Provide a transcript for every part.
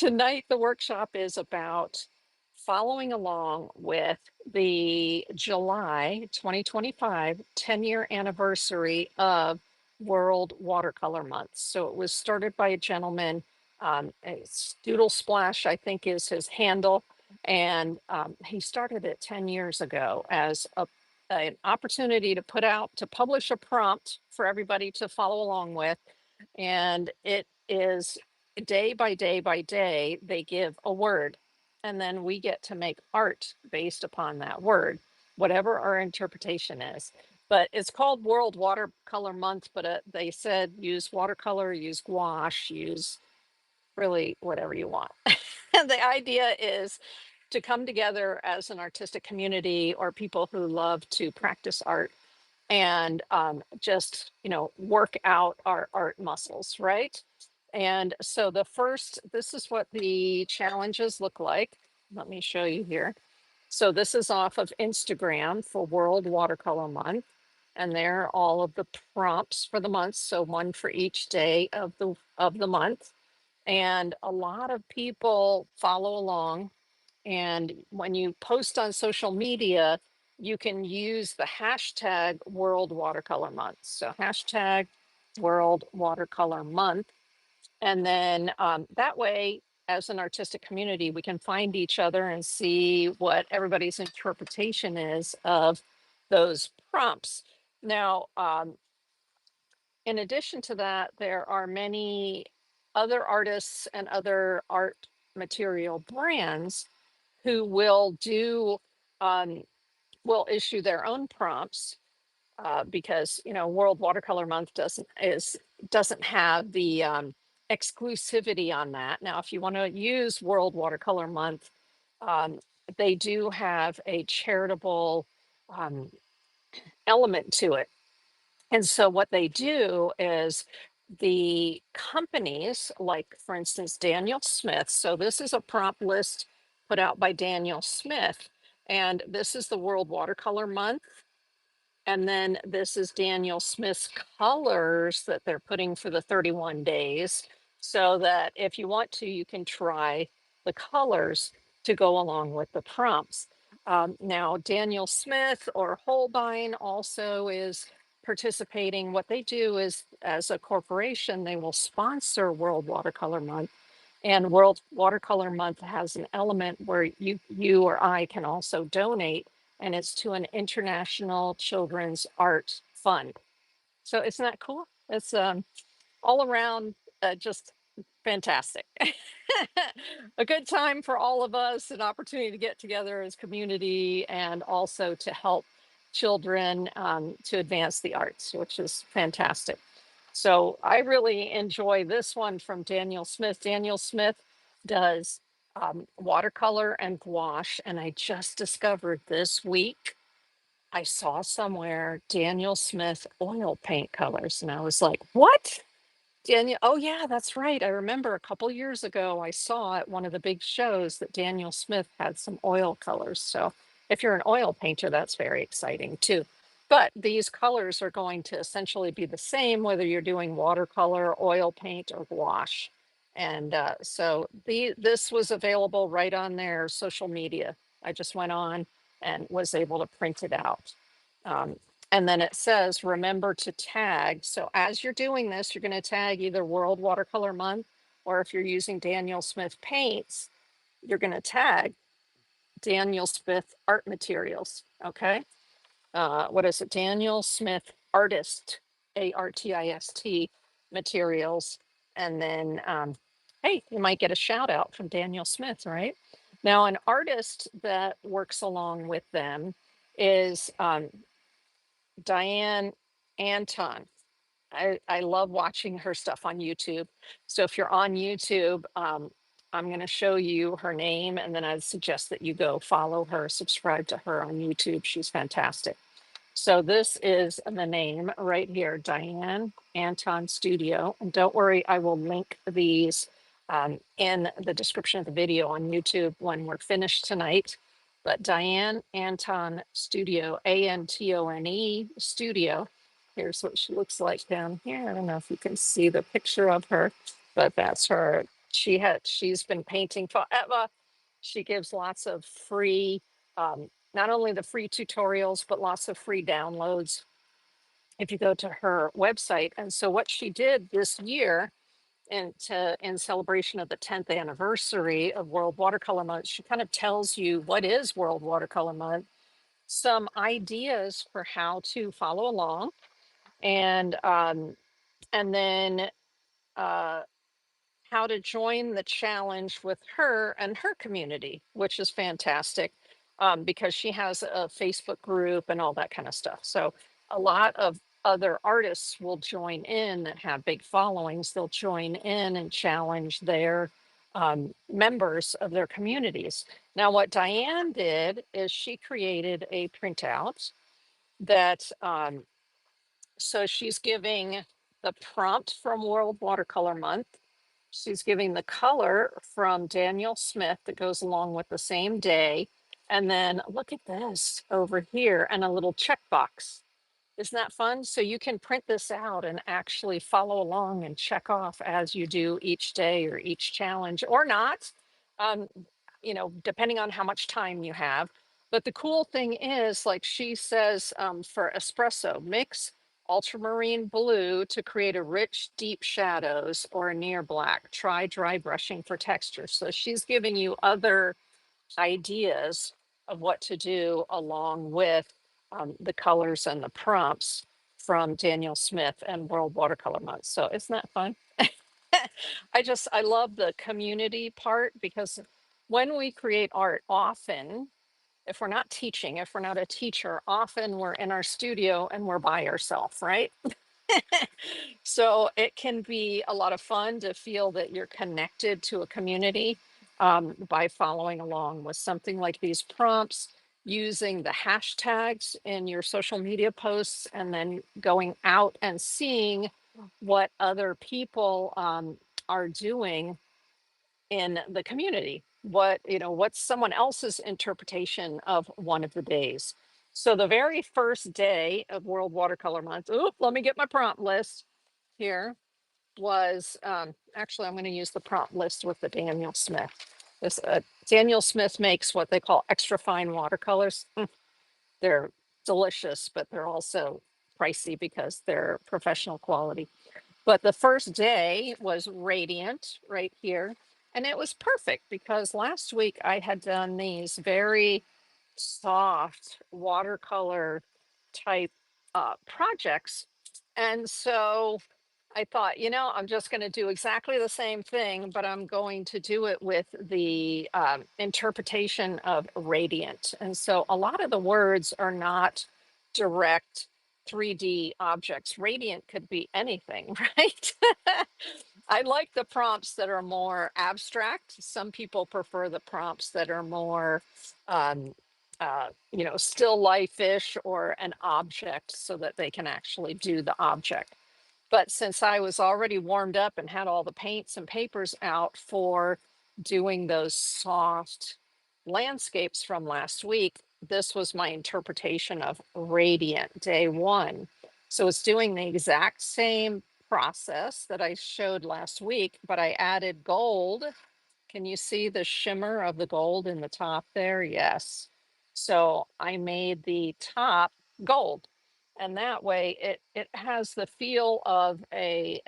Tonight, the workshop is about following along with the July 2025 10-year anniversary of World Watercolor Month. So it was started by a gentleman, it's Doodle Splash, I think is his handle. And he started it 10 years ago as an opportunity to publish a prompt for everybody to follow along with. And it is day by day by day, they give a word, and then we get to make art based upon that word, whatever our interpretation is. But it's called World Watercolor Month, but they said use watercolor, use gouache, use really whatever you want. And the idea is to come together as an artistic community or people who love to practice art and just work out our art muscles, right? And so this is what the challenges look like. Let me show you here. So this is off of Instagram for World Watercolor Month, and there are all of the prompts for the month, so one for each day of the month. And a lot of people follow along, and when you post on social media, you can use the hashtag World Watercolor Month. So hashtag World Watercolor Month. And then that way, as an artistic community, we can find each other and see what everybody's interpretation is of those prompts. Now, in addition to that, there are many other artists and other art material brands who will issue their own prompts because World Watercolor Month doesn't have the exclusivity on that. Now, if you want to use World Watercolor Month, um, they do have a charitable um, element to it. And so what they do is the companies, like for instance, Daniel Smith. So this is a prompt list put out by Daniel Smith. And this is the World Watercolor Month. And then this is Daniel Smith's colors that they're putting for the 31 days. So that if you want to, you can try the colors to go along with the prompts. Now, Daniel Smith or Holbein also is participating. What they do is, as a corporation, they will sponsor World Watercolor Month. And World Watercolor Month has an element where you or I can also donate, and it's to an international children's art fund. So isn't that cool? It's all around just fantastic. A good time for all of us, an opportunity to get together as community and also to help children to advance the arts, which is fantastic. So I really enjoy this one from Daniel Smith. Daniel Smith does watercolor and gouache, and I just discovered this week I saw somewhere Daniel Smith oil paint colors, and I was like, "What?" Daniel, oh yeah, that's right. I remember a couple years ago I saw at one of the big shows that Daniel Smith had some oil colors. So if you're an oil painter, that's very exciting too. But these colors are going to essentially be the same whether you're doing watercolor, oil paint, or gouache. And this was available right on their social media. I just went on and was able to print it out. Um, and then it says, remember to tag. So as you're doing this, you're going to tag either World Watercolor Month, or if you're using Daniel Smith paints, you're going to tag Daniel Smith art materials. Okay. What is it? Daniel Smith artist, ARTIST materials. And then, hey, you might get a shout out from Daniel Smith, right? Now, an artist that works along with them is Diane Anton. I love watching her stuff on YouTube. So if you're on YouTube, I'm going to show you her name, and then I'd suggest that you go follow her, subscribe to her on YouTube. She's fantastic. So this is the name right here, Diane Anton Studio. And don't worry, I will link these in the description of the video on YouTube when we're finished tonight. But Diane Anton Studio, ANTONE Studio. Here's what she looks like down here. I don't know if you can see the picture of her, but that's her she's been painting forever. She gives lots of free, not only the free tutorials, but lots of free downloads if you go to her website. And so what she did this year, and to in celebration of the 10th anniversary of World Watercolor Month, she kind of tells you what is World Watercolor Month, some ideas for how to follow along, and then uh, how to join the challenge with her and her community, which is fantastic, because she has a Facebook group and all that kind of stuff. So a lot of other artists will join in that have big followings. They'll join in and challenge their members of their communities. Now, what Diane did is she created a printout that so she's giving the prompt from World Watercolor Month. She's giving the color from Daniel Smith that goes along with the same day. And then look at this over here and a little checkbox. Isn't that fun? So you can print this out and actually follow along and check off as you do each day or each challenge or not, um, depending on how much time you have. But the cool thing is, like she says, for espresso, mix ultramarine blue to create a rich, deep shadows or a near black. Try dry brushing for texture. So she's giving you other ideas of what to do along with the colors and the prompts from Daniel Smith and World Watercolor Month. So isn't that fun? I love the community part, because when we create art, often, if we're not teaching, if we're not a teacher, often we're in our studio and we're by ourselves, right? So it can be a lot of fun to feel that you're connected to a community, by following along with something like these prompts, using the hashtags in your social media posts, and then going out and seeing what other people are doing in the community. What's someone else's interpretation of one of the days. So the very first day of World Watercolor Month, let me get my prompt list here, was actually, I'm going to use the prompt list with the Daniel Smith. This Daniel Smith makes what they call extra fine watercolors. They're delicious, but they're also pricey because they're professional quality. But the first day was Radiant right here. And it was perfect because last week I had done these very soft watercolor type projects. And so I thought, I'm just going to do exactly the same thing, but I'm going to do it with the interpretation of radiant. And so a lot of the words are not direct 3D objects. Radiant could be anything, right? I like the prompts that are more abstract. Some people prefer the prompts that are more, um, still life-ish or an object so that they can actually do the object. But since I was already warmed up and had all the paints and papers out for doing those soft landscapes from last week, this was my interpretation of Radiant Day One. So it's doing the exact same process that I showed last week, but I added gold. Can you see the shimmer of the gold in the top there? Yes. So I made the top gold, and that way it has the feel of a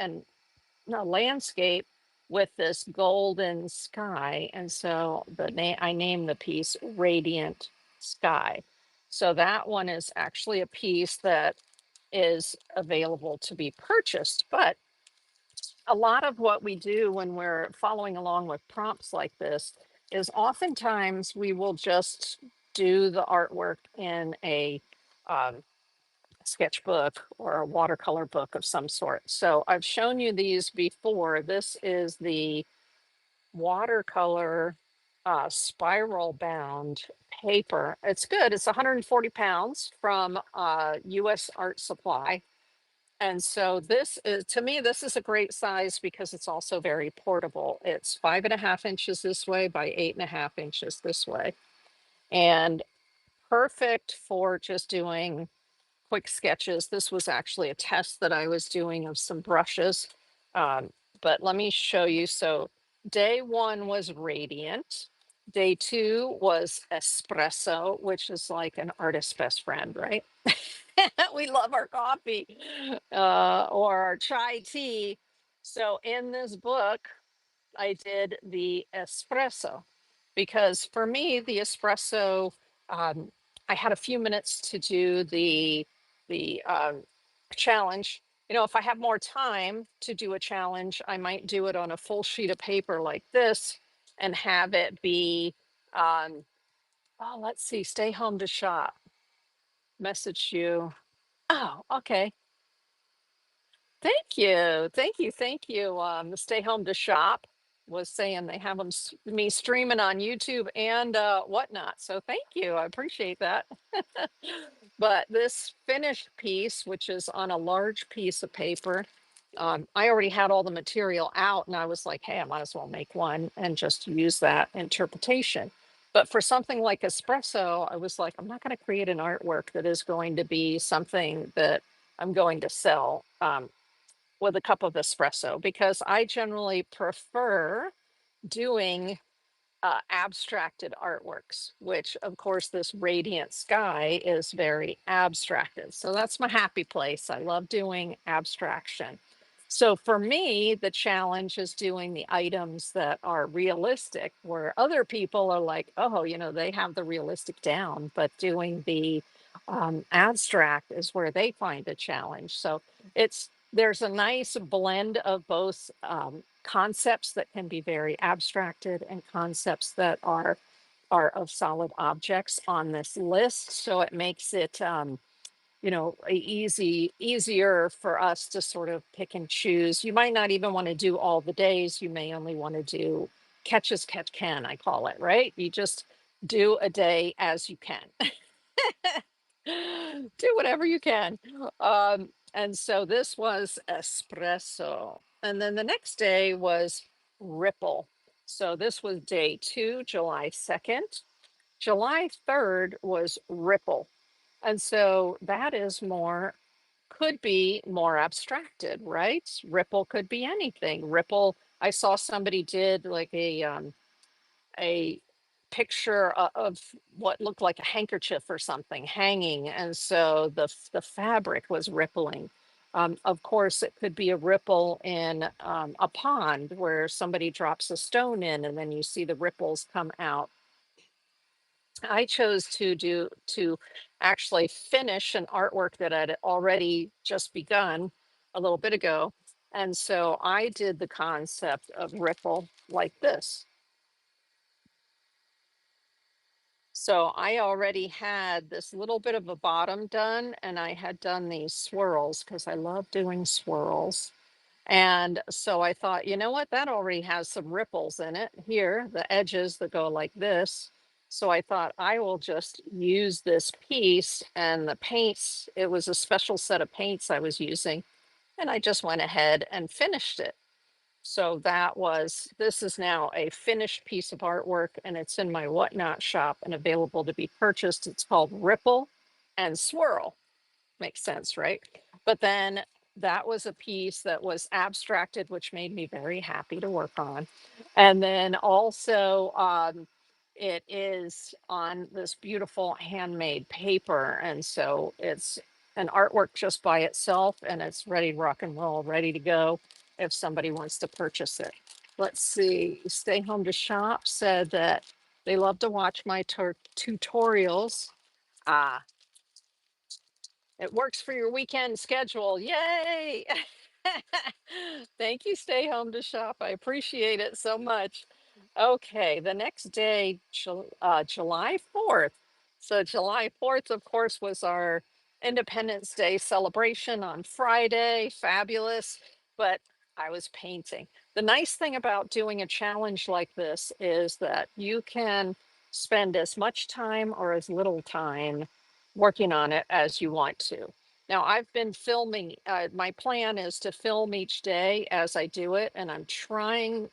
landscape with this golden sky. And so I named the piece Radiant Sky. So that one is actually a piece that is available to be purchased. But a lot of what we do when we're following along with prompts like this is oftentimes we will just do the artwork in a um, sketchbook or a watercolor book of some sort. So I've shown you these before. This is the watercolor spiral bound paper. It's good. It's 140 pounds from US Art Supply. And so this is, to me, this is a great size because it's also very portable. It's 5.5 inches this way by 8.5 inches this way. And perfect for just doing quick sketches. This was actually a test that I was doing of some brushes. Um, but let me show you. So Day one was radiant. Day two was espresso, which is like an artist's best friend, right? We love our coffee or our chai tea. So in this book, I did the espresso because for me, the espresso, um, I had a few minutes to do the challenge. You know, if I have more time to do a challenge, I might do it on a full sheet of paper like this and have it be, um, oh, let's see, stay home to shop. Message you. Oh, okay. Thank you. Thank you. Thank you. Stay home to shop was saying they have them me streaming on YouTube and whatnot. So thank you. I appreciate that. But this finished piece, which is on a large piece of paper, I already had all the material out and I was like, hey, I might as well make one and just use that interpretation. But for something like espresso, I was like, I'm not going to create an artwork that is going to be something that I'm going to sell. With a cup of espresso because I generally prefer doing abstracted artworks, which of course this radiant sky is very abstracted. So that's my happy place. I love doing abstraction. So for me, the challenge is doing the items that are realistic, where other people are like, oh, you know, they have the realistic down, but doing the abstract is where they find a challenge. So there's a nice blend of both concepts that can be very abstracted and concepts that are of solid objects on this list. So it makes it you know, easier for us to sort of pick and choose. You might not even want to do all the days. You may only want to do catch as catch can, I call it, right? You just do a day as you can. Do whatever you can. And so this was espresso. And then the next day was ripple. So this was day two, July 2nd. July 3rd was ripple. And so that is more, could be more abstracted, right? Ripple could be anything. Ripple, I saw somebody did like a picture of what looked like a handkerchief or something hanging, and so the fabric was rippling. Of course, it could be a ripple in a pond where somebody drops a stone in, and then you see the ripples come out. I chose to actually finish an artwork that I'd already just begun a little bit ago, and so I did the concept of ripple like this. So I already had this little bit of a bottom done, and I had done these swirls because I love doing swirls. And so I thought, you know what, that already has some ripples in it here, the edges that go like this. So I thought I will just use this piece and the paints, it was a special set of paints I was using, and I just went ahead and finished it. So this is now a finished piece of artwork and it's in my Whatnot shop and available to be purchased. It's called Ripple and Swirl. Makes sense, right? But then that was a piece that was abstracted, which made me very happy to work on. And then also, it is on this beautiful handmade paper. And so it's an artwork just by itself and it's ready to rock and roll, ready to go if somebody wants to purchase it. Let's see, Stay Home to Shop said that they love to watch my tutorials. Ah, it works for your weekend schedule. Yay! Thank you, Stay Home to Shop. I appreciate it so much. Okay, the next day, July 4th. So, July 4th, of course, was our Independence Day celebration on Friday. Fabulous. But I was painting. The nice thing about doing a challenge like this is that you can spend as much time or as little time working on it as you want to. Now, I've been filming. My plan is to film each day as I do it, and I'm trying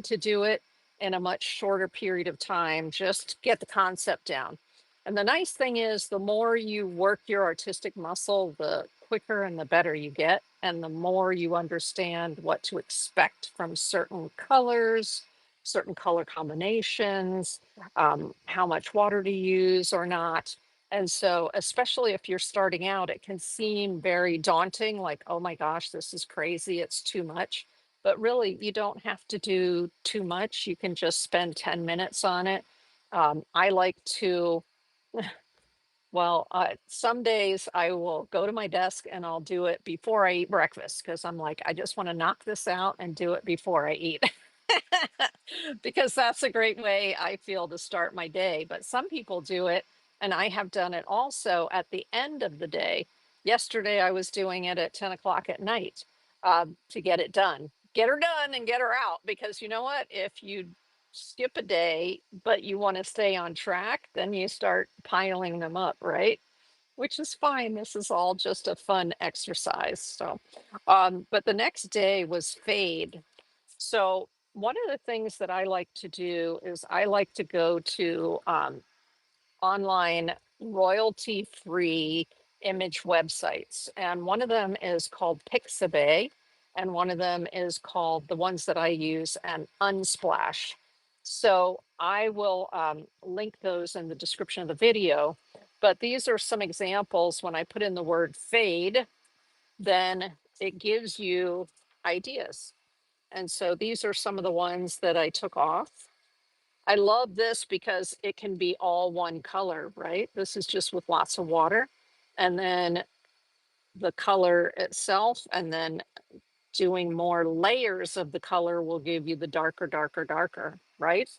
to do it in a much shorter period of time, just to get the concept down. And the nice thing is, the more you work your artistic muscle, the quicker and the better you get. And the more you understand what to expect from certain colors, certain color combinations, how much water to use or not. And so, especially if you're starting out, it can seem very daunting, like, oh my gosh, this is crazy, it's too much. But really, you don't have to do too much. You can just spend 10 minutes on it. I like to, well, some days I will go to my desk and I'll do it before I eat breakfast because I'm like, I just want to knock this out and do it before I eat. Because that's a great way I feel to start my day. But some people do it, and I have done it also at the end of the day. Yesterday, I was doing it at 10 o'clock at night to get it done. Get her done and get her out. Because you know what? If you skip a day, but you want to stay on track, then you start piling them up, right? Which is fine. This is all just a fun exercise. So, but the next day was fade. So, one of the things that I like to do is I like to go to online royalty free image websites. And one of them is called Pixabay, and one of them is called the ones that I use and Unsplash. So I will link those in the description of the video. But these are some examples. When I put in the word fade, then it gives you ideas. And so these are some of the ones that I took off. I love this because it can be all one color, right? This is just with lots of water. And then the color itself, and then doing more layers of the color will give you the darker, darker, darker, right?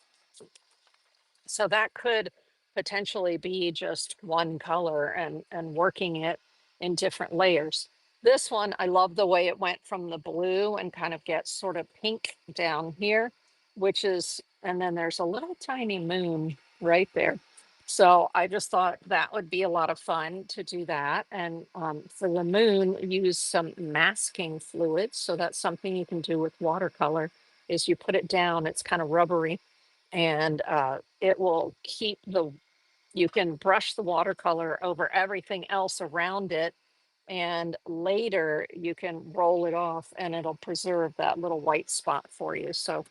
So that could potentially be just one color and working it in different layers. This one, I love the way it went from the blue and kind of gets sort of pink down here, which is, and then there's a little tiny moon right there. So I just thought that would be a lot of fun to do that. And for the moon, use some masking fluid. So that's something you can do with watercolor is you put it down, it's kind of rubbery, and it will keep the, you can brush the watercolor over everything else around it, and later you can roll it off and it'll preserve that little white spot for you. So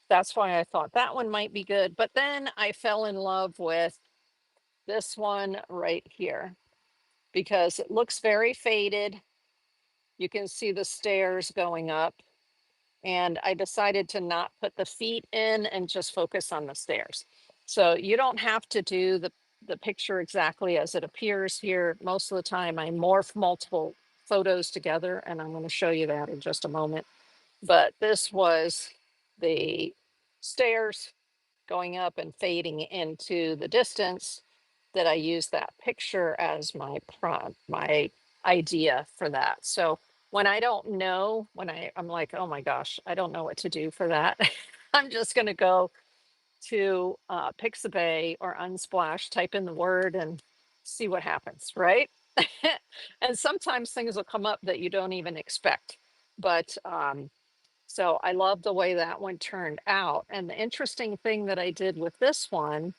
that's why I thought that one might be good. But then I fell in love with this one right here because it looks very faded. You can see the stairs going up, and I decided to not put the feet in and just focus on the stairs. So you don't have to do the picture exactly as it appears here. Most of the time I morph multiple photos together, and I'm going to show you that in just a moment. But this was the stairs going up and fading into the distance that I use that picture as my prompt, my idea for that. So when I don't know, when I'm like, oh my gosh, I don't know what to do for that, I'm just going to go to Pixabay or Unsplash, type in the word and see what happens, right? And sometimes things will come up that you don't even expect. But so I love the way that one turned out. And the interesting thing that I did with this one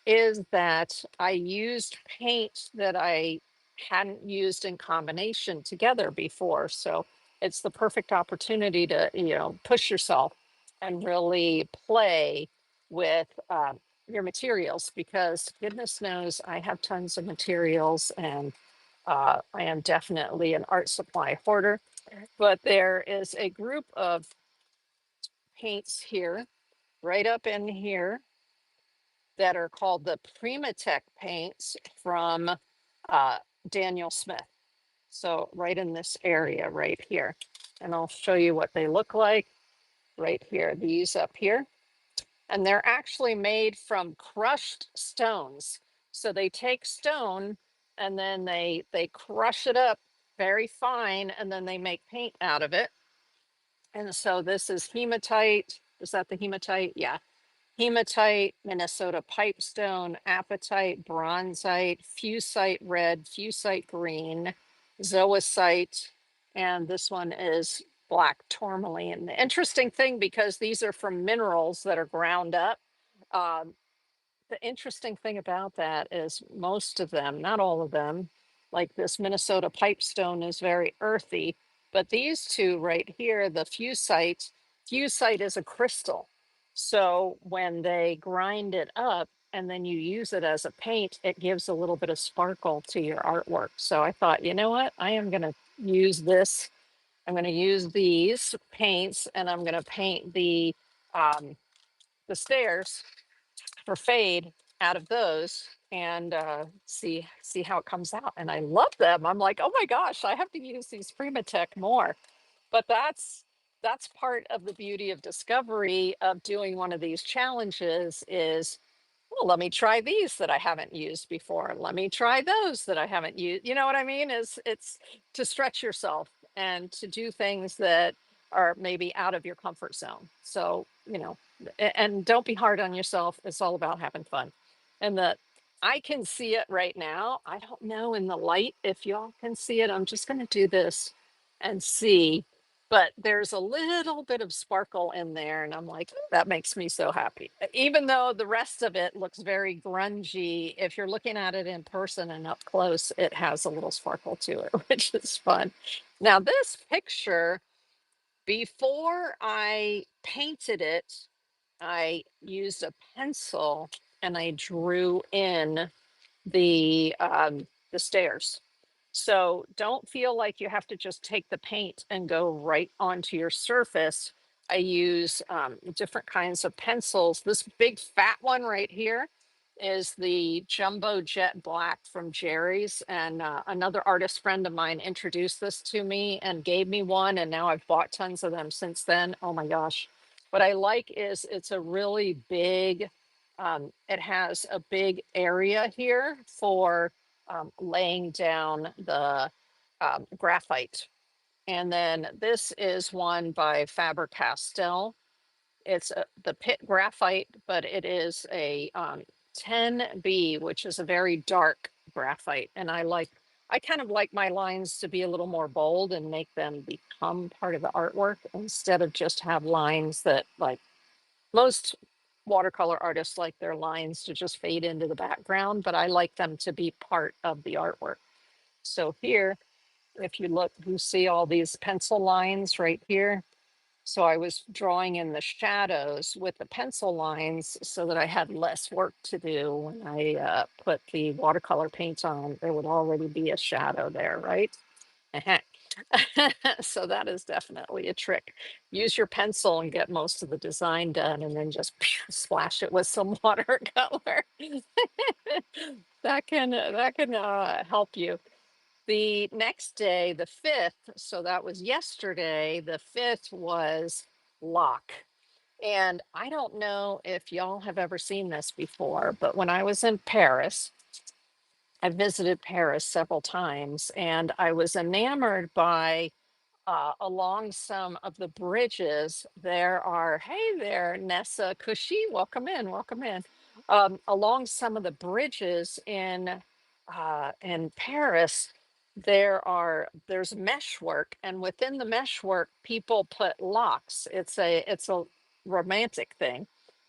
is that I used paint that I hadn't used in combination together before. So it's the perfect opportunity to, push yourself and really play with your materials, because goodness knows I have tons of materials, and I am definitely an art supply hoarder. But there is a group of paints here, right up in here, that are called the Primatech paints from uh, Daniel Smith. So right in this area right here. And I'll show you what they look like right here, these up here. And they're actually made from crushed stones. So they take stone and then they crush it up very fine, and then they make paint out of it. And so this is hematite. Is that the hematite? Yeah. Hematite, Minnesota pipestone, apatite, bronzite, fusite red, fusite green, zoisite, and this one is black tourmaline. The interesting thing, because these are from minerals that are ground up, um, the interesting thing about that is most of them, not all of them, Like this Minnesota pipestone is very earthy, but these two right here, the fusite is a crystal. So when they grind it up and then you use it as a paint, it gives a little bit of sparkle to your artwork. So I thought, you know what? I am going to use this. I'm going to use these paints and I'm going to paint the stairs for fade out of those and see how it comes out. And I love them. I'm like, oh my gosh, I have to use these Primatech more. But that's part of the beauty of discovery of doing one of these challenges is, well, let me try these that I haven't used before. Let me try those that I haven't used. You know what I mean? Is it's to stretch yourself and to do things that are maybe out of your comfort zone. So, and don't be hard on yourself. It's all about having fun. And that I can see it right now. I don't know in the light if y'all can see it. I'm just going to do this and see, but there's a little bit of sparkle in there and I'm like, "Ooh, that makes me so happy." Even though the rest of it looks very grungy, if you're looking at it in person and up close, it has a little sparkle to it, which is fun. Now this picture, before I painted it, I used a pencil and I drew in the stairs. So don't feel like you have to just take the paint and go right onto your surface. I use different kinds of pencils. This big fat one right here is the Jumbo Jet Black from Jerry's. And another artist friend of mine introduced this to me and gave me one. And now I've bought tons of them since then. Oh my gosh. What I like is it's a really big, it has a big area here for laying down the graphite. And then this is one by Faber-Castell. It's the pit graphite, but it is a 10B, which is a very dark graphite. And I kind of like my lines to be a little more bold and make them become part of the artwork instead of just have lines that, like, most watercolor artists like their lines to just fade into the background, but I like them to be part of the artwork. So here, if you look, you see all these pencil lines right here. So I was drawing in the shadows with the pencil lines so that I had less work to do when I put the watercolor paint on. There would already be a shadow there, right? Uh-huh. So that is definitely a trick. Use your pencil and get most of the design done and then just splash it with some watercolor. That can help you. The next day, the 5th, so that was yesterday, the 5th was lock. And I don't know if y'all have ever seen this before, but when I was in Paris, I visited Paris several times and I was enamored by along some of the bridges, there are, hey there, Nessa Cushy, welcome in, welcome in. Along some of the bridges in Paris, there's meshwork, and within the meshwork, people put locks. It's a romantic thing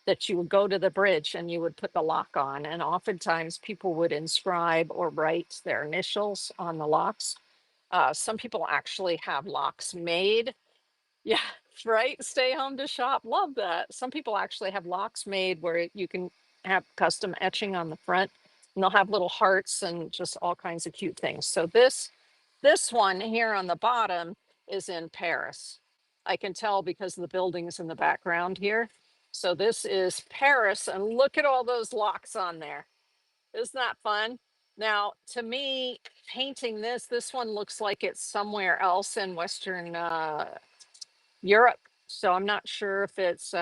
that you would go to the bridge and you would put the lock on, and oftentimes people would inscribe or write their initials on the locks. Some people actually have locks made. Yeah, right. Stay home to shop. Love that. Some people actually have locks made where you can have custom etching on the front, and they'll have little hearts and just all kinds of cute things. So this one here on the bottom is in Paris. I can tell because of the buildings in the background here. So this is Paris, and look at all those locks on there. Isn't that fun? Now, to me, painting this one looks like it's somewhere else in Western Europe. So I'm not sure if it's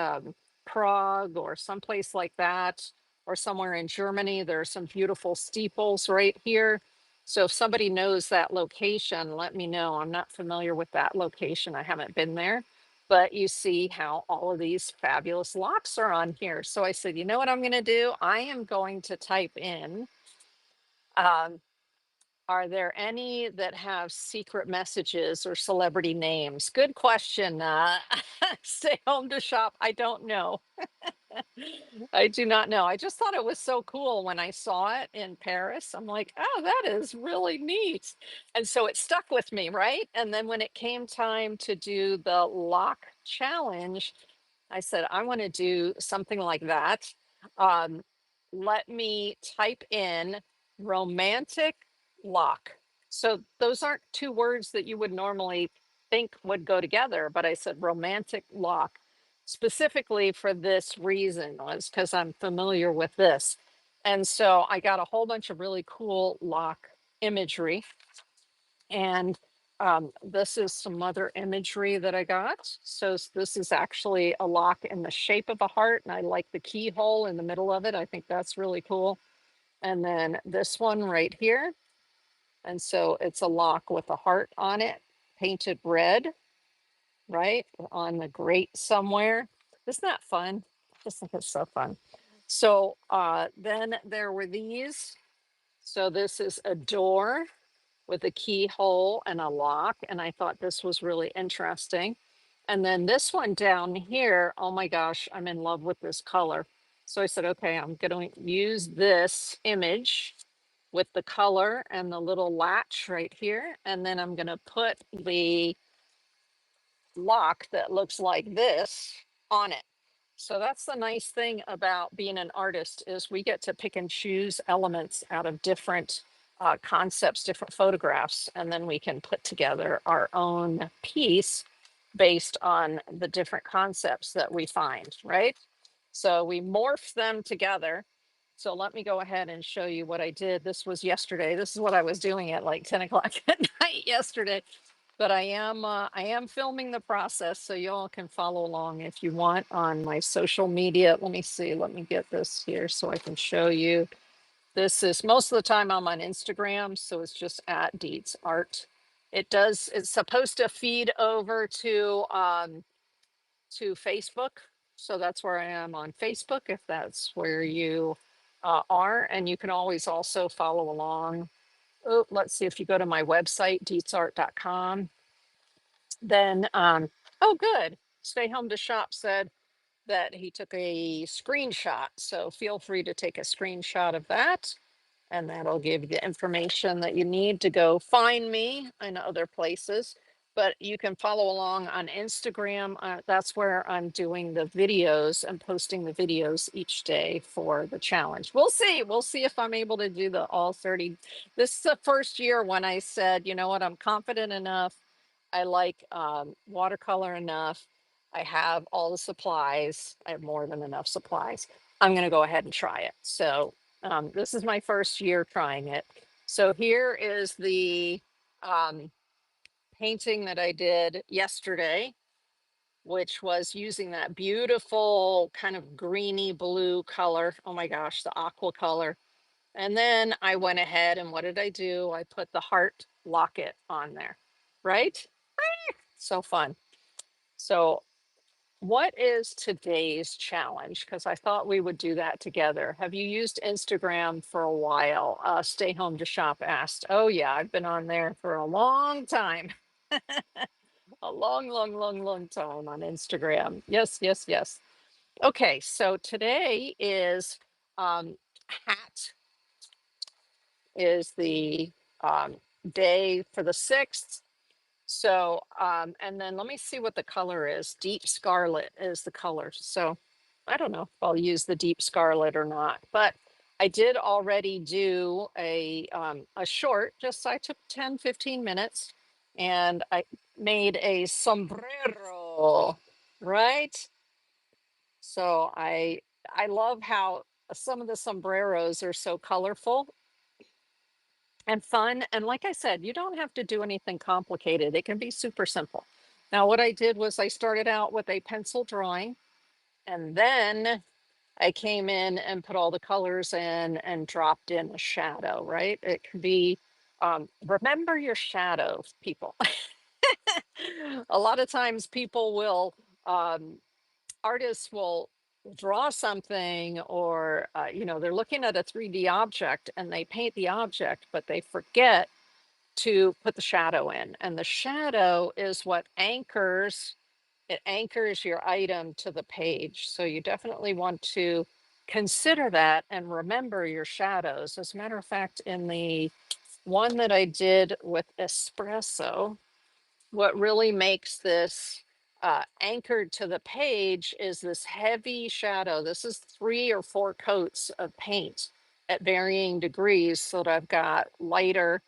Prague or someplace like that, or somewhere in Germany. There are some beautiful steeples right here. So if somebody knows that location, let me know. I'm not familiar with that location. I haven't been there. But you see how all of these fabulous locks are on here. So I said, you know what I'm going to do? I am going to type in um, Are there any that have secret messages or celebrity names? Good question. Stay home to shop. I don't know. I do not know. I just thought it was so cool when I saw it in Paris. I'm like, oh, that is really neat. And so it stuck with me, right? And then when it came time to do the lock challenge, I said, I want to do something like that. Um, Let me type in romantic lock. So those aren't two words that you would normally think would go together, but I said romantic lock specifically for this reason was because I'm familiar with this. And so I got a whole bunch of really cool lock imagery. And this is some other imagery that I got. So this is actually a lock in the shape of a heart. And I like the keyhole in the middle of it. I think that's really cool. And then this one right here. And so it's a lock with a heart on it, painted red, right? On the grate somewhere. Isn't that fun? I just think it's so fun. So then there were these. So this is a door with a keyhole and a lock. And I thought this was really interesting. And then this one down here, oh my gosh, I'm in love with this color. So I said, okay, I'm going to use this image with the color and the little latch right here. And then I'm going to put the lock that looks like this on it. So that's the nice thing about being an artist is we get to pick and choose elements out of different concepts, different photographs, and then we can put together our own piece based on the different concepts that we find, right? So we morph them together. So let me go ahead and show you what I did. This was yesterday. This is what I was doing at like 10 o'clock at night yesterday. But I am filming the process, so y'all can follow along if you want on my social media. Let me see. Let me get this here so I can show you. This is most of the time I'm on Instagram, so it's just at Deets Art. It's supposed to feed over to Facebook. So that's where I am on Facebook, if that's where you are. And you can always also follow along. Oh, let's see if you go to my website, deetsart.com. Then, oh, good. Stay Home to Shop said that he took a screenshot. So feel free to take a screenshot of that. And that'll give you the information that you need to go find me in other places. But you can follow along on Instagram. That's where I'm doing the videos and posting the videos each day for the challenge. We'll see. We'll see if I'm able to do the all 30. This is the first year when I said, you know what, I'm confident enough. I like watercolor enough. I have all the supplies. I have more than enough supplies. I'm going to go ahead and try it. So this is my first year trying it. So here is the um, painting that I did yesterday, which was using that beautiful kind of greeny blue color. Oh my gosh, the aqua color. And then I went ahead and what did I do? I put the heart locket on there, right? So fun. So what is today's challenge? Because I thought we would do that together. Have you used Instagram for a while? Stay Home to Shop asked. Oh, yeah, I've been on there for a long time. A long, long, long, long time on Instagram. Yes, yes, yes. Okay, so today is hat is the um, day for the 6th. So, and then let me see what the color is. Deep scarlet is the color. So I don't know if I'll use the deep scarlet or not, but I did already do a short, just I took 10, 15 minutes and I made a sombrero, right? So I love how some of the sombreros are so colorful and fun. And like I said, you don't have to do anything complicated. It can be super simple. Now, what I did was I started out with a pencil drawing and then I came in and put all the colors in and dropped in a shadow, right? It can be, remember your shadows, people. A lot of times people will, um, artists will draw something or, they're looking at a 3D object and they paint the object, but they forget to put the shadow in. And the shadow is what anchors, it anchors your item to the page. So you definitely want to consider that and remember your shadows. As a matter of fact, in the one that I did with espresso, what really makes this anchored to the page is this heavy shadow. This is 3 or 4 coats of paint at varying degrees. So that I've got lighter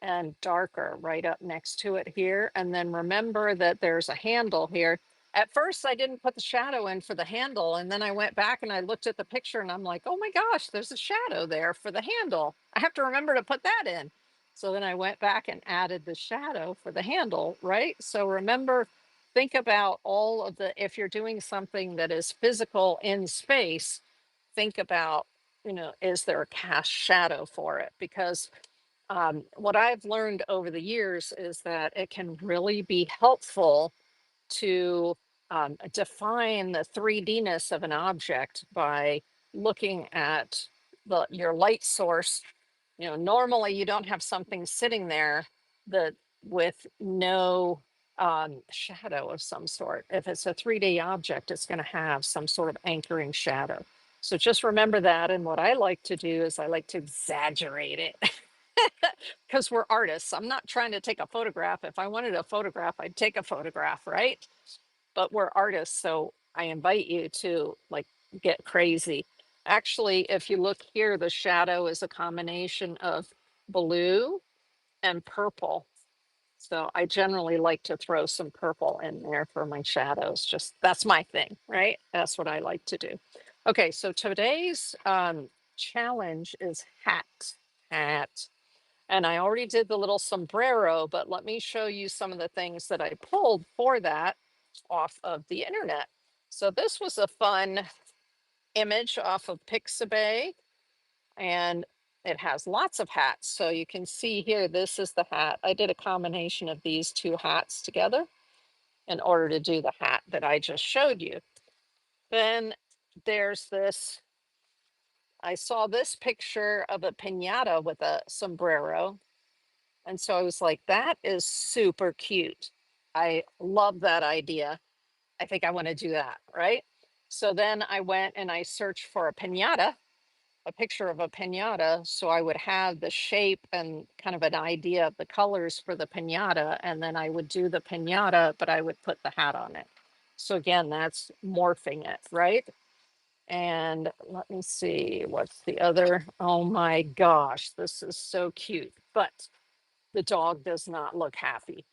and darker right up next to it here. And then remember that there's a handle here. At first, I didn't put the shadow in for the handle. And then I went back and I looked at the picture and I'm like, oh my gosh, there's a shadow there for the handle. I have to remember to put that in. So then I went back and added the shadow for the handle, right? So remember, think about all of the, if you're doing something that is physical in space, think about, is there a cast shadow for it? Because what I've learned over the years is that it can really be helpful to define the 3D-ness of an object by looking at your light source. Normally you don't have something sitting there that with no shadow of some sort. If it's a 3D object, it's going to have some sort of anchoring shadow. So just remember that. And what I like to do is I like to exaggerate it because we're artists. I'm not trying to take a photograph. If I wanted a photograph, I'd take a photograph, right? But we're artists, so I invite you to like get crazy. Actually, if you look here, the shadow is a combination of blue and purple. So I generally like to throw some purple in there for my shadows. Just that's my thing, right? That's what I like to do. Okay, so today's challenge is hat. And I already did the little sombrero, but let me show you some of the things that I pulled for that off of the internet. So this was a fun image off of Pixabay, and it has lots of hats. So you can see here, this is the hat. I did a combination of these 2 hats together in order to do the hat that I just showed you. Then there's this, I saw this picture of a pinata with a sombrero. And so I was like, that is super cute. I love that idea. I think I want to do that, right? So then I went and I searched for a pinata, a picture of a pinata, so I would have the shape and kind of an idea of the colors for the pinata, and then I would do the pinata, but I would put the hat on it. So again, that's morphing it, right? And let me see, what's the other? Oh my gosh, this is so cute, but the dog does not look happy.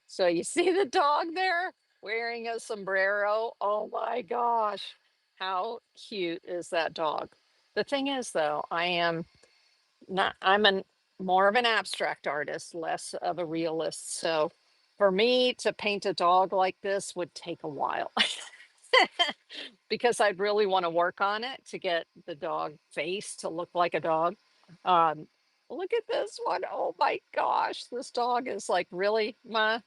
So you see the dog there wearing a sombrero? Oh my gosh. How cute is that dog? The thing is though, I'm an more of an abstract artist, less of a realist. So for me to paint a dog like this would take a while because I'd really want to work on it to get the dog face to look like a dog. Um, Look at this one. Oh my gosh, this dog is like, really, Ma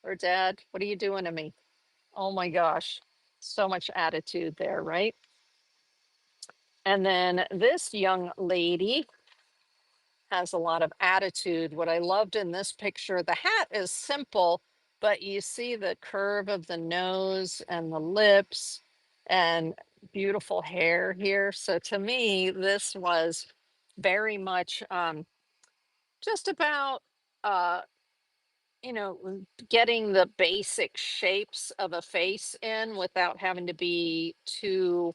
or Dad? What are you doing to me? Oh my gosh, so much attitude there, right? And then this young lady has a lot of attitude. What I loved in this picture, the hat is simple, but you see the curve of the nose and the lips and beautiful hair here. So to me, this was very much just about, uh, getting the basic shapes of a face in without having to be too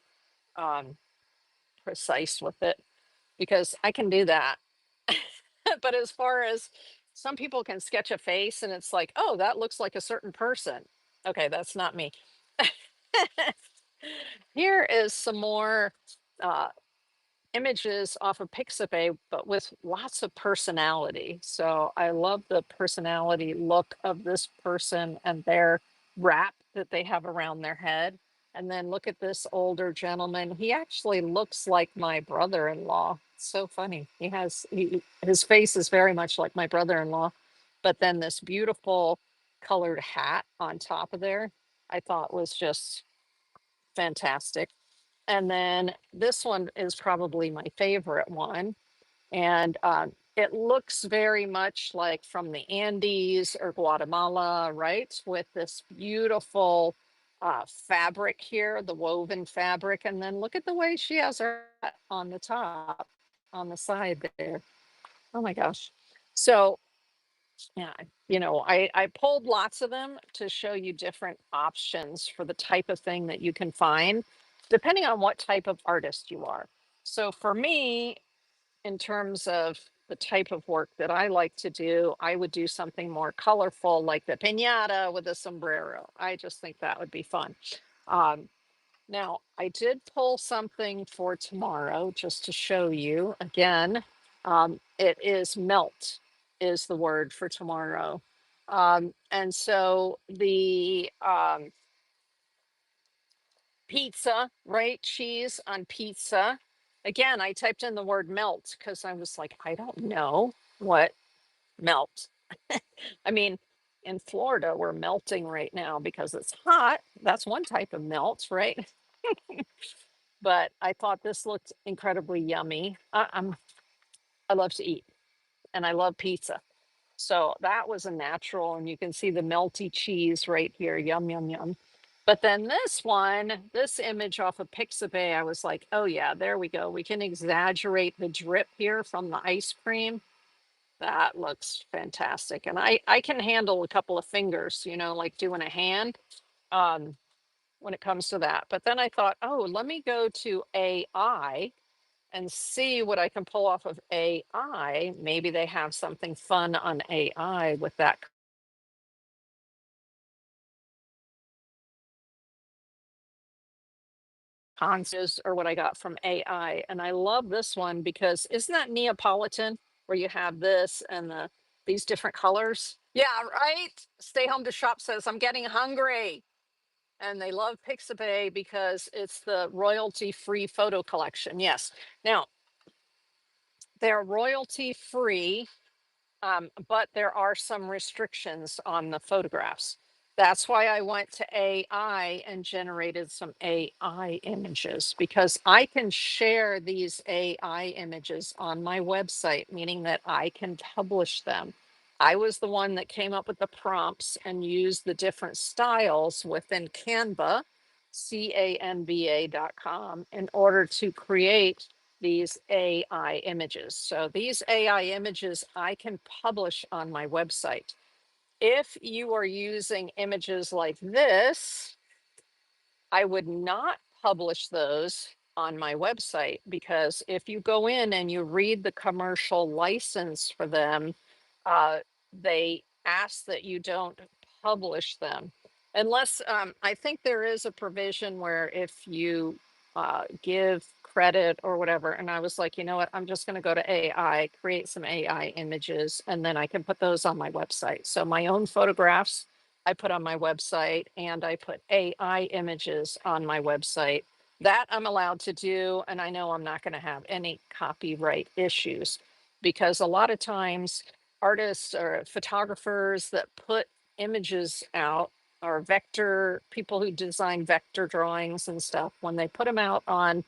um, precise with it, because I can do that. But as far as some people can sketch a face and it's like, oh, that looks like a certain person. Okay, that's not me. Here is some more uh, images off of Pixabay, but with lots of personality. So I love the personality look of this person and their wrap that they have around their head. And then look at this older gentleman. He actually looks like my brother-in-law. So funny. His face is very much like my brother-in-law. But then this beautiful colored hat on top of there, I thought was just fantastic. And then this one is probably my favorite one. And it looks very much like from the Andes or Guatemala, right? With this beautiful fabric here, the woven fabric. And then look at the way she has her hat on the top, on the side there. Oh my gosh. So, yeah, I pulled lots of them to show you different options for the type of thing that you can find, depending on what type of artist you are. So for me, in terms of the type of work that I like to do, I would do something more colorful like the pinata with a sombrero. I just think that would be fun. Um, Now, I did pull something for tomorrow just to show you again. It is melt, is the word for tomorrow. And so the pizza, right? Cheese on pizza. Again, I typed in the word melt because I was like, I don't know what melt. I mean, in Florida, we're melting right now because it's hot. That's one type of melt, right? But I thought this looked incredibly yummy. I love to eat and I love pizza. So that was a natural, and you can see the melty cheese right here. Yum, yum, yum. But then this one, this image off of Pixabay, I was like, oh yeah, there we go. We can exaggerate the drip here from the ice cream. That looks fantastic. And I can handle a couple of fingers, like doing a hand um, when it comes to that. But then I thought, oh, let me go to AI and see what I can pull off of AI. Maybe they have something fun on AI with that concepts or what I got from AI. And I love this one because isn't that Neapolitan where you have this and these different colors? Yeah, right. Stay Home to Shop says, I'm getting hungry. And they love Pixabay because it's the royalty free photo collection. Yes. Now, they're royalty free, but there are some restrictions on the photographs. That's why I went to AI and generated some AI images because I can share these AI images on my website, meaning that I can publish them. I was the one that came up with the prompts and used the different styles within Canva, canva.com, in order to create these AI images. So these AI images I can publish on my website. If you are using images like this, I would not publish those on my website because if you go in and you read the commercial license for them, uh, they ask that you don't publish them. Unless I think there is a provision where if you give credit or whatever, and I was like, you know what, I'm just going to go to AI, create some AI images, and then I can put those on my website. So my own photographs I put on my website, and I put AI images on my website. That I'm allowed to do. And I know I'm not going to have any copyright issues because a lot of times artists or photographers that put images out or vector people who design vector drawings and stuff, when they put them out on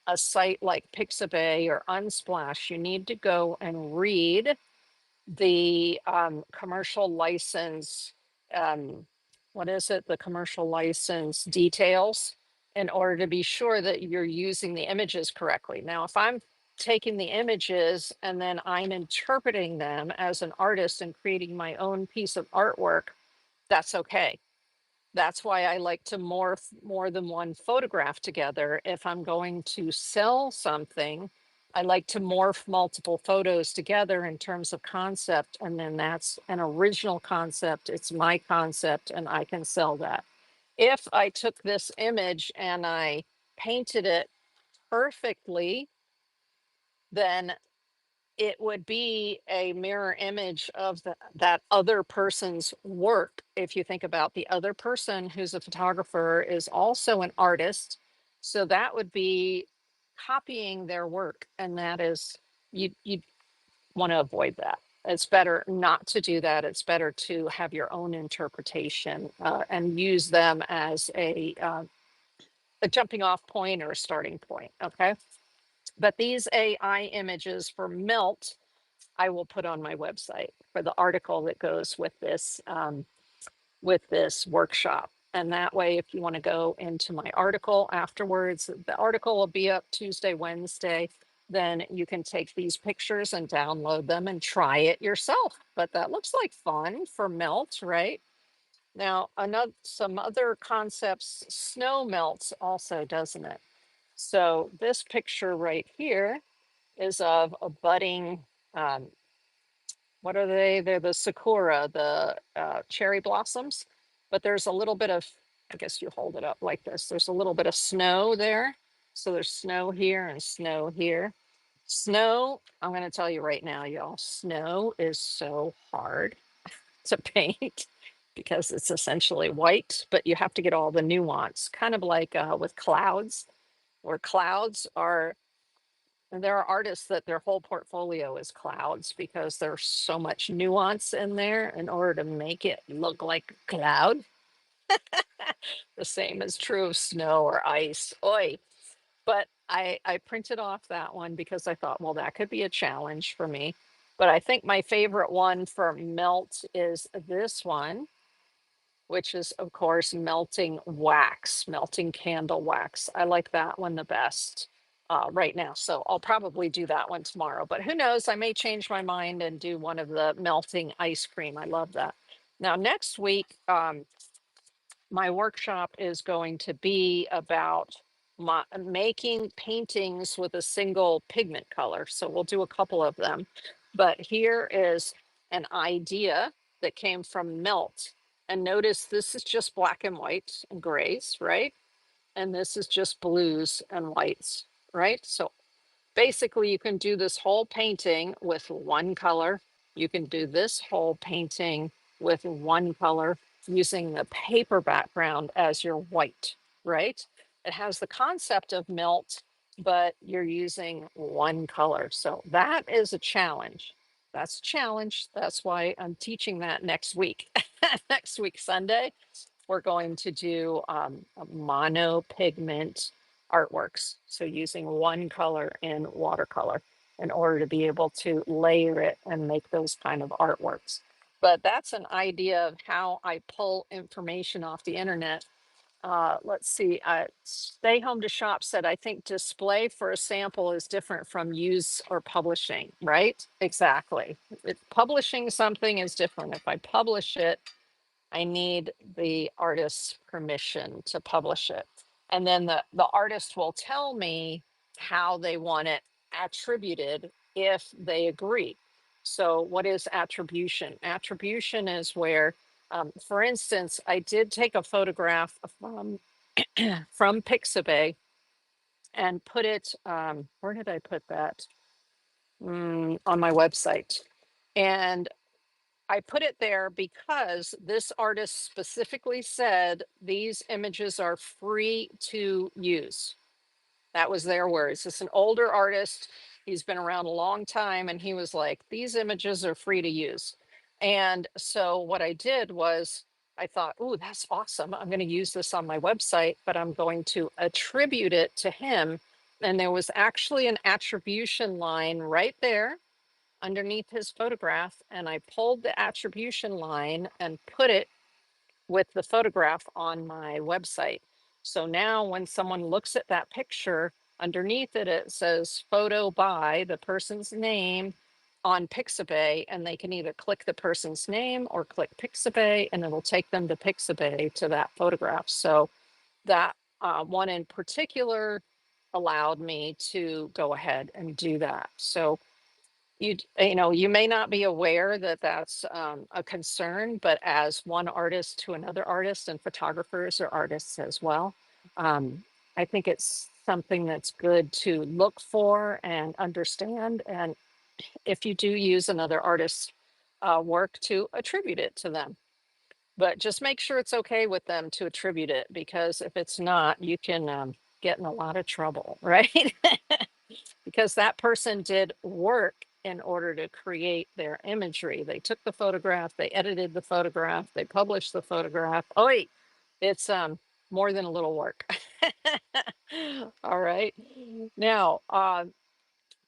a site like Pixabay or Unsplash, you need to go and read the commercial license, um, what is it? The commercial license details in order to be sure that you're using the images correctly. Now, if I'm taking the images and then I'm interpreting them as an artist and creating my own piece of artwork, that's okay. That's why I like to morph more than one photograph together. If I'm going to sell something, I like to morph multiple photos together in terms of concept. And then that's an original concept. It's my concept, and I can sell that. If I took this image and I painted it perfectly, then it would be a mirror image of that other person's work. If you think about the other person who's a photographer is also an artist, so that would be copying their work, and that is you want to avoid that. It's better not to do that. It's better to have your own interpretation and use them as a jumping off point or a starting point. Okay. But these AI images for Melt I will put on my website for the article that goes with this workshop. And that way, if you want to go into my article afterwards, the article will be up Tuesday, Wednesday. Then you can take these pictures and download them and try it yourself. But that looks like fun for melt, right? Now, some other concepts, snow melts also, doesn't it? So this picture right here is of a budding, um, what are they? They're the sakura, the cherry blossoms, but there's a little bit of, I guess you hold it up like this. There's a little bit of snow there. So there's snow here and snow here. Snow, I'm going to tell you right now, y'all, snow is so hard to paint because it's essentially white, but you have to get all the nuance, kind of like with clouds, where clouds are, and there are artists that their whole portfolio is clouds because there's so much nuance in there in order to make it look like a cloud. The same is true of snow or ice. Oi. But I printed off that one because I thought, well, that could be a challenge for me. But I think my favorite one for melt is this one, which is, of course, melting wax, melting candle wax. I like that one the best right now. So I'll probably do that one tomorrow. But who knows? I may change my mind and do one of the melting ice cream. I love that. Now, next week, my workshop is going to be about making paintings with a single pigment color. So we'll do a couple of them. But here is an idea that came from melt. And notice this is just black and white and grays, right? And this is just blues and whites, right? So basically, you can do this whole painting with one color. You can do this whole painting with one color using the paper background as your white, right? It has the concept of melt, but you're using one color. So that is a challenge. That's a challenge. That's why I'm teaching that next week. Next week, Sunday, we're going to do mono pigment artworks. So using one color in watercolor in order to be able to layer it and make those kind of artworks. But that's an idea of how I pull information off the internet. Let's see, Stay Home to Shop said, I think display for a sample is different from use or publishing, right? Exactly. Publishing something is different. If I publish it, I need the artist's permission to publish it. And then the artist will tell me how they want it attributed if they agree. So, what is attribution? Attribution is where, for instance, I did take a photograph from Pixabay and put it, where did I put that? On my website. And I put it there because this artist specifically said these images are free to use. That was their words. It's an older artist. He's been around a long time and he was like, these images are free to use. And so what I did was I thought, oh, that's awesome. I'm going to use this on my website, but I'm going to attribute it to him. And there was actually an attribution line right there underneath his photograph, and I pulled the attribution line and put it with the photograph on my website. So now when someone looks at that picture, underneath it, it says photo by the person's name on Pixabay, and they can either click the person's name or click Pixabay, and it'll take them to Pixabay to that photograph. So that one in particular allowed me to go ahead and do that. So you may not be aware that that's a concern, but as one artist to another artist, and photographers are artists as well, um, I think it's something that's good to look for and understand. And if you do use another artist's work, to attribute it to them, but just make sure it's okay with them to attribute it, because if it's not, you can get in a lot of trouble, right? Because that person did work in order to create their imagery. They took the photograph, they edited the photograph, they published the photograph. Oh, wait, it's more than a little work. All right. Now,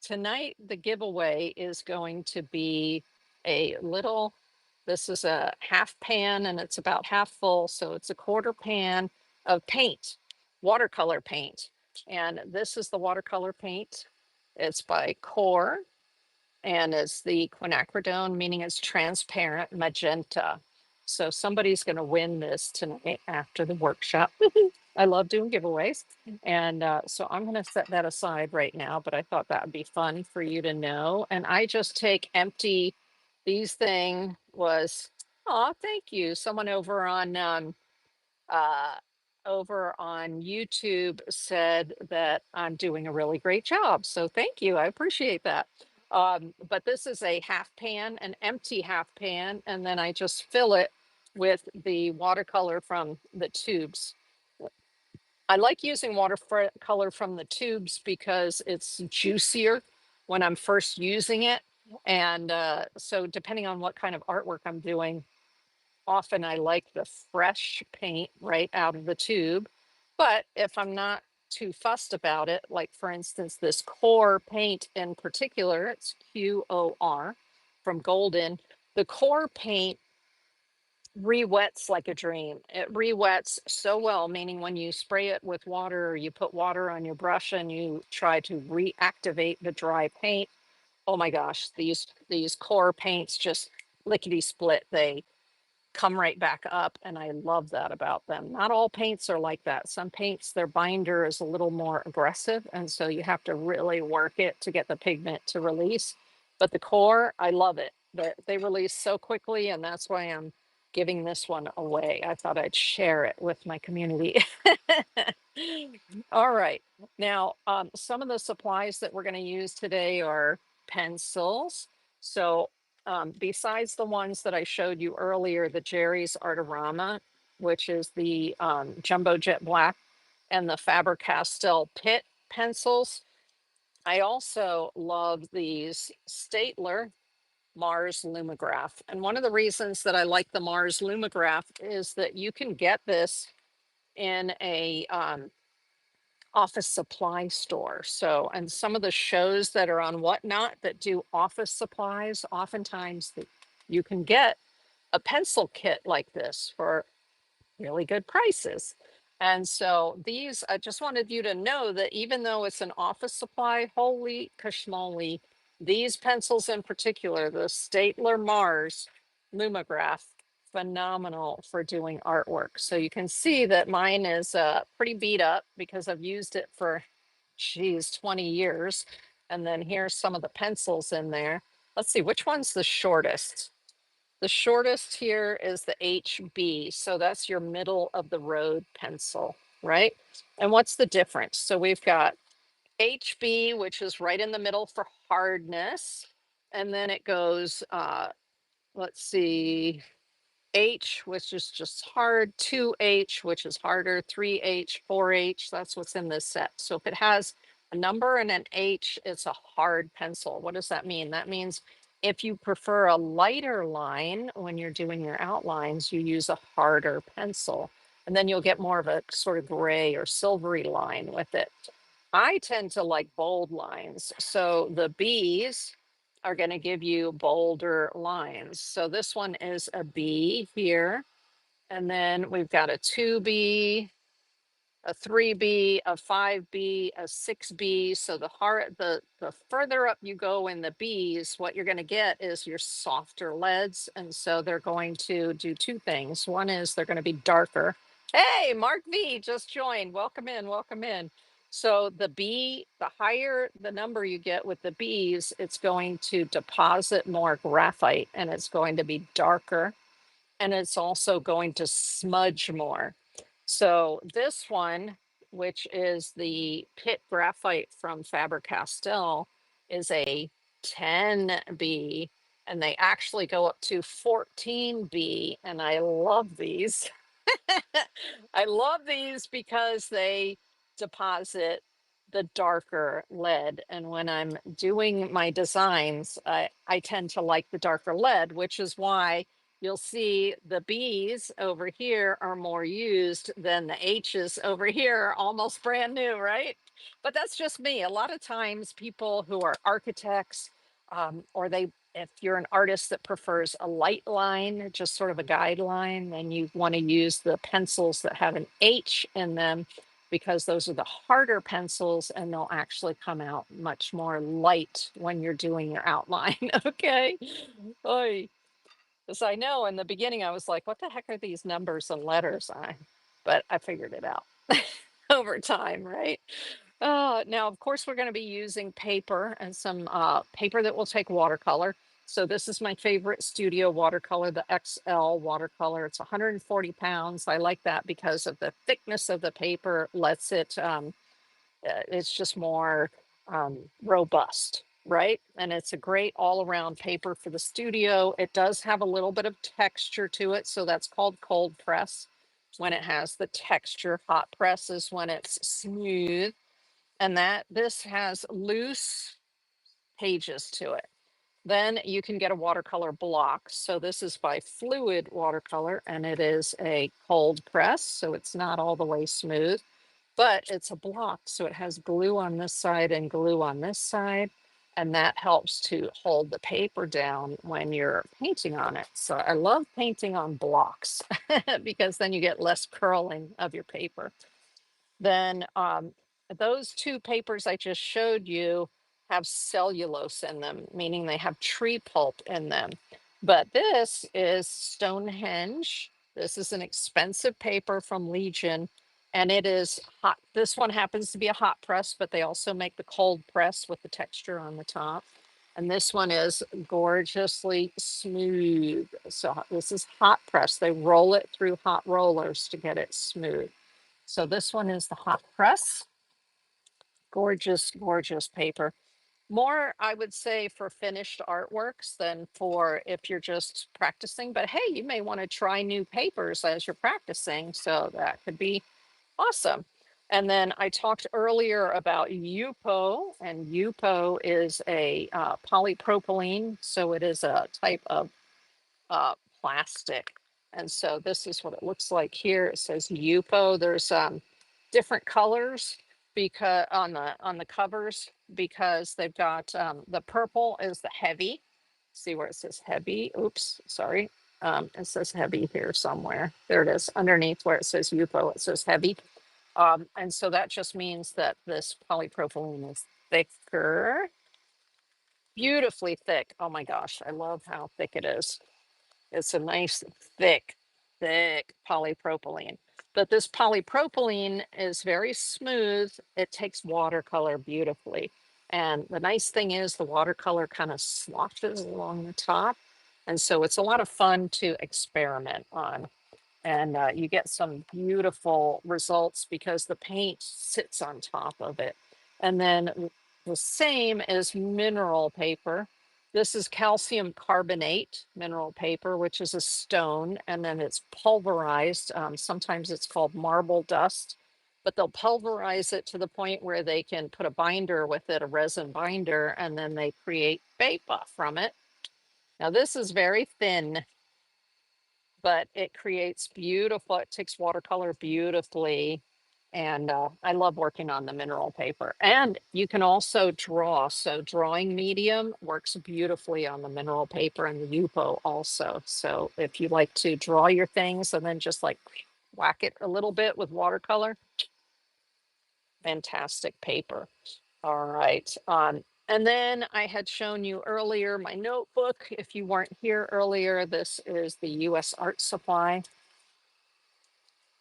tonight the giveaway is going to be a little, this is a half pan and it's about half full. So it's a quarter pan of paint, watercolor paint. And this is the watercolor paint. It's by Core and it's the quinacridone, meaning it's transparent magenta. So somebody's going to win this tonight after the workshop. I love doing giveaways. And so I'm going to set that aside right now, but I thought that would be fun for you to know. And I just take empty, these thing was, oh, thank you. Someone uh, over on YouTube said that I'm doing a really great job. So thank you. I appreciate that. But this is a half pan, an empty half pan, and then I just fill it with the watercolor from the tubes. I like using watercolor from the tubes because it's juicier when I'm first using it. And so depending on what kind of artwork I'm doing, often I like the fresh paint right out of the tube. But if I'm not too fussed about it, like for instance, this core paint in particular, it's QOR from Golden. The core paint re-wets like a dream. It re-wets so well, meaning when you spray it with water or you put water on your brush and you try to reactivate the dry paint, oh my gosh, these core paints just lickety split. They come right back up, and I love that about them. Not all paints are like that. Some paints, their binder is a little more aggressive, and so you have to really work it to get the pigment to release. But the core, I love it. They release so quickly, and that's why I'm giving this one away. I thought I'd share it with my community. All right. Now, some of the supplies that we're going to use today are pencils. So besides the ones that I showed you earlier, the Jerry's Artorama, which is the Jumbo Jet Black, and the Faber-Castell Pitt pencils, I also love these Staedtler Mars Lumograph. And one of the reasons that I like the Mars Lumograph is that you can get this in a office supply store. So, and some of the shows that are on Whatnot that do office supplies, oftentimes you can get a pencil kit like this for really good prices. And so these, I just wanted you to know that even though it's an office supply, holy kashmoli, these pencils in particular, the Staedtler Mars Lumograph, phenomenal for doing artwork. So you can see that mine is pretty beat up because I've used it for, geez, 20 years. And then here's some of the pencils in there. Let's see, which one's the shortest? The shortest here is the HB. So that's your middle of the road pencil, right? And what's the difference? So we've got HB, which is right in the middle for hardness. And then it goes, let's see, H, which is just hard, 2H, which is harder, 3H, 4H. That's what's in this set. So if it has a number and an H, it's a hard pencil. What does that mean? That means if you prefer a lighter line when you're doing your outlines, you use a harder pencil. And then you'll get more of a sort of gray or silvery line with it. I tend to like bold lines. So the B's are going to give you bolder lines. So this one is a B here. And then we've got a 2B, a 3B, a 5B, a 6B. So the further up you go in the Bs, what you're going to get is your softer leads. And so they're going to do two things. One is they're going to be darker. Hey, Mark V just joined. Welcome in, welcome in. So the B, the higher the number you get with the Bs, it's going to deposit more graphite and it's going to be darker, and it's also going to smudge more. So this one, which is the pit graphite from Faber-Castell, is a 10B, and they actually go up to 14B, and I love these. I love these because they deposit the darker lead. And when I'm doing my designs, I tend to like the darker lead, which is why you'll see the B's over here are more used than the H's over here, are almost brand new, right? But that's just me. A lot of times, people who are architects, or if you're an artist that prefers a light line, just sort of a guideline, then you want to use the pencils that have an H in them because those are the harder pencils and they'll actually come out much more light when you're doing your outline. Okay. Oy. Because I know in the beginning I was like, what the heck are these numbers and letters? But I figured it out over time, right? Now, of course, we're going to be using paper and some paper that will take watercolor. So this is my favorite studio watercolor, the XL watercolor. It's 140 pounds. I like that because of the thickness of the paper, lets it it's just more robust, right? And it's a great all around paper for the studio. It does have a little bit of texture to it. So that's called cold press. When it has the texture, hot press is when it's smooth. And that this has loose pages to it. Then you can get a watercolor block. So this is by Fluid Watercolor and it is a cold press. So it's not all the way smooth, but it's a block. So it has glue on this side and glue on this side. And that helps to hold the paper down when you're painting on it. So I love painting on blocks because then you get less curling of your paper. Then those two papers I just showed you have cellulose in them, meaning they have tree pulp in them. But this is Stonehenge. This is an expensive paper from Legion, and it is hot. This one happens to be a hot press, but they also make the cold press with the texture on the top. And this one is gorgeously smooth. So this is hot press. They roll it through hot rollers to get it smooth. So this one is the hot press. Gorgeous, gorgeous paper. More, I would say, for finished artworks than for if you're just practicing. But hey, you may want to try new papers as you're practicing. So that could be awesome. And then I talked earlier about UPO, and UPO is a polypropylene. So it is a type of uh, plastic. And so this is what it looks like here. It says UPO. There's different colors because on the covers because they've got the purple is the heavy. See where it says heavy? Oops, sorry. It says heavy here somewhere. There it is underneath where it says UPO. It says heavy. And so that just means that this polypropylene is thicker, beautifully thick. Oh my gosh, I love how thick it is. It's a nice thick polypropylene. But this polypropylene is very smooth. It takes watercolor beautifully. And the nice thing is the watercolor kind of sloshes along the top. And so it's a lot of fun to experiment on and you get some beautiful results because the paint sits on top of it. And then the same as mineral paper. This is calcium carbonate mineral paper, which is a stone, and then it's pulverized. Sometimes it's called marble dust, but they'll pulverize it to the point where they can put a binder with it, a resin binder, and then they create vapor from it. Now, this is very thin, but it creates beautiful, it takes watercolor beautifully. And I love working on the mineral paper. And you can also draw. So drawing medium works beautifully on the mineral paper and the UPO also. So if you like to draw your things and then just like whack it a little bit with watercolor, fantastic paper. All right. And then I had shown you earlier my notebook. If you weren't here earlier, this is the US Art Supply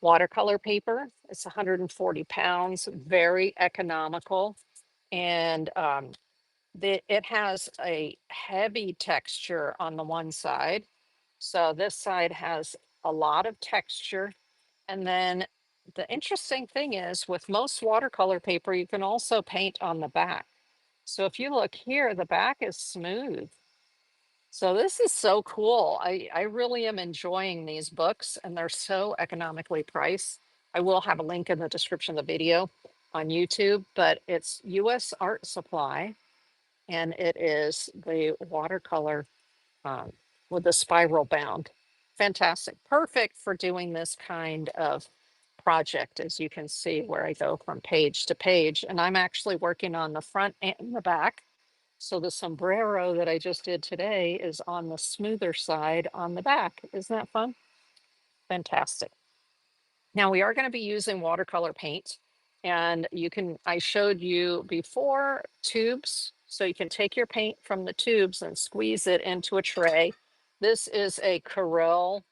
watercolor paper. It's 140 pounds, very economical. And it has a heavy texture on the one side. So this side has a lot of texture. And then the interesting thing is with most watercolor paper, you can also paint on the back. So if you look here, the back is smooth. So this is so cool. I really am enjoying these books and they're so economically priced. I will have a link in the description of the video on YouTube, but it's US Art Supply and it is the watercolor um, with the spiral bound. Fantastic. Perfect for doing this kind of project, as you can see, where I go from page to page. And I'm actually working on the front and the back. So the sombrero that I just did today is on the smoother side on the back. Isn't that fun? Fantastic. Now we are going to be using watercolor paint, and I showed you before tubes. So you can take your paint from the tubes and squeeze it into a tray. This is a Corel.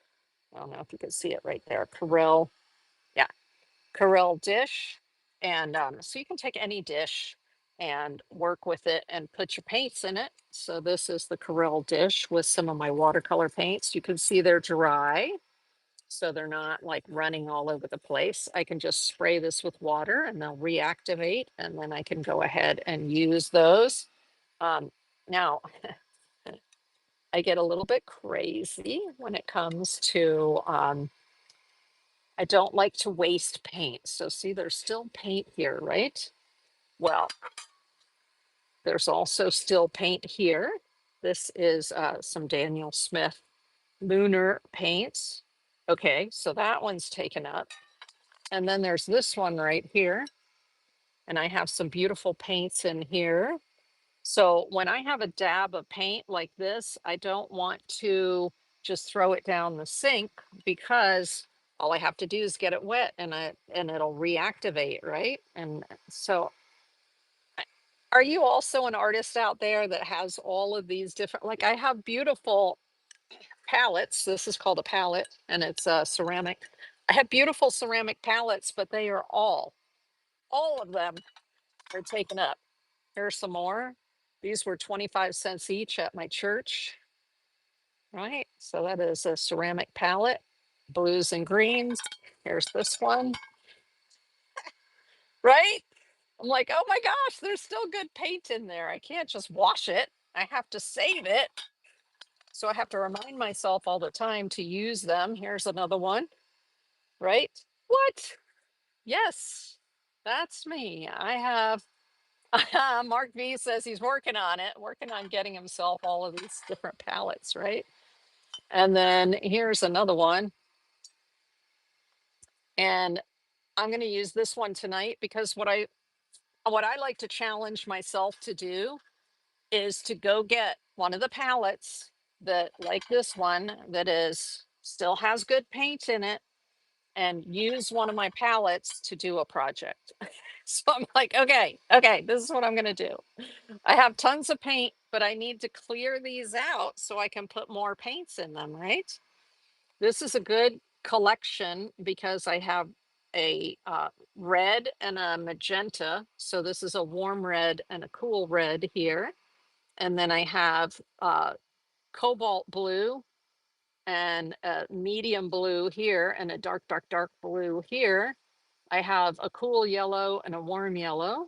I don't know if you can see it right there. Corel. Yeah. Corel dish. And so you can take any dish and work with it and put your paints in it. So this is the Corel dish with some of my watercolor paints. You can see they're dry, so they're not like running all over the place. I can just spray this with water and they'll reactivate, and then I can go ahead and use those. Now, I get a little bit crazy when it comes to, I don't like to waste paint. So see, there's still paint here, right? Well, there's also still paint here. This is some Daniel Smith Lunar paints. Okay, so that one's taken up. And then there's this one right here. And I have some beautiful paints in here. So when I have a dab of paint like this, I don't want to just throw it down the sink, because all I have to do is get it wet and it'll reactivate, right? And so are you also an artist out there that has all of these different, like I have beautiful palettes. This is called a palette, and it's ceramic. I have beautiful ceramic palettes, but they are all of them are taken up. Here's some more. These were 25 cents each at my church, right? So that is a ceramic palette, blues and greens. Here's this one, right? I'm like, oh my gosh, there's still good paint in there. I can't just wash it. I have to save it. So I have to remind myself all the time to use them. Here's another one, right? What? Yes, that's me. I have, Mark V says he's working on it, working on getting himself all of these different palettes, right? And then here's another one. And I'm going to use this one tonight, because what I like to challenge myself to do is to go get one of the palettes that, like this one, that is still has good paint in it, and use one of my palettes to do a project. So I'm like, okay, this is what I'm going to do. I have tons of paint, but I need to clear these out so I can put more paints in them, right? This is a good collection because I have a red and a magenta. So this is a warm red and a cool red here. And then I have cobalt blue and a medium blue here, and a dark, dark, dark blue here. I have a cool yellow and a warm yellow,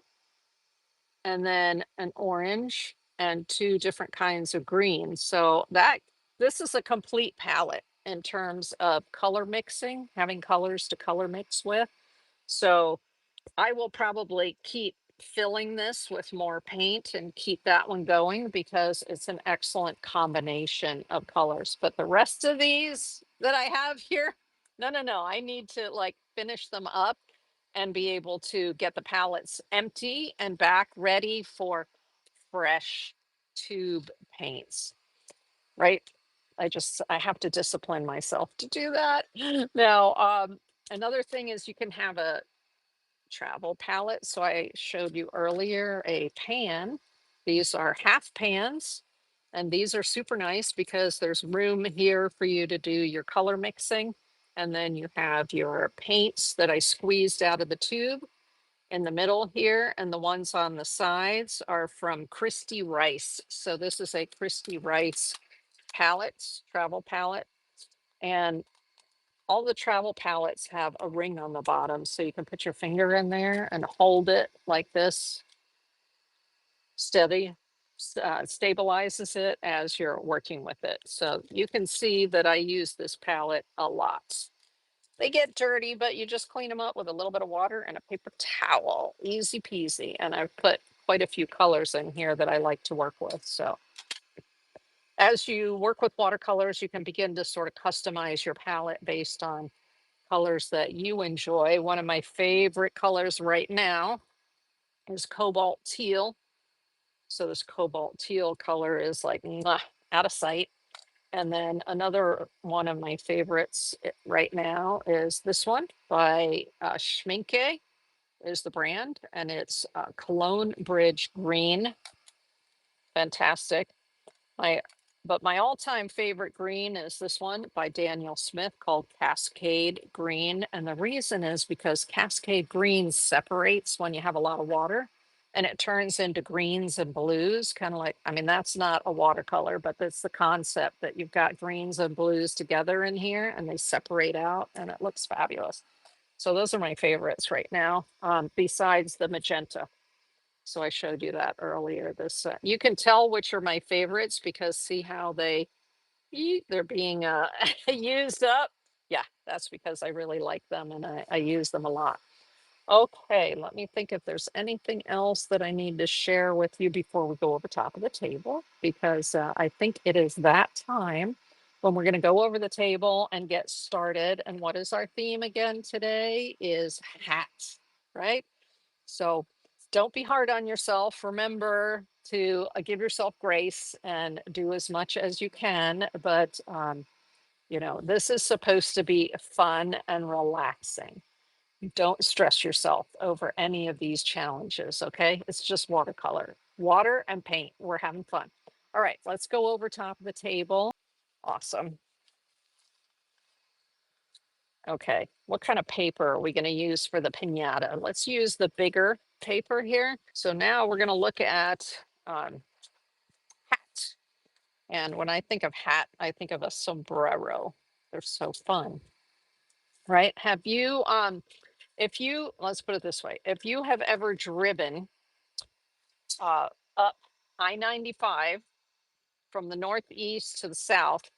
and then an orange and two different kinds of green. So this is a complete palette in terms of color mixing, having colors to color mix with. So I will probably keep filling this with more paint and keep that one going, because it's an excellent combination of colors. But the rest of these that I have here, no, I need to like finish them up and be able to get the palettes empty and back ready for fresh tube paints, right? I have to discipline myself to do that. Now, another thing is you can have a travel palette. So I showed you earlier a pan. These are half pans, and these are super nice because there's room here for you to do your color mixing. And then you have your paints that I squeezed out of the tube in the middle here, and the ones on the sides are from Christy Rice. So this is a Christy Rice palette, travel palette. And all the travel palettes have a ring on the bottom, so you can put your finger in there and hold it like this, steady, stabilizes it as you're working with it. So you can see that I use this palette a lot. They get dirty, but you just clean them up with a little bit of water and a paper towel, easy peasy. And I've put quite a few colors in here that I like to work with. So as you work with watercolors, you can begin to sort of customize your palette based on colors that you enjoy. One of my favorite colors right now is cobalt teal. So this cobalt teal color is like mwah, out of sight. And then another one of my favorites right now is this one by Schminke is the brand, and it's Cologne Bridge Green. Fantastic. My but my all-time favorite green is this one by Daniel Smith called Cascade Green. And the reason is because Cascade Green separates when you have a lot of water and it turns into greens and blues, kind of like, I mean, that's not a watercolor, but that's the concept that you've got greens and blues together in here and they separate out and it looks fabulous. So those are my favorites right now, besides the magenta. So I showed you that earlier. This you can tell which are my favorites because see how they're being used up. Yeah, that's because I really like them and I use them a lot. Okay, let me think if there's anything else that I need to share with you before we go over top of the table, because I think it is that time when we're going to go over the table and get started. And what is our theme again today is hats, right? So don't be hard on yourself. Remember to give yourself grace and do as much as you can. But, this is supposed to be fun and relaxing. Don't stress yourself over any of these challenges. Okay. It's just watercolor, water and paint. We're having fun. All right. Let's go over top of the table. Awesome. Okay, what kind of paper are we going to use for the pinata? Let's use the bigger paper here. So now we're going to look at hat. And when I think of hat, I think of a sombrero. They're so fun, right? Have you, let's put it this way, if you have ever driven up I-95 from the northeast to the south,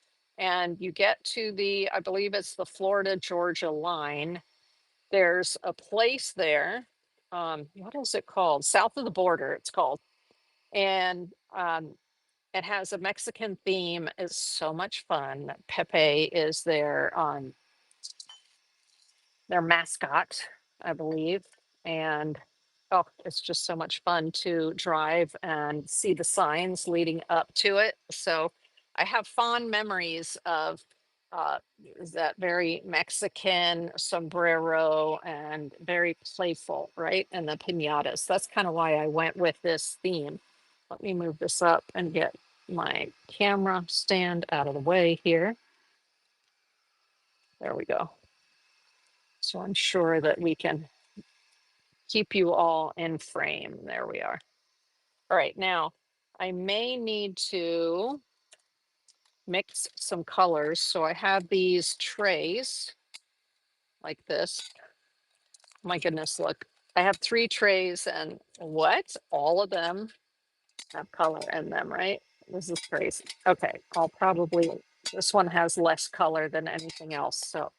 and you get to I believe it's the Florida Georgia line, there's a place there. What is it called? South of the border, it's called. And it has a Mexican theme. It's so much fun. Pepe is their mascot, I believe. And oh, it's just so much fun to drive and see the signs leading up to it. So I have fond memories of uh, that very Mexican sombrero and very playful, right? And the pinatas. That's kind of why I went with this theme. Let me move this up and get my camera stand out of the way here. There we go. So I'm sure that we can keep you all in frame. There we are. All right, now I may need to mix some colors. So I have these trays like this. My goodness, look, I have 3 trays and what? All of them have color in them, right? This is crazy. Okay, this one has less color than anything else. So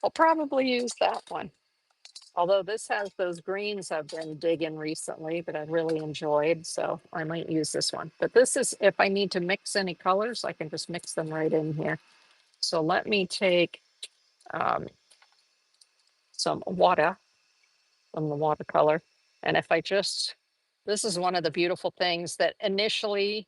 I'll probably use that one. Although this has those greens I've been digging recently that I really enjoyed, so I might use this one. But this is, if I need to mix any colors, I can just mix them right in here. So let me take um, some water from the watercolor. And if I just, this is one of the beautiful things that initially,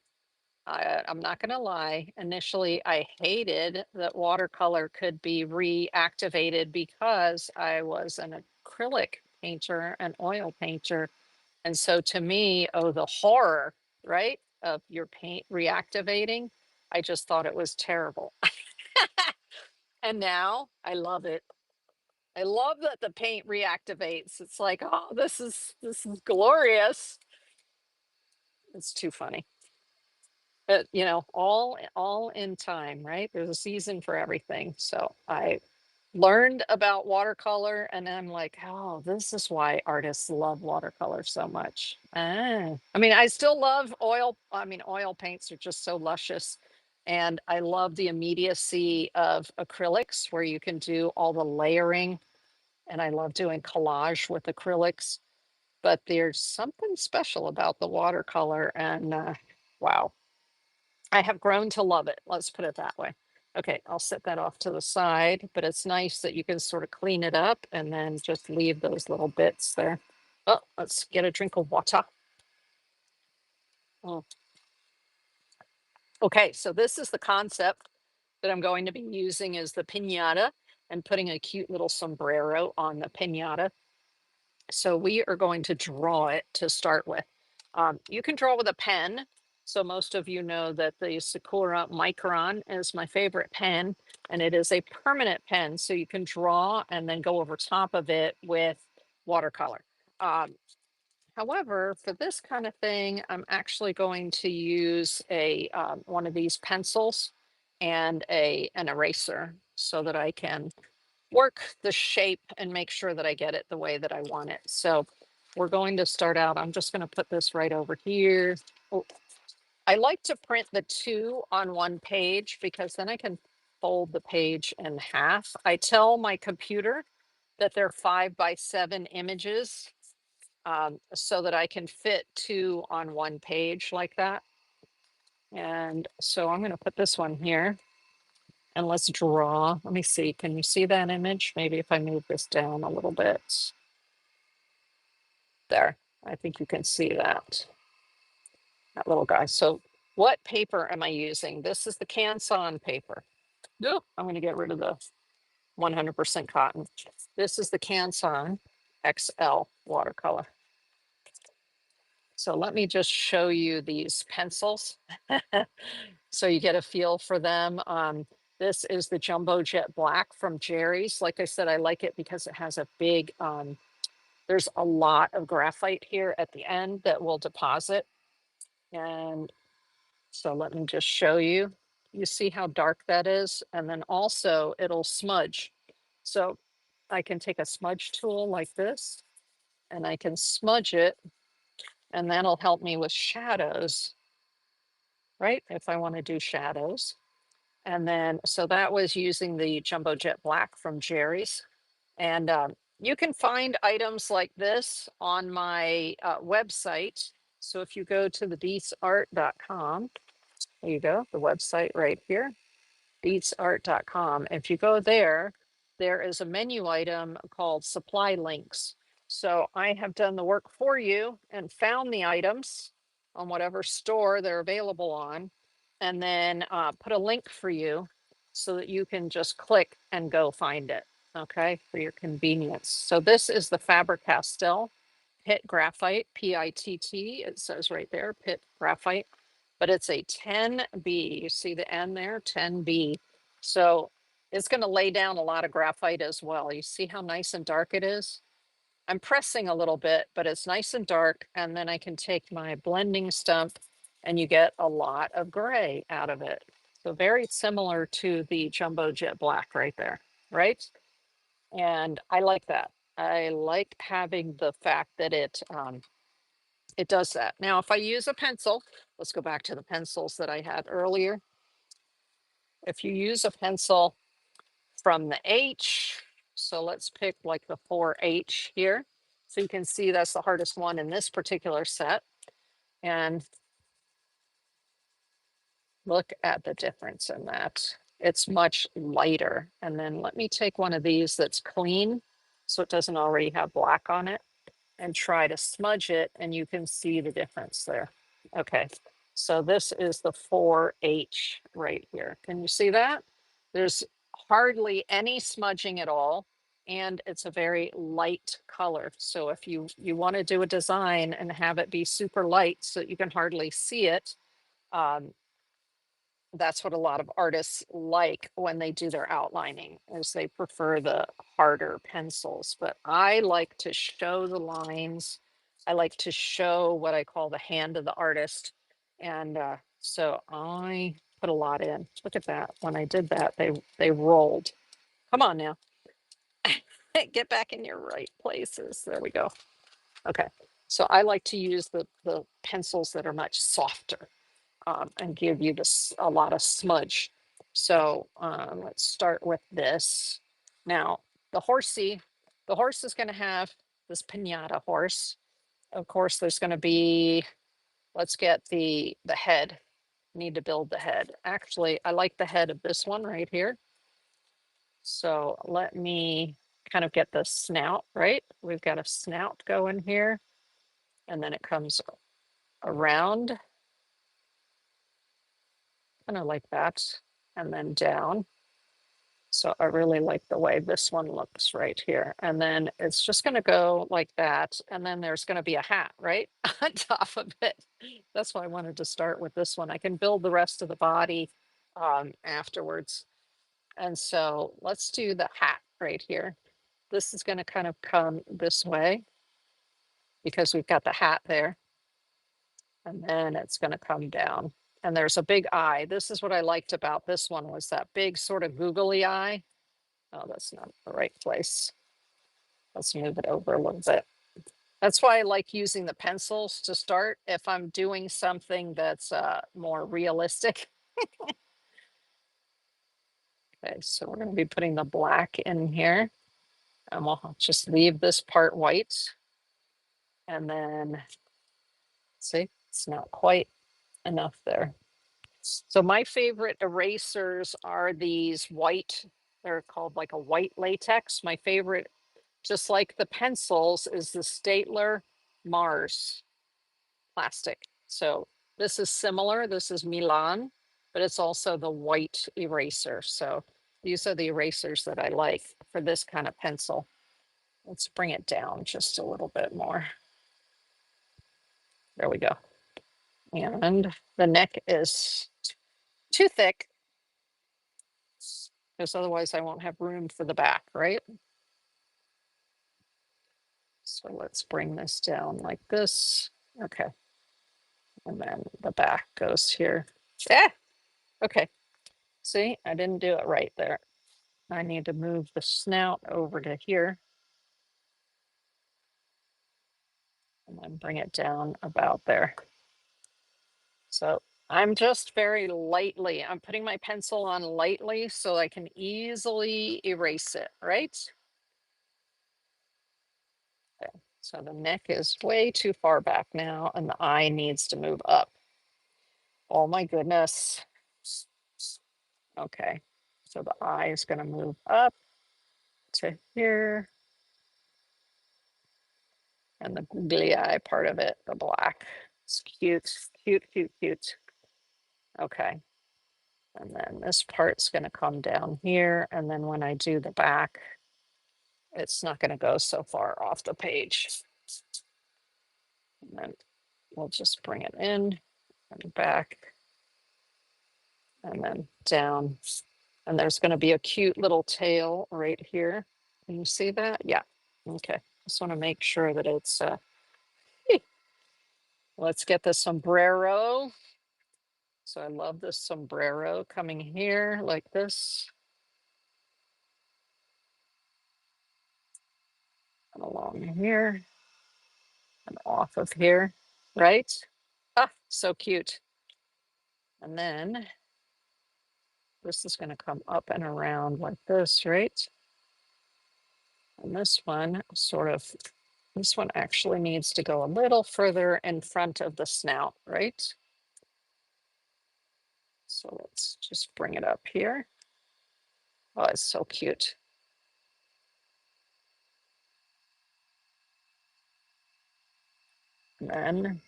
I'm not going to lie, initially I hated that watercolor could be reactivated because I was an acrylic painter, an oil painter. And so to me, oh, the horror, right, of your paint reactivating, I just thought it was terrible. And now I love it. I love that the paint reactivates. It's like, oh, this is glorious. It's too funny. But all in time, right? There's a season for everything. So I learned about watercolor and I'm like, oh, this is why artists love watercolor so much. I mean, I still love oil. I mean, oil paints are just so luscious. And I love the immediacy of acrylics where you can do all the layering. And I love doing collage with acrylics. But there's something special about the watercolor. And wow, I have grown to love it. Let's put it that way. Okay, I'll set that off to the side, but it's nice that you can sort of clean it up and then just leave those little bits there. Oh, let's get a drink of water. Oh. Okay, so this is the concept that I'm going to be using is the pinata and putting a cute little sombrero on the pinata. So we are going to draw it to start with. You can draw with a pen. So most of you know that the Sakura Micron is my favorite pen, and it is a permanent pen. So you can draw and then go over top of it with watercolor. Um, However, for this kind of thing, I'm actually going to use a one of these pencils and an eraser so that I can work the shape and make sure that I get it the way that I want it. So we're going to start out. I'm just going to put this right over here. Oh, I like to print the two on one page because then I can fold the page in half. I tell my computer that they're 5 by 7 images so that I can fit two on one page like that. And so I'm going to put this one here and let's draw. Let me see. Can you see that image? Maybe if I move this down a little bit. There. I think you can see that little guy. So what paper am I using? This is the Canson paper. Nope. I'm going to get rid of the 100% cotton. This is the Canson XL watercolor. So let me just show you these pencils so you get a feel for them. This is the Jumbo Jet Black from Jerry's. Like I said, I like it because it has a big, there's a lot of graphite here at the end that will deposit. And so let me just show you. You see how dark that is? And then also it'll smudge. So I can take a smudge tool like this and I can smudge it, and that'll help me with shadows, right? If I want to do shadows. And then, so that was using the Jumbo Jet Black from Jerry's. And you can find items like this on my website. So if you go to the deetsart.com, there you go, the website right here, deetsart.com. If you go there, there is a menu item called supply links. So I have done the work for you and found the items on whatever store they're available on, and then put a link for you so that you can just click and go find it, okay, for your convenience. So this is the Faber-Castell Pit Graphite, PITT, it says right there, Pit Graphite, but it's a 10B. You see the N there, 10B. So it's going to lay down a lot of graphite as well. You see how nice and dark it is? I'm pressing a little bit, but it's nice and dark. And then I can take my blending stump and you get a lot of gray out of it. So very similar to the Jumbo Jet Black right there, right? And I like that. I like having the fact that it does that. Now, if I use a pencil, let's go back to the pencils that I had earlier. If you use a pencil from the H, so let's pick like the 4H here. So you can see that's the hardest one in this particular set. And look at the difference in that. It's much lighter. And then let me take one of these that's clean, so it doesn't already have black on it, and try to smudge it, and you can see the difference there. Okay, so this is the 4H right here. Can you see that? There's hardly any smudging at all, and it's a very light color. So if you want to do a design and have it be super light so you can hardly see it, um, that's what a lot of artists like when they do their outlining, is they prefer the harder pencils. But I like to show the lines. I like to show what I call the hand of the artist. And so I put a lot in. Look at that. When I did that, they rolled. Come on now. Get back in your right places. There we go. Okay. So I like to use the pencils that are much softer and give you this a lot of smudge. So let's start with this. Now, the horsey, the horse is going to have this pinata horse. Of course, there's going to be, let's get the head. need to build the head. Actually, I like the head of this one right here. So let me kind of get the snout, right? We've got a snout going here, and then it comes around, kind of like that, and then down. So I really like the way this one looks right here. And then it's just going to go like that. And then there's going to be a hat, right, on top of it. That's why I wanted to start with this one. I can build the rest of the body afterwards. And so let's do the hat right here. This is going to kind of come this way because we've got the hat there. And then it's going to come down. And there's a big eye. This is what I liked about this one, was that big sort of googly eye. Oh, that's not the right place. Let's move it over a little bit. That's why I like using the pencils to start if I'm doing something that's more realistic. Okay, so we're going to be putting the black in here, and we'll just leave this part white. And then, see, it's not quite enough there. So my favorite erasers are these white, they're called like a white latex. My favorite, just like the pencils, is the Staedtler Mars plastic. So this is similar. This is Milan, but it's also the white eraser. So these are the erasers that I like for this kind of pencil. Let's bring it down just a little bit more. There we go. And the neck is too thick, because otherwise I won't have room for the back, right? So let's bring this down like this. Okay. And then the back goes here. Yeah. Okay. See, I didn't do it right there. I need to move the snout over to here. And then bring it down about there. So I'm just very lightly, I'm putting my pencil on lightly so I can easily erase it, right? Okay. So the neck is way too far back now, and the eye needs to move up. Oh my goodness. Okay. So the eye is going to move up to here. And the googly eye part of it, the black. It's cute, cute, cute, cute. Okay. And then this part's going to come down here. And then when I do the back, it's not going to go so far off the page. And then we'll just bring it in and back and then down. And there's going to be a cute little tail right here. Can you see that? Yeah. Okay. Just want to make sure that it's, let's get the sombrero. So I love this sombrero coming here like this. And along here and off of here, right? Ah, so cute. And then this is going to come up and around like this, right? And this one this one actually needs to go a little further in front of the snout, right? So let's just bring it up here. Oh, it's so cute. And then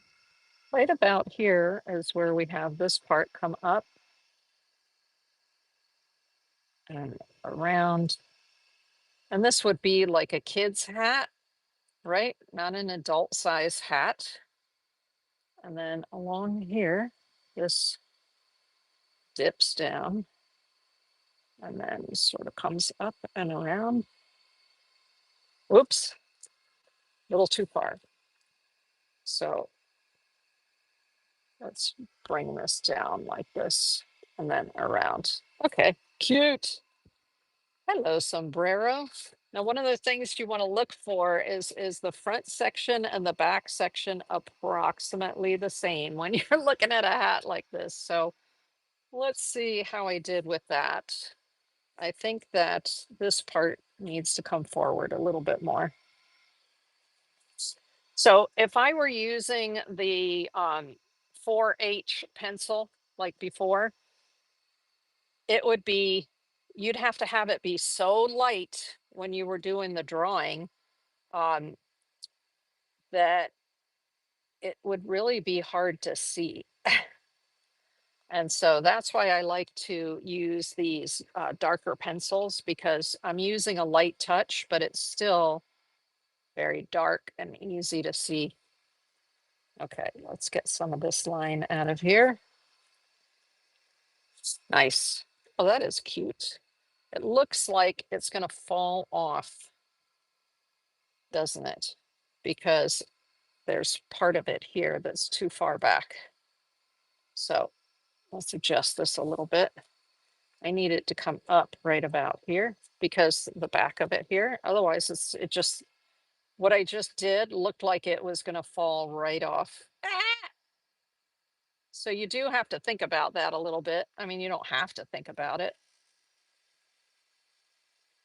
right about here is where we have this part come up and around. And this would be like a kid's hat, right? Not an adult size hat. And then along here, this dips down and then sort of comes up and around. Whoops, a little too far. So let's bring this down like this and then around. Okay, cute. Hello, sombrero. Now, one of the things you want to look for is the front section and the back section approximately the same when you're looking at a hat like this. So let's see how I did with that. I think that this part needs to come forward a little bit more. So if I were using the 4H pencil, like before, it would be, you'd have to have it be so light when you were doing the drawing, um, that it would really be hard to see. And so that's why I like to use these darker pencils, because I'm using a light touch, but it's still very dark and easy to see. Okay, let's get some of this line out of here. Nice. Oh, that is cute. It looks like it's going to fall off, doesn't it? Because there's part of it here that's too far back. So let's adjust this a little bit. I need it to come up right about here because the back of it here. Otherwise, it just, what I just did looked like it was going to fall right off. Ah! So you do have to think about that a little bit. I mean, you don't have to think about it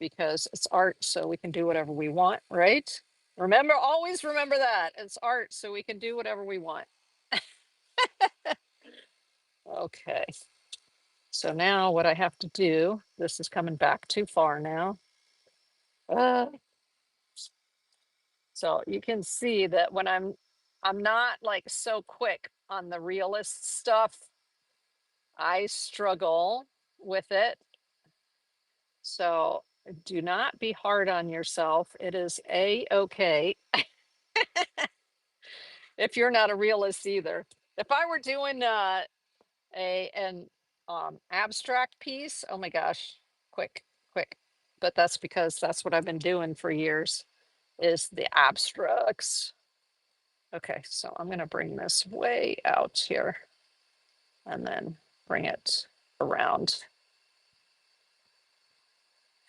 because it's art, so we can do whatever we want, right? Remember, always remember that it's art, so we can do whatever we want. Okay. So now what I have to do, this is coming back too far now. Uh, so you can see that when I'm not like so quick on the realist stuff. I struggle with it. So do not be hard on yourself. It is a-okay if you're not a realist either. If I were doing an abstract piece, oh my gosh, quick, quick. But that's because that's what I've been doing for years, is the abstracts. Okay, so I'm going to bring this way out here and then bring it around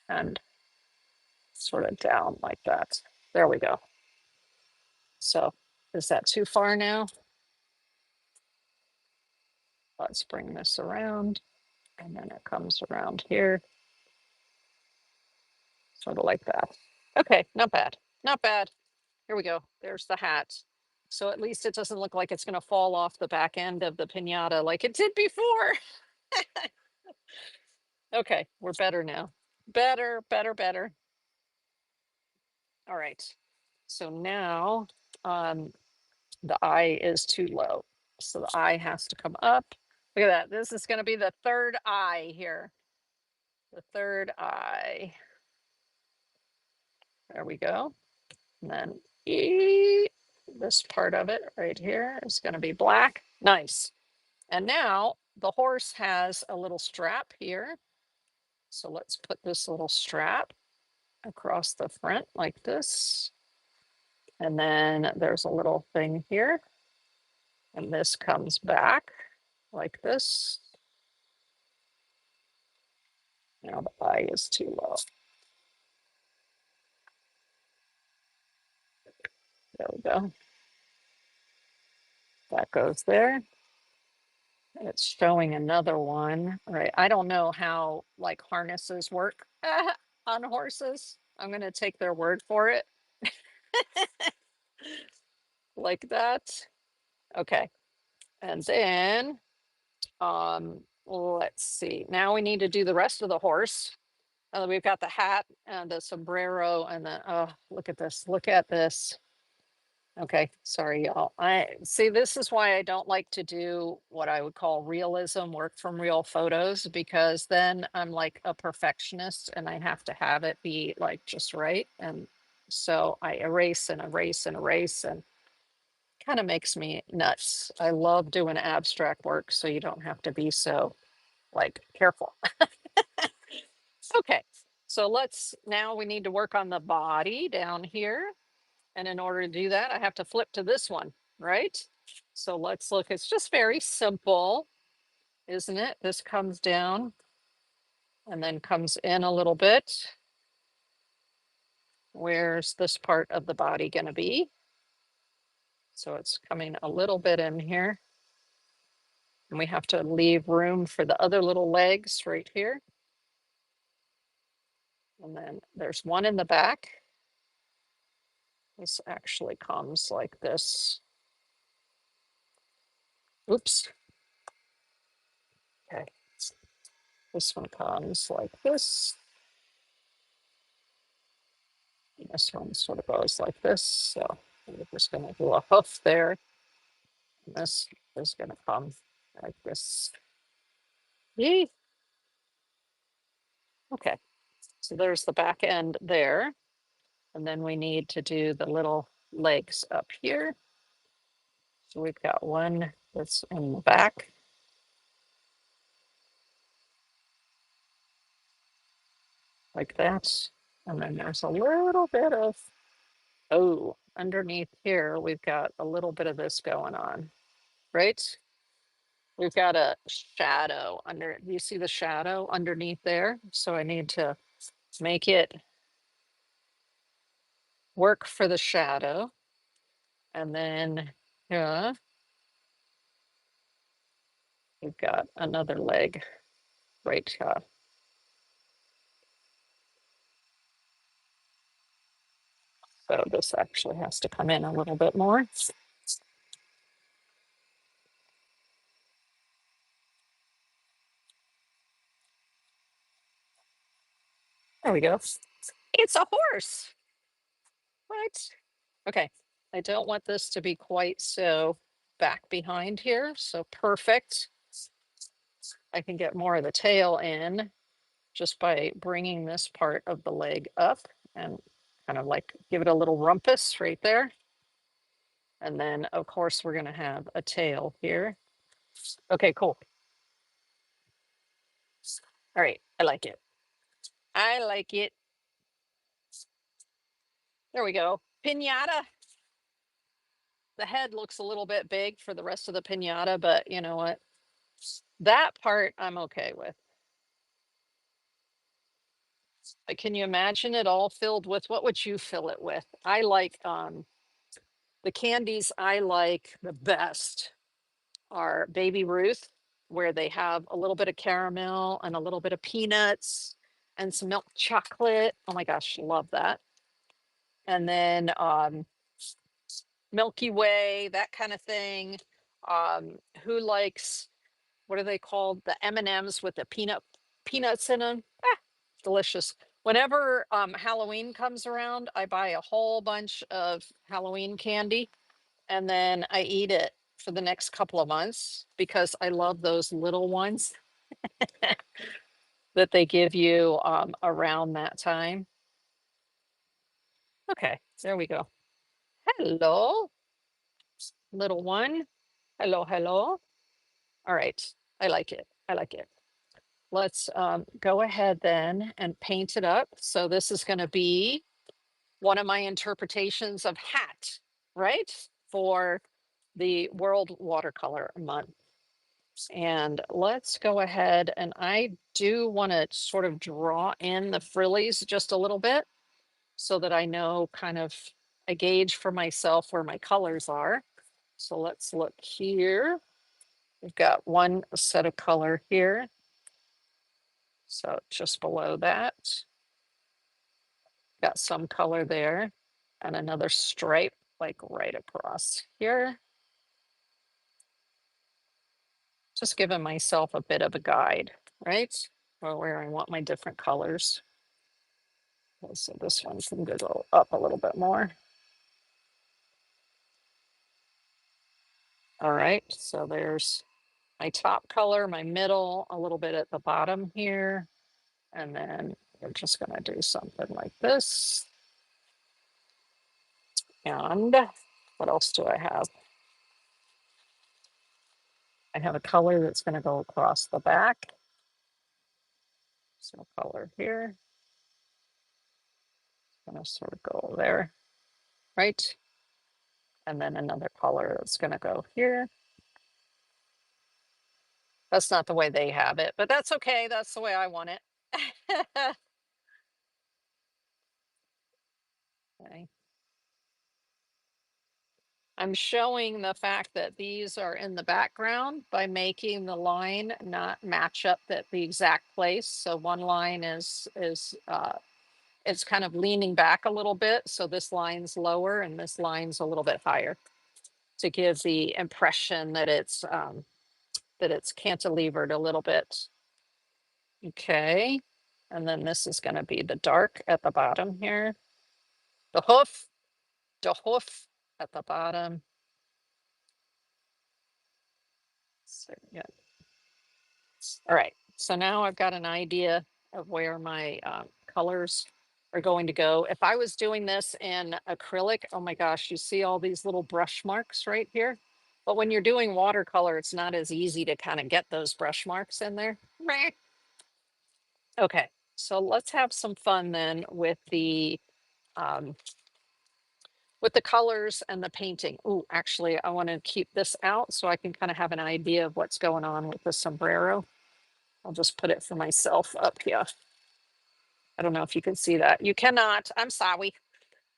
and sort of down like that. There we go. So is that too far now? Let's bring this around and then it comes around here, sort of like that. Okay, not bad, not bad. Here we go. There's the hat. So at least it doesn't look like it's going to fall off the back end of the pinata like it did before. Okay, we're better now. Better, better, better. All right. So now the eye is too low. So the eye has to come up. Look at that. This is going to be the third eye here. The third eye. There we go. And then this part of it right here is going to be black. Nice. And now the horse has a little strap here. So let's put this little strap across the front like this. And then there's a little thing here. And this comes back like this. Now the eye is too low. There we go. That goes there. It's showing another one, right? I don't know how like harnesses work on horses. I'm going to take their word for it. Like that. Okay. And then let's see. Now we need to do the rest of the horse. We've got the hat and the sombrero and the, oh, look at this. Look at this. Okay, sorry, y'all. I see, this is why I don't like to do what I would call realism, work from real photos, because then I'm like a perfectionist and I have to have it be like just right. And so I erase and erase and erase and kind of makes me nuts. I love doing abstract work, so you don't have to be so like careful. Okay, so now we need to work on the body down here. And in order to do that, I have to flip to this one, right? So let's look. It's just very simple, isn't it? This comes down and then comes in a little bit. Where's this part of the body going to be? So it's coming a little bit in here. And we have to leave room for the other little legs right here. And then there's one in the back. This actually comes like this. Oops. This one comes like this. And this one sort of goes like this. So we're just going to do a hoof there. And this is going to come like this. Yee. Okay, so there's the back end there. And then we need to do the little legs up here. So we've got one that's in the back. Like that. And then there's a little bit of, oh, underneath here, we've got a little bit of this going on, right? We've got a shadow under, do you see the shadow underneath there? So I need to make it work for the shadow. And then, yeah, we've got another leg right here. So this actually has to come in a little bit more. There we go. It's a horse. What? Okay. I don't want this to be quite so back behind here. So perfect. I can get more of the tail in just by bringing this part of the leg up and kind of like give it a little rumpus right there. And then of course we're going to have a tail here. Okay, cool. All right. I like it. I like it. There we go. Pinata. The head looks a little bit big for the rest of the pinata, but you know what? That part I'm okay with. Can you imagine it all filled with, what would you fill it with? I like the candies I like the best are Baby Ruth, where they have a little bit of caramel and a little bit of peanuts and some milk chocolate. Oh my gosh, love that. And then Milky Way, that kind of thing. Who likes, what are they called? The M&Ms with the peanuts in them. Delicious. Whenever Halloween comes around, I buy a whole bunch of Halloween candy and then I eat it for the next couple of months because I love those little ones that they give you around that time. Okay, there we go. Hello, little one. Hello, hello. All right, I like it. I like it. Let's go ahead then and paint it up. So this is going to be one of my interpretations of hat, right? For the World Watercolor Month. And let's go ahead, and I do want to sort of draw in the frillies just a little bit so that I know kind of, I gauge for myself where my colors are. So let's look here. We've got one set of color here. So just below that, got some color there and another stripe like right across here. Just giving myself a bit of a guide, right? Or where I want my different colors. Okay, so this one can go up a little bit more. All right, so there's my top color, my middle, a little bit at the bottom here. And then we're just gonna do something like this. And what else do I have? I have a color that's gonna go across the back. So color here, gonna sort of go there, right? And then another color that's gonna go here. That's not the way they have it, but that's okay. That's the way I want it. Okay. I'm showing the fact that these are in the background by making the line not match up at the exact place. So one line is it's kind of leaning back a little bit. So this line's lower and this line's a little bit higher to give the impression that it's cantilevered a little bit. Okay. And then this is going to be the dark at the bottom here. The hoof at the bottom. So, yeah. All right. So now I've got an idea of where my colors are going to go. If I was doing this in acrylic, oh my gosh, you see all these little brush marks right here? But when you're doing watercolor, it's not as easy to kind of get those brush marks in there. Meh. Okay, so let's have some fun then um, with the colors and the painting. Oh, actually, I want to keep this out so I can kind of have an idea of what's going on with the sombrero. I'll just put it for myself up here. I don't know if you can see that. You cannot. I'm sorry.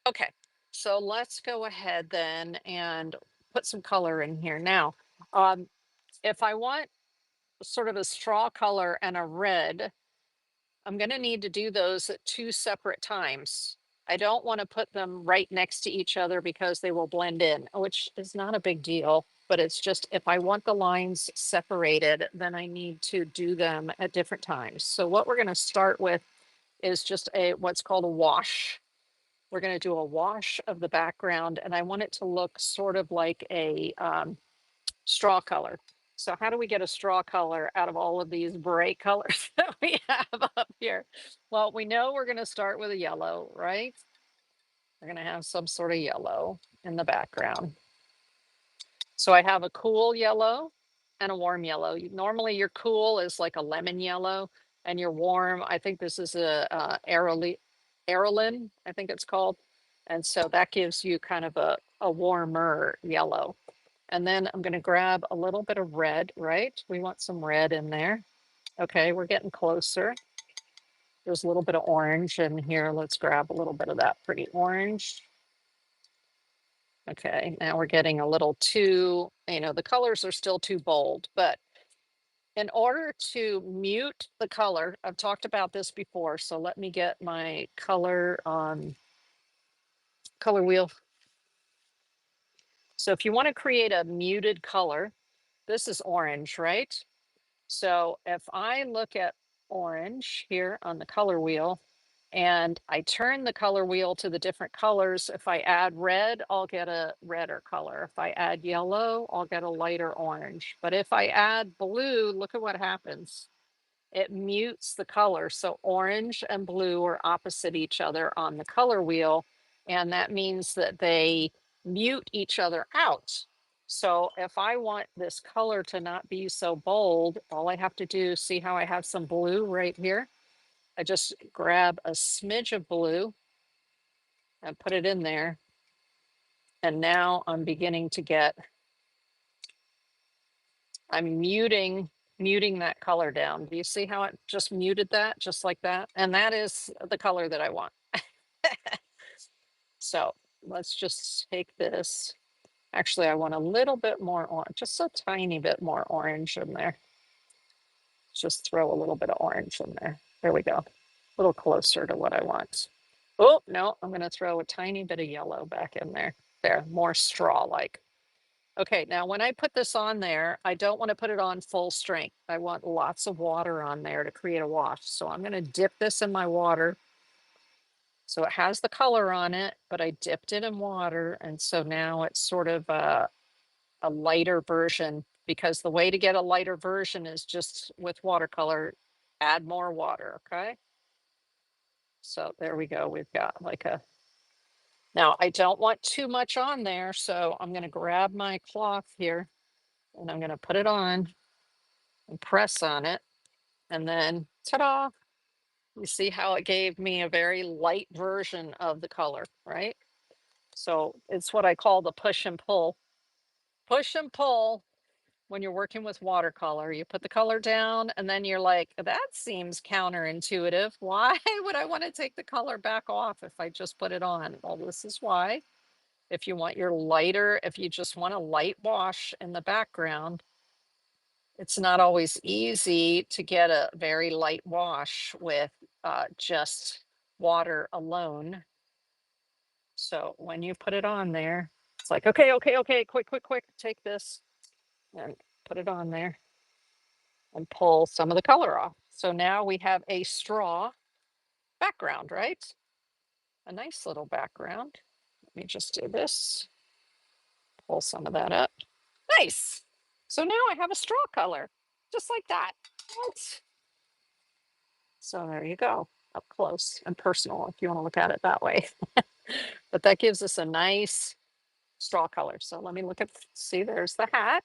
Okay, so let's go ahead then and put some color in here. Now, if I want sort of a straw color and a red, I'm going to need to do those at two separate times. I don't want to put them right next to each other because they will blend in, which is not a big deal. But it's just if I want the lines separated, then I need to do them at different times. So what we're going to start with is just a what's called a wash. We're going to do a wash of the background, and I want it to look sort of like a straw color. So how do we get a straw color out of all of these bright colors that we have up here? Well, we know we're going to start with a yellow, right? We're going to have some sort of yellow in the background. So I have a cool yellow and a warm yellow. Normally your cool is like a lemon yellow, and your warm, I think this is a aerolin, I think it's called. And so that gives you kind of a warmer yellow. And then I'm going to grab a little bit of red, right? We want some red in there. Okay, we're getting closer. There's a little bit of orange in here. Let's grab a little bit of that pretty orange. Okay, now we're getting a little too, the colors are still too bold, but in order to mute the color, I've talked about this before, so let me get my color color wheel. So if you want to create a muted color, this is orange, right? So if I look at orange here on the color wheel and I turn the color wheel to the different colors, if I add red, I'll get a redder color. If I add yellow, I'll get a lighter orange. But if I add blue, look at what happens. It mutes the color. So orange and blue are opposite each other on the color wheel. And that means that they mute each other out. So if I want this color to not be so bold, all I have to do, see how I have some blue right here? I just grab a smidge of blue and put it in there. And now I'm beginning to get, I'm muting that color down. Do you see how it just muted that just like that? And that is the color that I want. So let's just take this. Actually, I want a little bit more orange, just a tiny bit more orange in there. Just throw a little bit of orange in there. There we go. A little closer to what I want. Oh, no, I'm going to throw a tiny bit of yellow back in there. There, more straw-like. Okay, now when I put this on there, I don't want to put it on full strength. I want lots of water on there to create a wash. So I'm going to dip this in my water. So it has the color on it, but I dipped it in water. And so now it's sort of a lighter version, because the way to get a lighter version is just with watercolor, add more water, okay? So there we go. We've got like now I don't want too much on there. So I'm going to grab my cloth here and I'm going to put it on and press on it. And then ta-da, you see how it gave me a very light version of the color, right? So it's what I call the push and pull. Push and pull when you're working with watercolor. You put the color down and then you're like, that seems counterintuitive. Why would I want to take the color back off if I just put it on? Well, this is why. If you want your lighter, if you just want a light wash in the background, it's not always easy to get a very light wash with just water alone. So when you put it on there, it's like, okay, okay, okay, quick, quick, quick, take this and put it on there and pull some of the color off. So now we have a straw background, right? A nice little background. Let me just do this, pull some of that up. Nice. So now I have a straw color, just like that. What? So there you go, up close and personal, if you want to look at it that way. But that gives us a nice straw color. So let me look at, see, there's the hat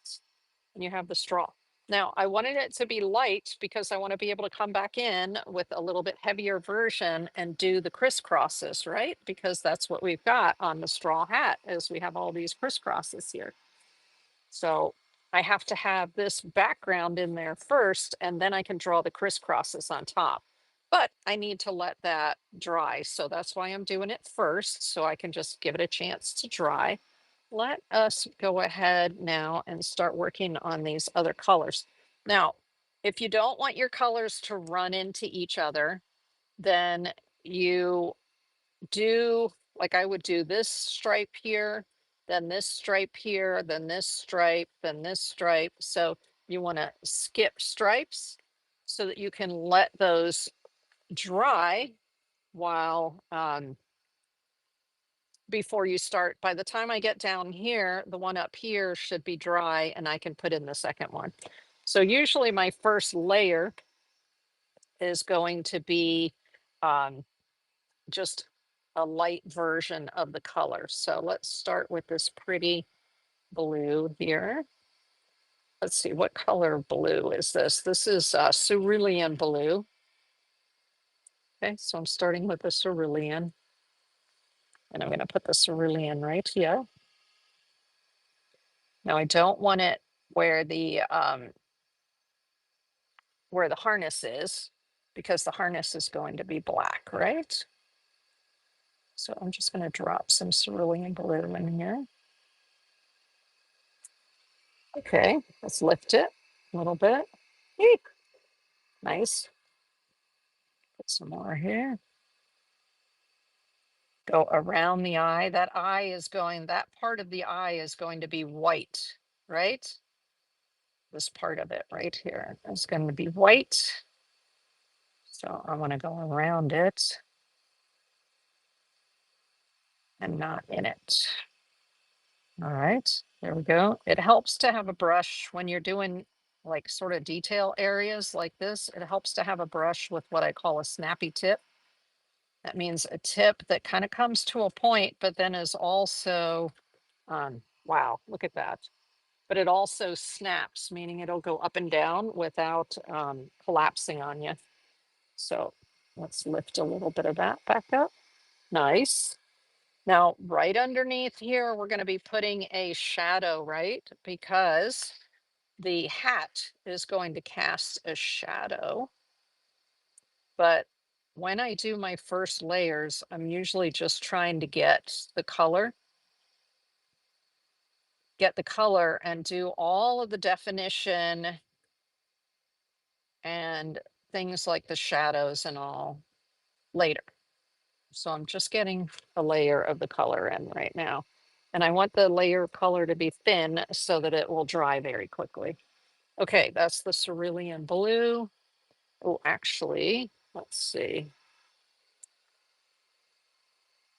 and you have the straw. Now I wanted it to be light because I want to be able to come back in with a little bit heavier version and do the crisscrosses, right? Because that's what we've got on the straw hat, is we have all these crisscrosses here. So I have to have this background in there first, and then I can draw the crisscrosses on top. But I need to let that dry. So that's why I'm doing it first, so I can just give it a chance to dry. Let us go ahead now and start working on these other colors. Now, if you don't want your colors to run into each other, then you do, like I would do this stripe here, then this stripe here, then this stripe, then this stripe. So you want to skip stripes so that you can let those dry while before you start. By the time I get down here, the one up here should be dry and I can put in the second one. So usually my first layer is going to be just a light version of the color. So let's start with this pretty blue here. Let's see, what color blue is this? This is cerulean blue. Okay, so I'm starting with the cerulean, and I'm going to put the cerulean right here. Now I don't want it where the harness is, because the harness is going to be black, right? So I'm just going to drop some cerulean blue in here. Okay, let's lift it a little bit. Eek. Nice. Put some more here. Go around the eye. That part of the eye is going to be white, right? This part of it right here is going to be white. So I want to go around it and not in it. All right, there we go. It helps to have a brush when you're doing like sort of detail areas like this. It helps to have a brush with what I call a snappy tip. That means a tip that kind of comes to a point, but then is also, wow, look at that. But it also snaps, meaning it'll go up and down without collapsing on you. So let's lift a little bit of that back up. Nice. Now, right underneath here, we're going to be putting a shadow, right? Because the hat is going to cast a shadow. But when I do my first layers, I'm usually just trying to get the color and do all of the definition and things like the shadows and all later. So I'm just getting a layer of the color in right now. And I want the layer of color to be thin so that it will dry very quickly. Okay, that's the cerulean blue. Oh, actually, let's see.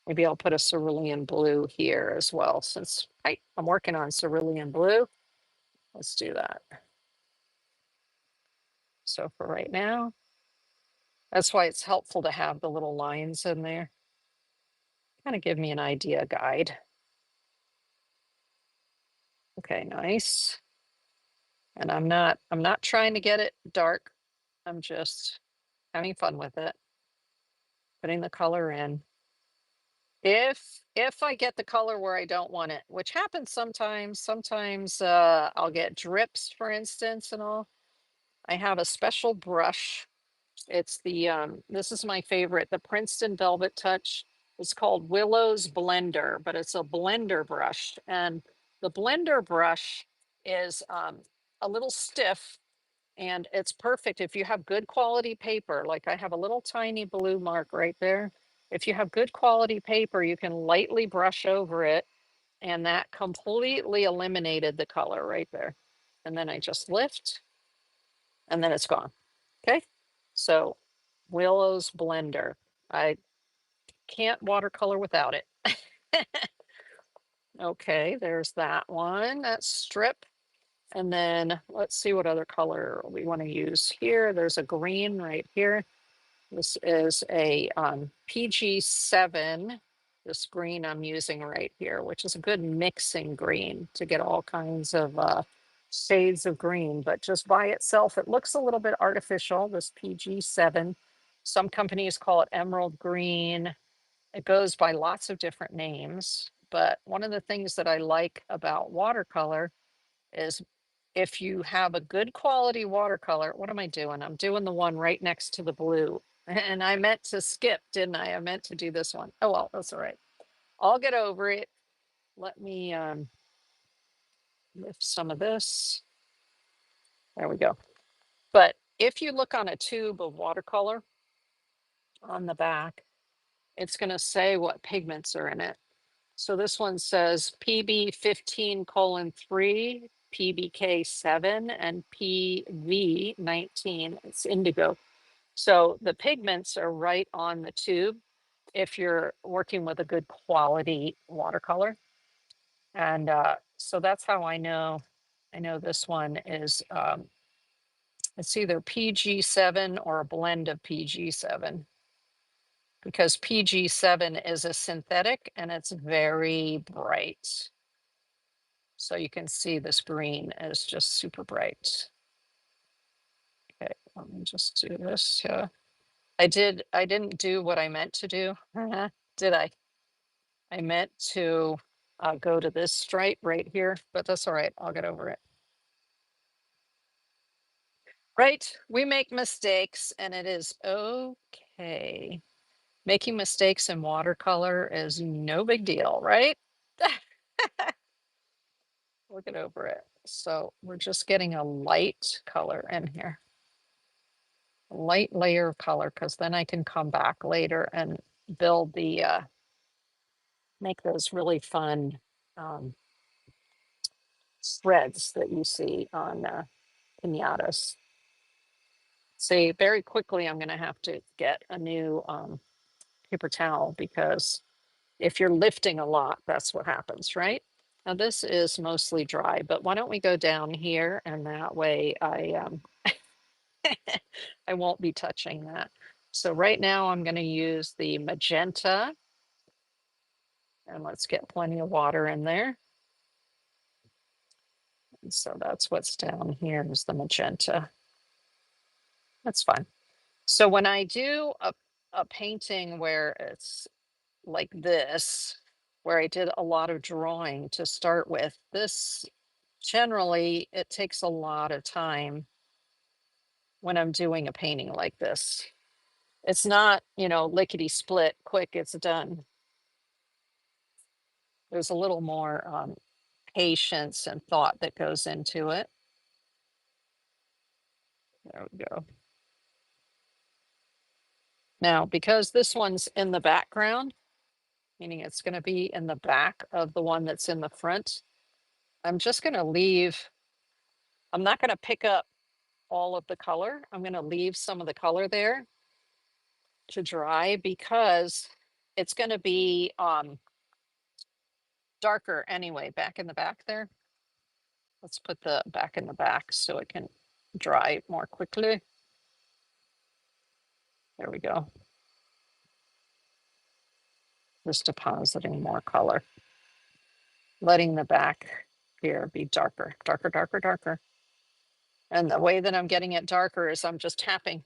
Maybe I'll put a cerulean blue here as well, since I'm working on cerulean blue. Let's do that. So for right now, that's why it's helpful to have the little lines in there. Kind of give me an idea guide. Okay, nice. And I'm not trying to get it dark. I'm just having fun with it. Putting the color in. If I get the color where I don't want it, which happens sometimes I'll get drips, for instance, and all. I have a special brush. It's the this is my favorite, the Princeton Velvet Touch. It's called Willow's Blender, but it's a blender brush. And the blender brush is a little stiff, and it's perfect if you have good quality paper. Like I have a little tiny blue mark right there. If you have good quality paper, you can lightly brush over it, and that completely eliminated the color right there. And then I just lift, and then it's gone. Okay. So Willow's blender. I can't watercolor without it. Okay, there's that one, that strip. And then let's see what other color we want to use here. There's a green right here. This is a PG7, this green I'm using right here, which is a good mixing green to get all kinds of shades of green. But just by itself, it looks a little bit artificial, this PG7. Some companies call it emerald green. It goes by lots of different names. But one of the things that I like about watercolor is if you have a good quality watercolor, what am I doing? I'm doing the one right next to the blue. And I meant to skip, didn't I? I meant to do this one. Oh, well, that's all right. I'll get over it. Let me lift some of this. There we go. But if you look on a tube of watercolor on the back, it's going to say what pigments are in it. So this one says PB 15:3, PBK 7, and PV 19. It's indigo. So the pigments are right on the tube if you're working with a good quality watercolor. And so that's how I know. I know this one is, it's either PG7 or a blend of PG7 because PG7 is a synthetic and it's very bright. So you can see this green is just super bright. Okay, let me just do this. I didn't do what I meant to do. Did I? I meant to go to this stripe right here, but that's all right. I'll get over it. Right? We make mistakes and it is okay. Making mistakes in watercolor is no big deal, right? We'll get over it. So we're just getting a light color in here. A light layer of color, because then I can come back later and build the, make those really fun threads that you see on pinatas. See, very quickly, I'm going to have to get a new paper towel because if you're lifting a lot, that's what happens, right? Now this is mostly dry, but why don't we go down here and that way I won't be touching that. So right now I'm going to use the magenta and let's get plenty of water in there. And so that's what's down here is the magenta. That's fine. So when I do a painting where it's like this, where I did a lot of drawing to start with, this generally it takes a lot of time when I'm doing a painting like this. It's not, you know, lickety split, quick, it's done. There's a little more patience and thought that goes into it. There we go. Now, because this one's in the background, meaning it's going to be in the back of the one that's in the front, I'm just going to leave, I'm not going to pick up all of the color. I'm going to leave some of the color there to dry because it's going to be darker anyway, back in the back there. Let's put the back in the back so it can dry more quickly. There we go. Just depositing more color. Letting the back here be darker, darker, darker, darker. And the way that I'm getting it darker is I'm just tapping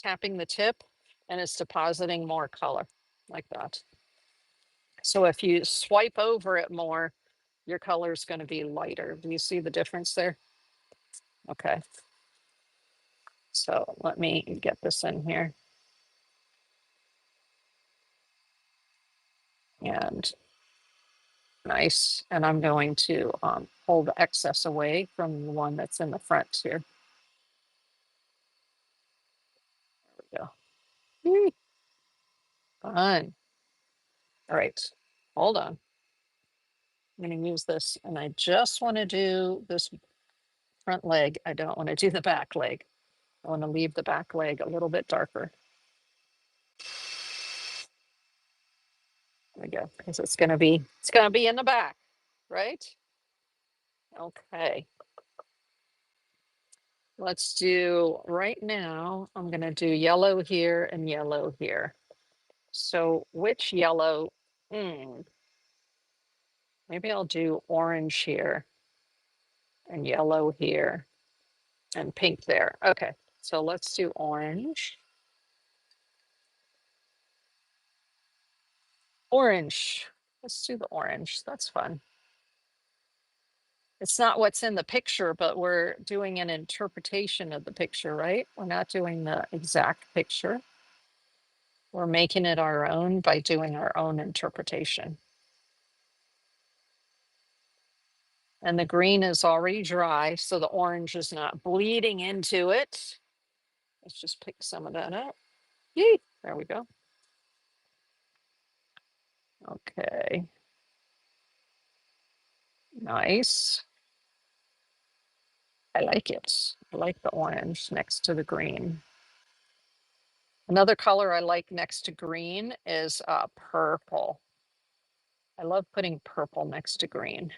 the tip and it's depositing more color like that. So if you swipe over it more, your color is going to be lighter. Do you see the difference there? Okay. So let me get this in here. And nice. And I'm going to pull the excess away from the one that's in the front here. There we go. Whee! Fun. All right. Hold on. I'm going to use this and I just want to do this front leg. I don't want to do the back leg. I want to leave the back leg a little bit darker. There we go, because it's gonna be in the back, right? Okay. Let's do right now, I'm gonna do yellow here and yellow here. So which yellow? Maybe I'll do orange here and yellow here and pink there. Okay, so let's do orange. Orange. Let's do the orange. That's fun. It's not what's in the picture, but we're doing an interpretation of the picture, right? We're not doing the exact picture. We're making it our own by doing our own interpretation. And the green is already dry, so the orange is not bleeding into it. Let's just pick some of that up. Yay, there we go. Okay. Nice. I like it. I like the orange next to the green. Another color I like next to green is purple. I love putting purple next to green.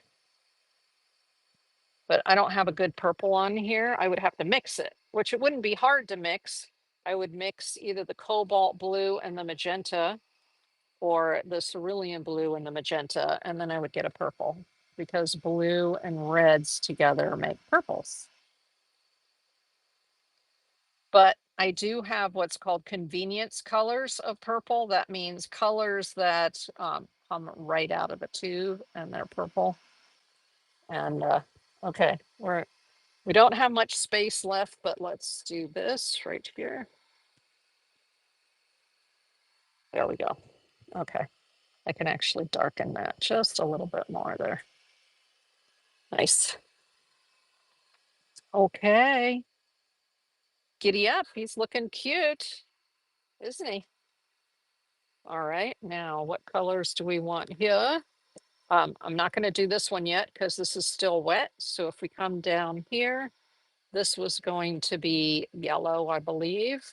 But I don't have a good purple on here. I would have to mix it, which it wouldn't be hard to mix. I would mix either the cobalt blue and the magenta or the cerulean blue and the magenta, and then I would get a purple because blue and reds together make purples. But I do have what's called convenience colors of purple. That means colors that come right out of a tube and they're purple. And okay, we don't have much space left, but let's do this right here. There we go. Okay, I can actually darken that just a little bit more there. Nice. Okay. Giddy up. He's looking cute, isn't he? All right. Now, what colors do we want here? I'm not going to do this one yet because this is still wet. So if we come down here, this was going to be yellow, I believe.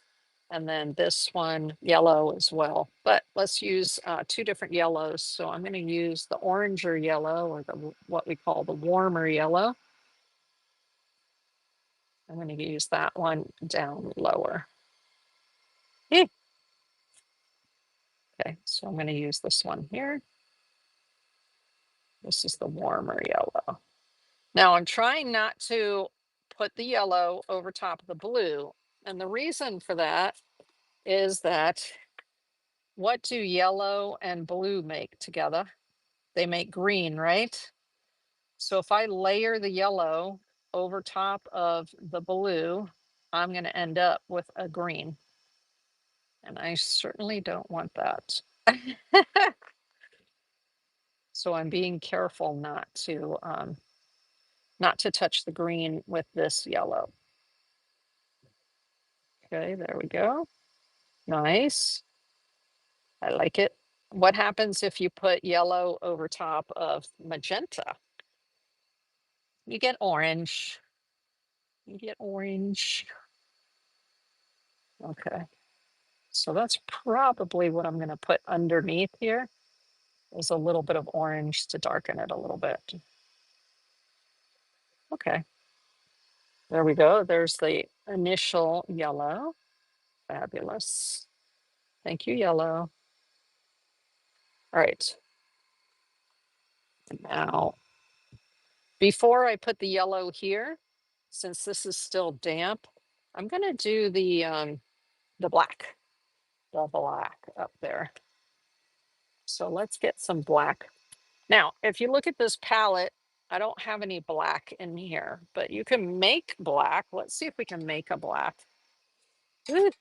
And then this one, yellow as well. But let's use two different yellows. So I'm going to use the oranger yellow, or what we call the warmer yellow. I'm going to use that one down lower. Eh. Okay, so I'm going to use this one here. This is the warmer yellow. Now I'm trying not to put the yellow over top of the blue. And the reason for that is that what do yellow and blue make together? They make green, right? So if I layer the yellow over top of the blue, I'm going to end up with a green. And I certainly don't want that. So I'm being careful not to touch the green with this yellow. Okay, there we go. Nice. I like it. What happens if you put yellow over top of magenta? You get orange. You get orange. Okay. So that's probably what I'm going to put underneath here is a little bit of orange to darken it a little bit. Okay. There we go. There's the initial yellow. Fabulous. Thank you, yellow. All right. Now, before I put the yellow here, since this is still damp, I'm going to do the black, up there. So let's get some black. Now, if you look at this palette, I don't have any black in here, but you can make black. Let's see if we can make a black. Ooh.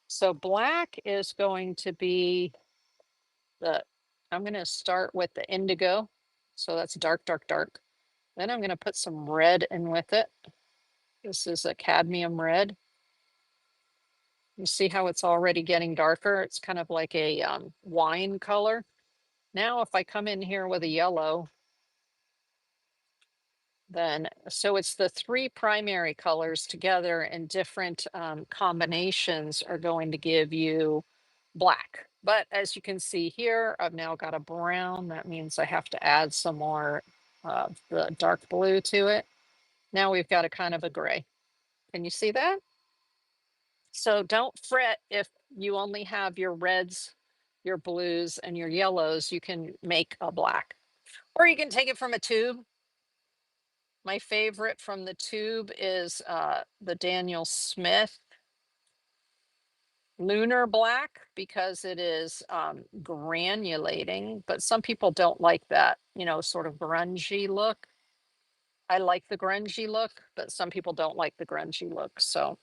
So black is going to be I'm going to start with the indigo. So that's dark, dark, dark. Then I'm going to put some red in with it. This is a cadmium red. You see how it's already getting darker? It's kind of like a wine color. Now, if I come in here with a yellow, then, so it's the three primary colors together, and different combinations are going to give you black. But as you can see here, I've now got a brown. That means I have to add some more of the dark blue to it. Now we've got a kind of a gray. Can you see that? So don't fret if you only have your reds, your blues, and your yellows. You can make a black, or you can take it from a tube. My favorite from the tube is the Daniel Smith Lunar Black, because it is granulating, but some people don't like that, sort of grungy look. I like the grungy look, but some people don't like the grungy look. So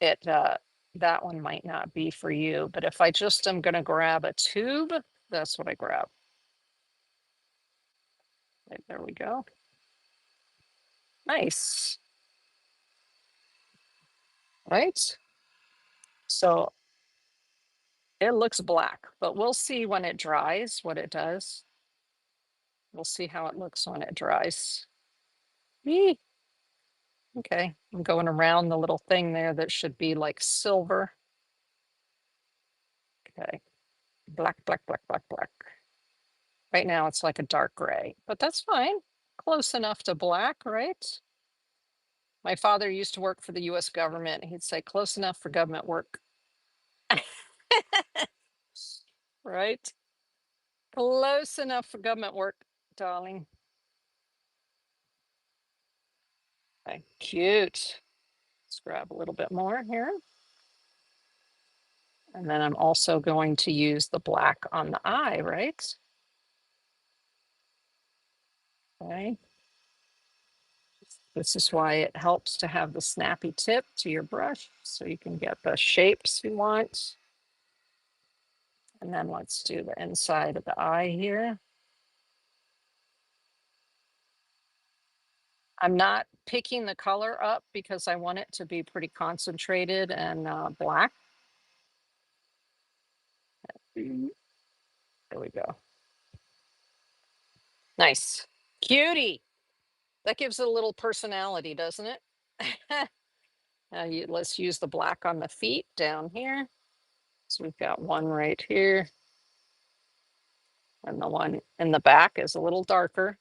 it that one might not be for you. But if I just am gonna grab a tube, that's what I grab. Right, there we go. Nice, right? So it looks black, but we'll see when it dries what it does. We'll see how it looks when it dries. Eee, okay, I'm going around the little thing there that should be like silver. Okay, black, black, black, black, black. Right now it's like a dark gray, but that's fine. Close enough to black, right? My father used to work for the US government. He'd say, close enough for government work, right? Close enough for government work, darling. Okay, cute. Let's grab a little bit more here. And then I'm also going to use the black on the eye, right? Okay. This is why it helps to have the snappy tip to your brush so you can get the shapes you want. And then let's do the inside of the eye here. I'm not picking the color up because I want it to be pretty concentrated and black. There we go. Nice. Cutie. That gives it a little personality, doesn't it? Let's use the black on the feet down here. So we've got one right here. And the one in the back is a little darker.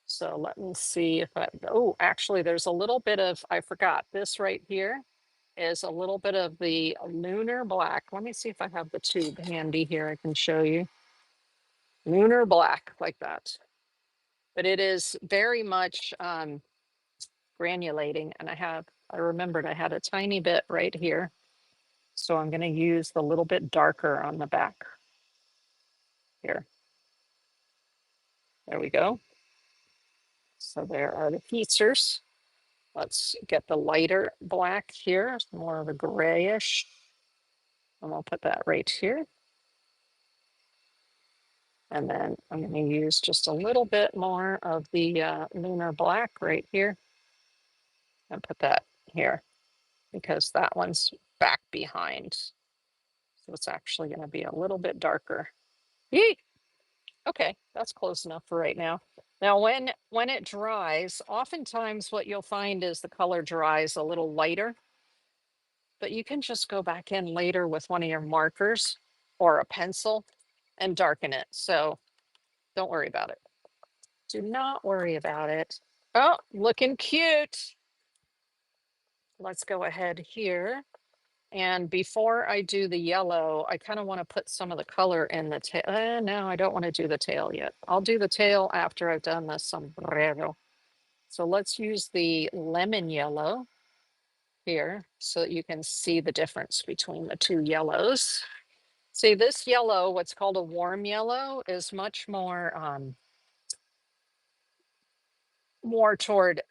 So let me see if oh, actually there's a little bit of, I forgot, this right here is a little bit of the lunar black. Let me see if I have the tube handy here. I can show you. Lunar black, like that. But it is very much granulating. And I remembered I had a tiny bit right here. So I'm going to use the little bit darker on the back here. There we go. So there are the piecers. Let's get the lighter black here, more of a grayish. And we'll put that right here. And then I'm going to use just a little bit more of the lunar black right here and put that here because that one's back behind. So it's actually going to be a little bit darker. Yee! Okay, that's close enough for right now. Now, when it dries, oftentimes what you'll find is the color dries a little lighter, but you can just go back in later with one of your markers or a pencil and darken it. So don't worry about it. Do not worry about it. Oh, looking cute. Let's go ahead here. And before I do the yellow, I kind of want to put some of the color in the tail. No, I don't want to do the tail yet. I'll do the tail after I've done the sombrero. So let's use the lemon yellow here so that you can see the difference between the two yellows. See, this yellow, what's called a warm yellow, is much more toward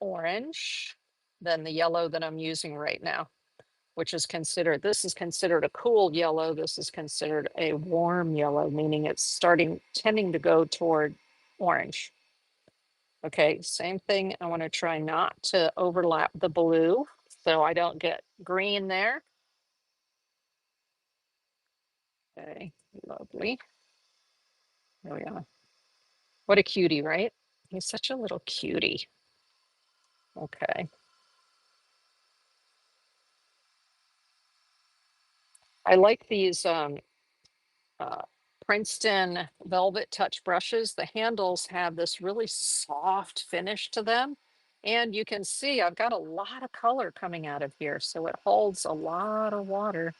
orange than the yellow that I'm using right now, which is this is considered a cool yellow. This is considered a warm yellow, meaning it's tending to go toward orange. Okay, same thing. I want to try not to overlap the blue so I don't get green there. Okay, lovely. There we are. What a cutie, right? He's such a little cutie. Okay. I like these uh, Princeton Velvet Touch brushes. The handles have this really soft finish to them. And you can see I've got a lot of color coming out of here. So it holds a lot of water.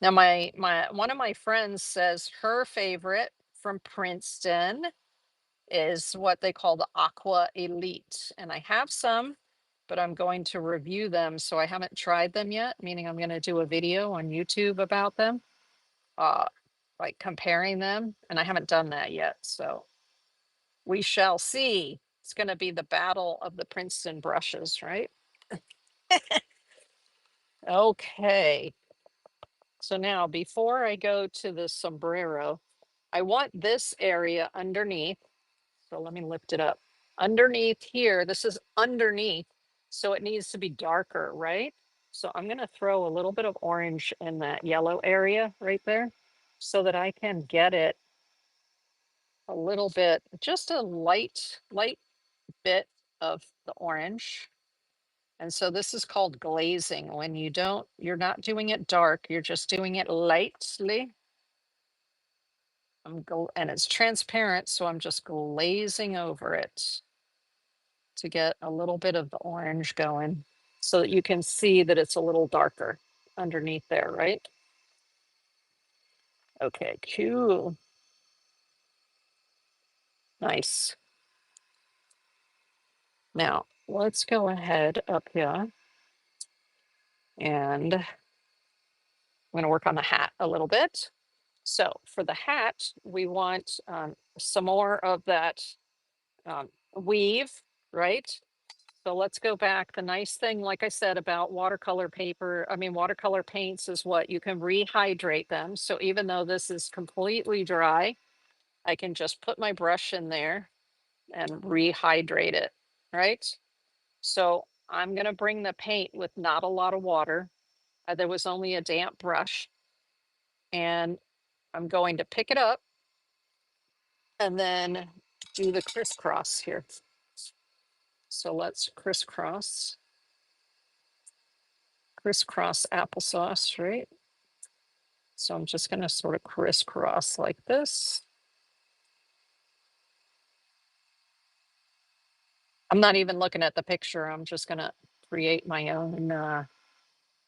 Now my one of my friends says her favorite from Princeton is what they call the Aqua Elite. And I have some, but I'm going to review them. So I haven't tried them yet, meaning I'm going to do a video on YouTube about them, uh, like comparing them. And I haven't done that yet. So we shall see. It's going to be the battle of the Princeton brushes, right? Okay. So now before I go to the sombrero, I want this area underneath. So let me lift it up. Underneath here, this is underneath, so it needs to be darker, right? So I'm going to throw a little bit of orange in that yellow area right there so that I can get it a little bit, just a light bit of the orange. And so this is called glazing. When you're not doing it dark, you're just doing it lightly. And it's transparent, so I'm just glazing over it to get a little bit of the orange going so that you can see that it's a little darker underneath there, right? Okay, cool. Nice. Now, let's go ahead up here and I'm going to work on the hat a little bit. So for the hat, we want some more of that weave, right? So let's go back. The nice thing, like I said, about watercolor paper, watercolor paints is what you can rehydrate them. So even though this is completely dry, I can just put my brush in there and rehydrate it, right? So I'm going to bring the paint with not a lot of water. There was only a damp brush, and I'm going to pick it up and then do the crisscross here. So let's crisscross applesauce, right? So I'm just going to sort of crisscross like this. I'm not even looking at the picture. I'm just going to create my own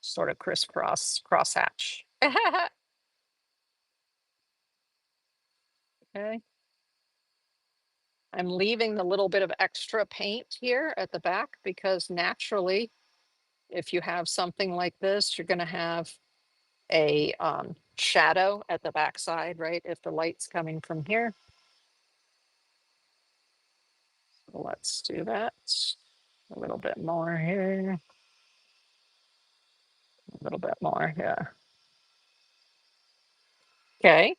sort of crosshatch. Okay. I'm leaving the little bit of extra paint here at the back because naturally, if you have something like this, you're going to have a shadow at the backside, right? If the light's coming from here. So let's do that. A little bit more here. A little bit more here. Okay.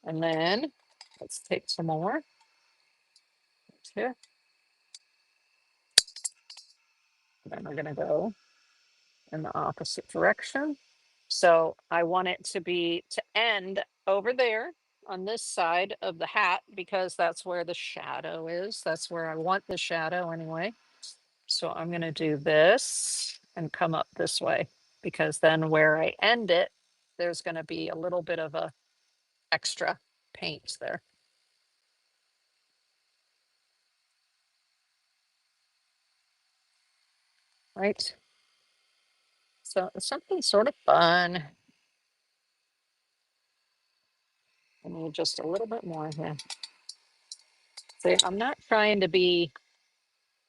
And then let's take some more. Here. Then we're going to go in the opposite direction. So I want it to end over there on this side of the hat because that's where the shadow is. That's where I want the shadow anyway. So I'm going to do this and come up this way because then where I end it, there's going to be a little bit of a extra paint there. Right? So it's something sort of fun. I need just a little bit more here. See, I'm not trying to be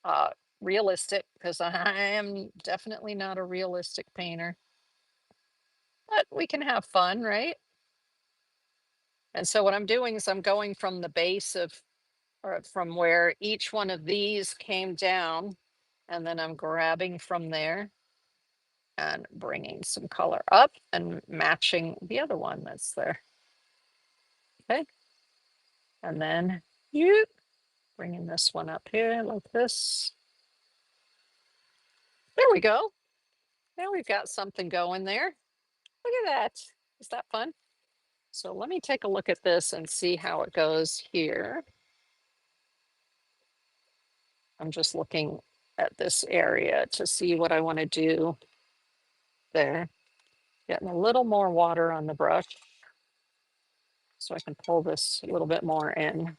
uh, realistic because I am definitely not a realistic painter, but we can have fun, right? And so what I'm doing is I'm going from the base of, or from where each one of these came down, and then I'm grabbing from there and bringing some color up and matching the other one that's there. Okay. And then you bringing this one up here like this. There we go. Now we've got something going there. Look at that. Is that fun? So let me take a look at this and see how it goes here. I'm just looking at this area to see what I want to do there. Getting a little more water on the brush so I can pull this a little bit more in.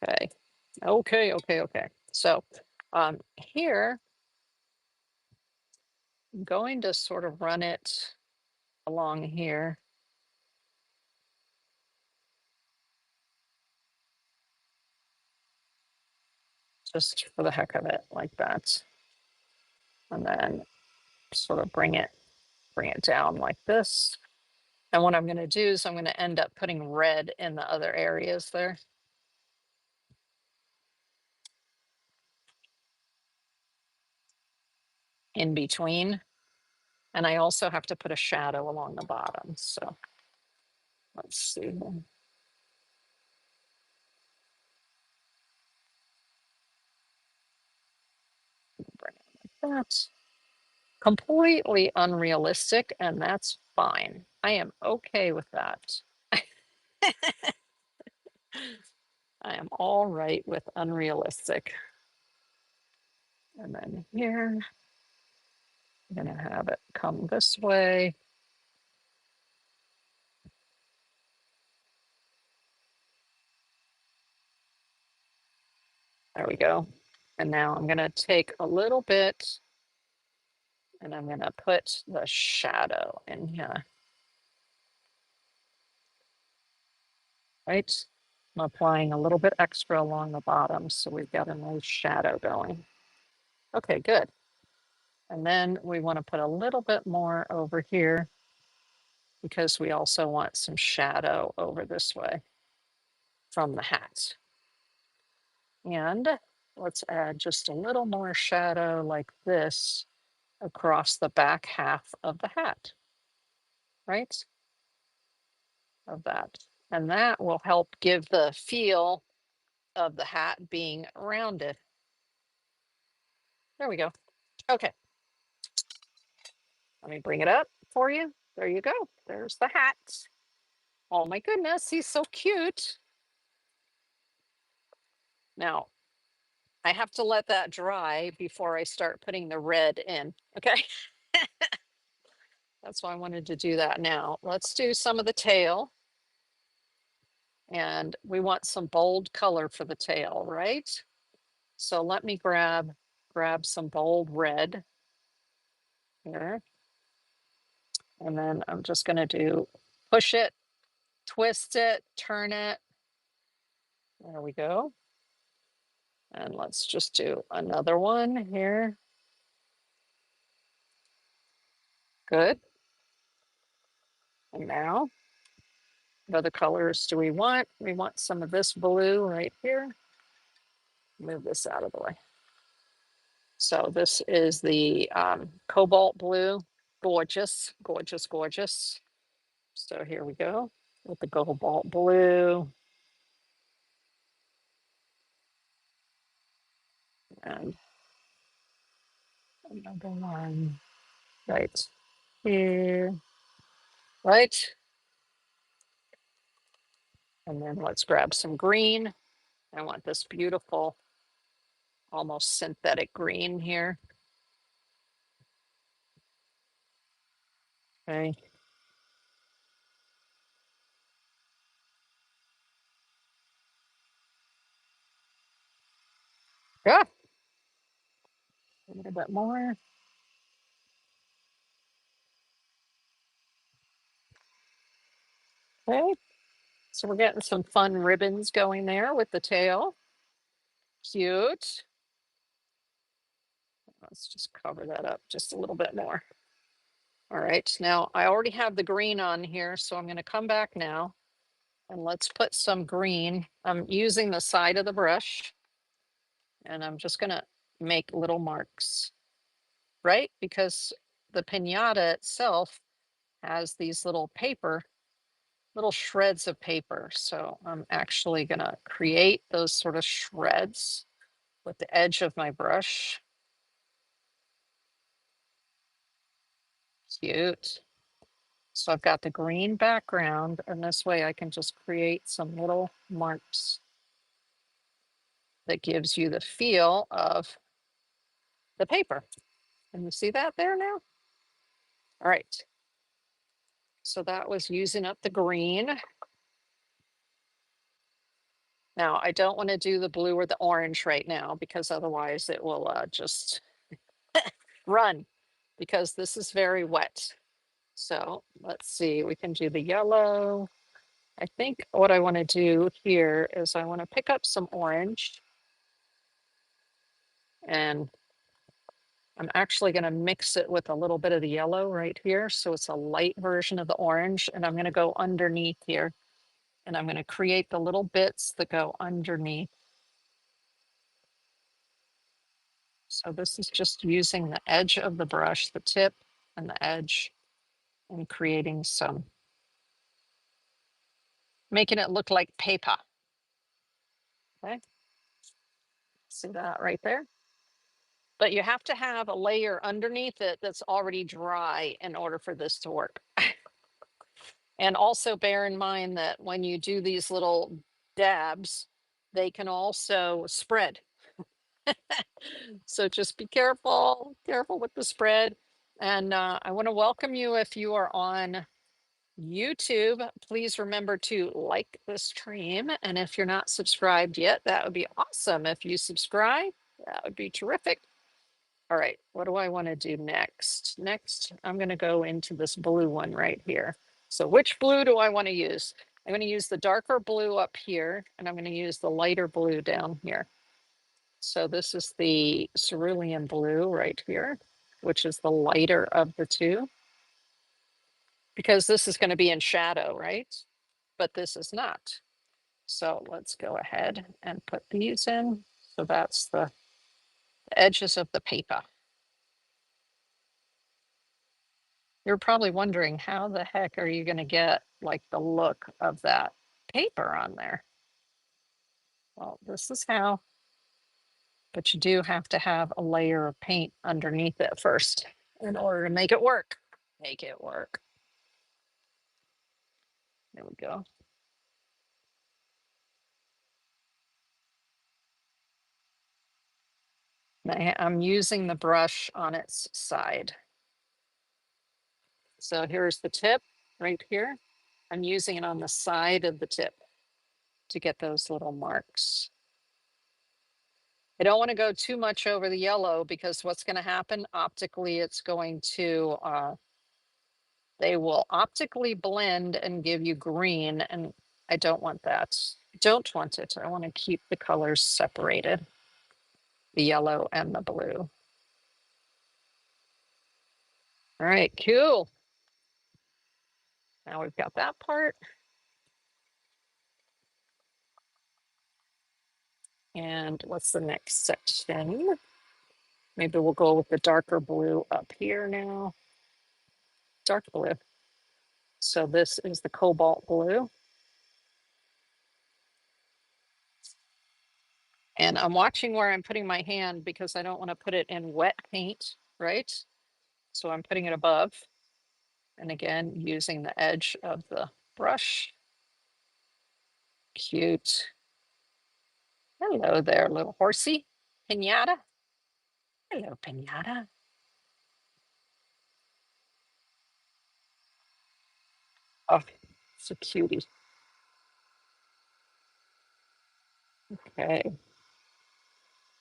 Okay. Okay. So here, I'm going to sort of run it along here. Just for the heck of it, like that. And then sort of bring it down like this. And what I'm going to do is I'm going to end up putting red in the other areas there. In between. And I also have to put a shadow along the bottom. So let's see. Bring it like that. Completely unrealistic, and that's fine. I am okay with that. I am all right with unrealistic. And then here, I'm going to have it come this way. There we go. And now I'm going to take a little bit and I'm going to put the shadow in here. Right? I'm applying a little bit extra along the bottom so we've got a nice shadow going. Okay, good. And then we want to put a little bit more over here because we also want some shadow over this way from the hat. And let's add just a little more shadow like this across the back half of the hat, right? Of that. And that will help give the feel of the hat being rounded. There we go. Okay. Let me bring it up for you. There you go. There's the hat. Oh my goodness, he's so cute. Now, I have to let that dry before I start putting the red in. Okay. That's why I wanted to do that now. Let's do some of the tail. And we want some bold color for the tail, right? So let me grab some bold red here. And then I'm just going to do push it, twist it, turn it. There we go. And let's just do another one here. Good. And now, what other colors do we want? We want some of this blue right here. Move this out of the way. So this is the cobalt blue. Gorgeous, gorgeous, gorgeous. So here we go with the cobalt blue. And another one right here. Right. And then let's grab some green. I want this beautiful, almost synthetic green here. Okay. Yeah. A little bit more. Okay. So we're getting some fun ribbons going there with the tail. Cute. Let's just cover that up just a little bit more. All right, now I already have the green on here, so I'm going to come back now and let's put some green. I'm using the side of the brush and I'm just going to make little marks, right? Because the pinata itself has these little shreds of paper. So I'm actually going to create those sort of shreds with the edge of my brush. Cute. So I've got the green background, and this way I can just create some little marks. that gives you the feel of the paper. Can you see that there now? All right. So that was using up the green. Now, I don't want to do the blue or the orange right now because otherwise it will just run because this is very wet. So let's see, we can do the yellow. I think what I want to do here is I want to pick up some orange and I'm actually going to mix it with a little bit of the yellow right here. So it's a light version of the orange and I'm going to go underneath here and I'm going to create the little bits that go underneath. So this is just using the edge of the brush, the tip and the edge, and creating some, making it look like paper. Okay, see that right there? But you have to have a layer underneath it that's already dry in order for this to work. And also bear in mind that when you do these little dabs, they can also spread. So just be careful, careful with the spread. And I want to welcome you if you are on YouTube. Please remember to like the stream. And if you're not subscribed yet, that would be awesome. If you subscribe, that would be terrific. All right, what do I want to do next? Next, I'm going to go into this blue one right here. So which blue do I want to use? I'm going to use the darker blue up here, and I'm going to use the lighter blue down here. So this is the cerulean blue right here, which is the lighter of the two, because this is going to be in shadow, right? But this is not. So let's go ahead and put these in. So that's the edges of the paper. You're probably wondering how the heck are you going to get like the look of that paper on there? Well, this is how, but you do have to have a layer of paint underneath it first in order to make it work. Make it work. There we go. I'm using the brush on its side. So here's the tip right here. I'm using it on the side of the tip to get those little marks. I don't want to go too much over the yellow because what's going to happen optically, it's going to, they will optically blend and give you green. And I don't want that. Don't want it. I want to keep the colors separated, the yellow and the blue. All right, cool. Now we've got that part. And what's the next section? Maybe we'll go with the darker blue up here now. Dark blue. So this is the cobalt blue. And I'm watching where I'm putting my hand because I don't want to put it in wet paint, right? So I'm putting it above. And again, using the edge of the brush. Cute. Hello there, little horsey. Pinata. Hello, Pinata. Oh, so cutie. Okay.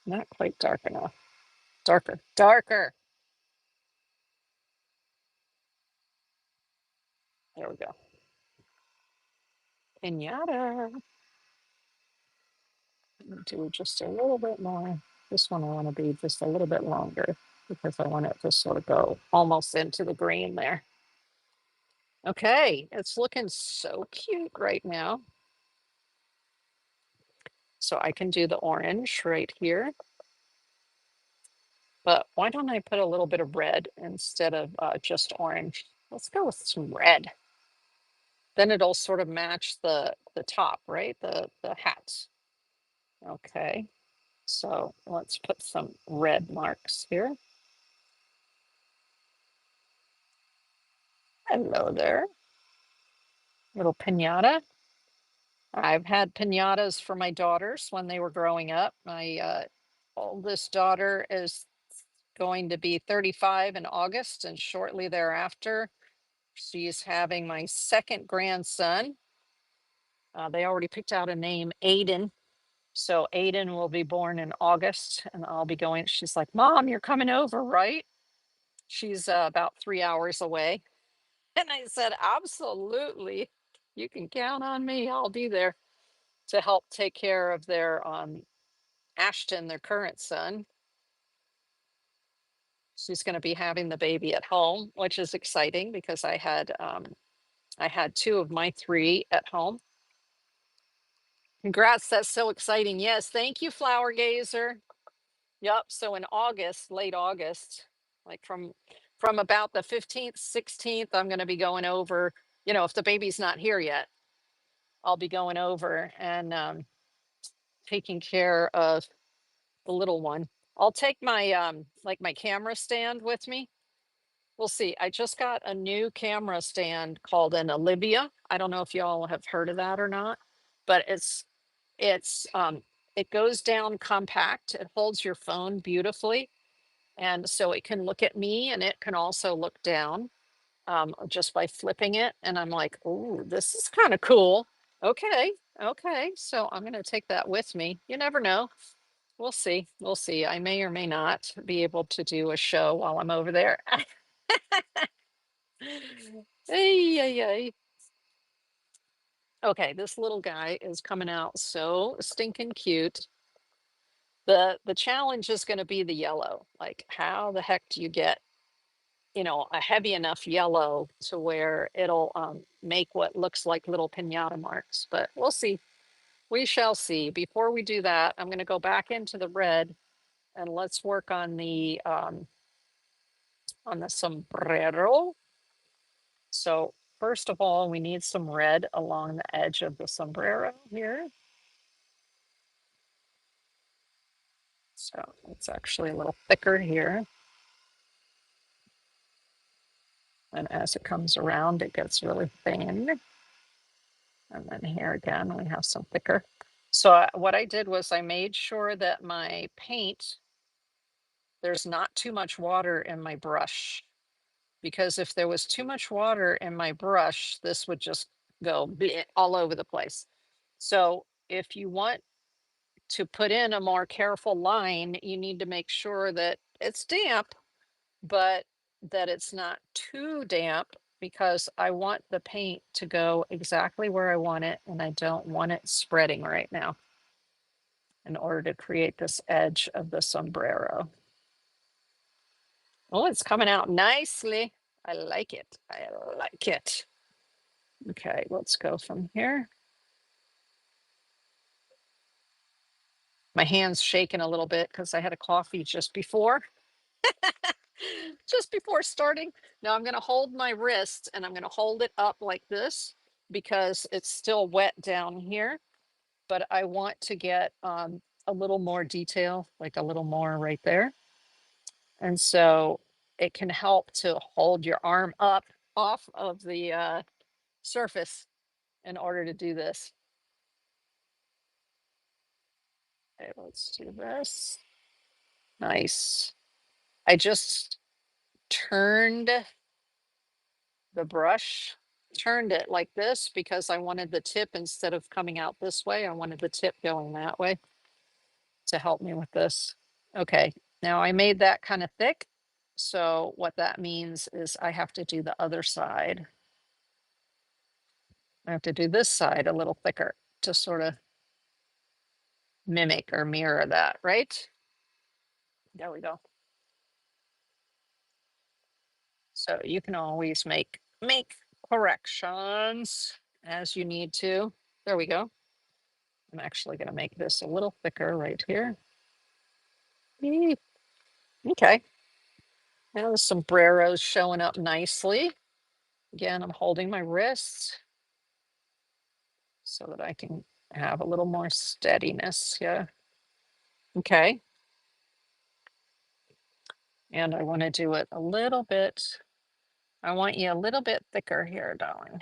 Not quite dark enough. Darker, darker. There we go. Pinata. Do just a little bit more. This one I want to be just a little bit longer because I want it to sort of go almost into the green there. Okay, it's looking so cute right now. So I can do the orange right here. But why don't I put a little bit of red instead of just orange? Let's go with some red. Then it'll sort of match the top, right? The hat. Okay. So let's put some red marks here. Hello there. Little pinata. I've had pinatas for my daughters when they were growing up. My oldest daughter is going to be 35 in August, and shortly thereafter, she's having my second grandson. They already picked out a name, Aiden. So Aiden will be born in August, and I'll be going. She's like, "Mom, you're coming over, right?" She's about 3 hours away. And I said, "Absolutely. You can count on me. I'll be there to help take care of their Ashton, their current son. She's going to be having the baby at home, which is exciting because I had two of my three at home. Congrats, that's so exciting. Yes, thank you, Flower Gazer. Yep. So in August, late August, like from about the 15th, 16th, I'm going to be going over, if the baby's not here yet, I'll be going over and taking care of the little one. I'll take my like my camera stand with me. We'll see. I just got a new camera stand called an Olivia. I don't know if y'all have heard of that or not, but it's it goes down compact. It holds your phone beautifully. And so it can look at me and it can also look down just by flipping it. And I'm like, oh, this is kind of cool. Okay. Okay. So I'm going to take that with me. You never know. We'll see. We'll see. I may or may not be able to do a show while I'm over there. Ay, ay, ay. Okay, this little guy is coming out so stinking cute. The challenge is going to be the yellow. Like, how the heck do you get, a heavy enough yellow to where it'll make what looks like little pinata marks? But we'll see. We shall see. Before we do that, I'm going to go back into the red and let's work on the sombrero. So first of all, we need some red along the edge of the sombrero here. So it's actually a little thicker here. And as it comes around, it gets really thin. And then here again, we have some thicker. So what I did was I made sure that my paint, there's not too much water in my brush. Because if there was too much water in my brush, this would just go bleh all over the place. So if you want to put in a more careful line, you need to make sure that it's damp, but that it's not too damp because I want the paint to go exactly where I want it and I don't want it spreading right now in order to create this edge of the sombrero. Oh, it's coming out nicely. I like it. I like it. Okay, let's go from here. My hand's shaking a little bit because I had a coffee just before. Just before starting. Now I'm going to hold my wrist and I'm going to hold it up like this because it's still wet down here, but I want to get a little more detail, like a little more right there. And so it can help to hold your arm up off of the surface in order to do this. Okay, let's do this. Nice. I just turned the brush, turned it like this because I wanted the tip, instead of coming out this way, I wanted the tip going that way to help me with this. Okay, now I made that kind of thick. So what that means is I have to do the other side. I have to do this side a little thicker to sort of mimic or mirror that, right? There we go. So you can always make corrections as you need to. There we go. I'm actually going to make this a little thicker right here. Okay. Now the sombrero's showing up nicely. Again, I'm holding my wrists so that I can have a little more steadiness here. Okay. And I want to do it a little bit. I want you a little bit thicker here, darling.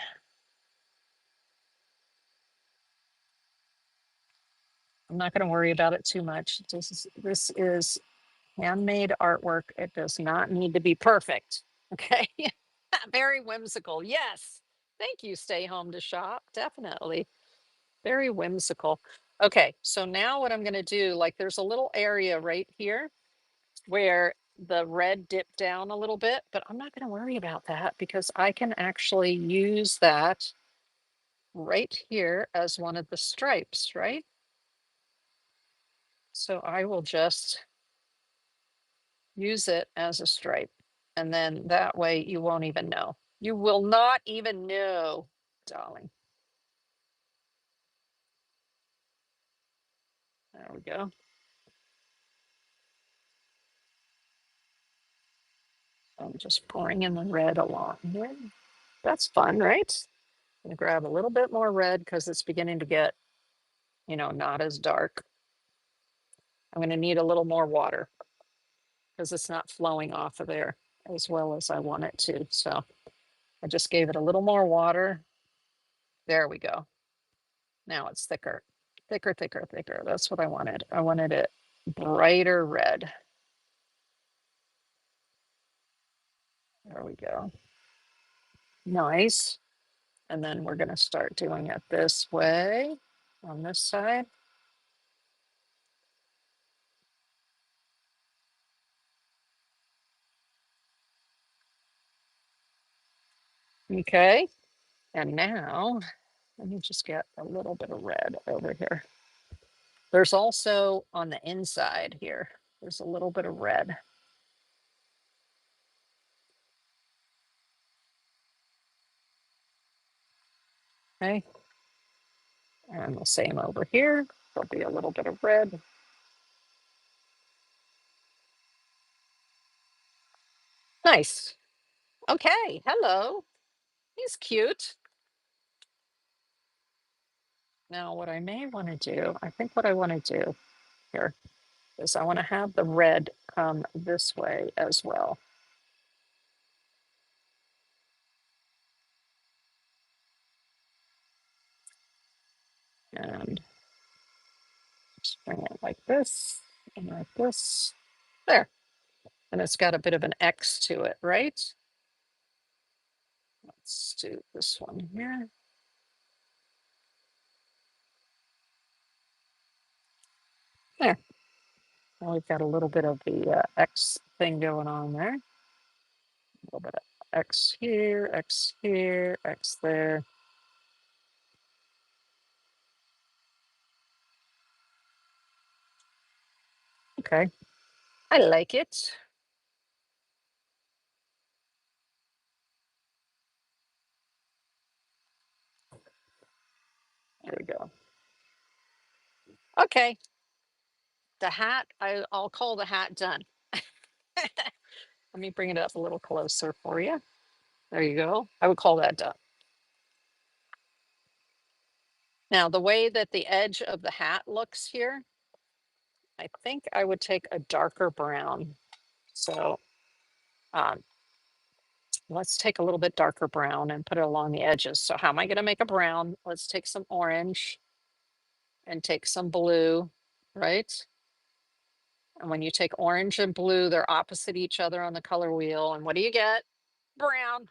I'm not going to worry about it too much. This is handmade artwork. It does not need to be perfect. Okay. Very whimsical. Yes. Thank you, Stay Home to Shop. Definitely. Very whimsical. Okay. So now what I'm going to do, like there's a little area right here where the red dipped down a little bit, but I'm not going to worry about that because I can actually use that right here as one of the stripes, right? So I will just use it as a stripe. And then that way you won't even know. You will not even know, darling. There we go. I'm just pouring in the red along here. That's fun, right? I'm gonna grab a little bit more red because it's beginning to get, not as dark. I'm gonna need a little more water because it's not flowing off of there as well as I want it to. So I just gave it a little more water. There we go. Now it's thicker, thicker, thicker, thicker. That's what I wanted. I wanted it brighter red. There we go. Nice. And then we're going to start doing it this way on this side. Okay. And now let me just get a little bit of red over here. There's also on the inside here, there's a little bit of red. Okay. And the same over here. There'll be a little bit of red. Nice. Okay. Hello. He's cute. Now, what I may want to do, I think what I want to do here is I want to have the red come this way as well. And just bring it like this and like this. There. And it's got a bit of an X to it, right? Let's do this one here. There. Now we've got a little bit of the X thing going on there. A little bit of X here, X here, X there. Okay. I like it. There we go. Okay. The hat, I'll call the hat done. Let me bring it up a little closer for you. There you go. I would call that done. Now, the way that the edge of the hat looks here, I think I would take a darker brown. So um, let's take a little bit darker brown and put it along the edges. So how am I going to make a brown? Let's take some orange and take some blue, right? And when you take orange and blue, they're opposite each other on the color wheel. And what do you get? Brown,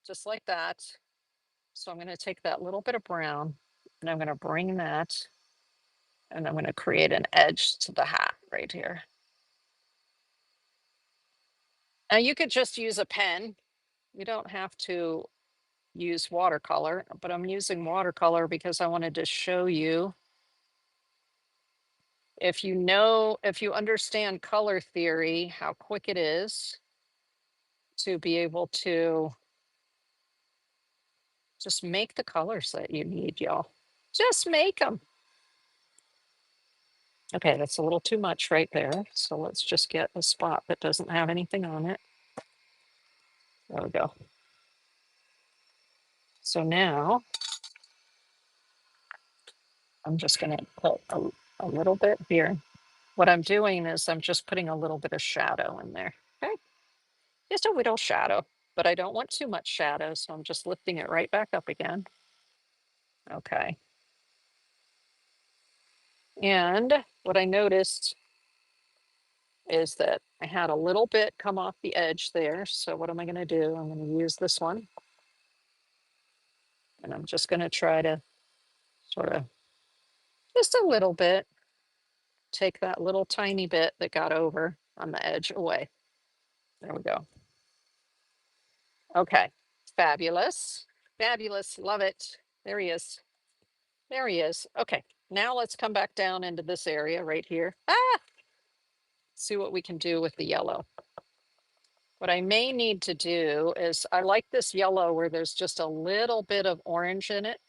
just like that. So I'm going to take that little bit of brown and I'm going to bring that and I'm going to create an edge to the hat right here. Now you could just use a pen. You don't have to use watercolor, but I'm using watercolor because I wanted to show you if you understand color theory, how quick it is to be able to just make the colors that you need, y'all. Just make them. Okay, that's a little too much right there. So let's just get a spot that doesn't have anything on it. There we go. So now I'm just going to put a little bit here. What I'm doing is I'm just putting a little bit of shadow in there. Okay, just a little shadow, but I don't want too much shadow. So I'm just lifting it right back up again. Okay. And what I noticed is that I had a little bit come off the edge there. So what am I going to do? I'm going to use this one. And I'm just going to try to sort of just a little bit take that little tiny bit that got over on the edge away. There we go. Okay, fabulous. Fabulous, love it. There he is. There he is. Okay, now let's come back down into this area right here. Ah, see what we can do with the yellow. What I may need to do is I like this yellow where there's just a little bit of orange in it.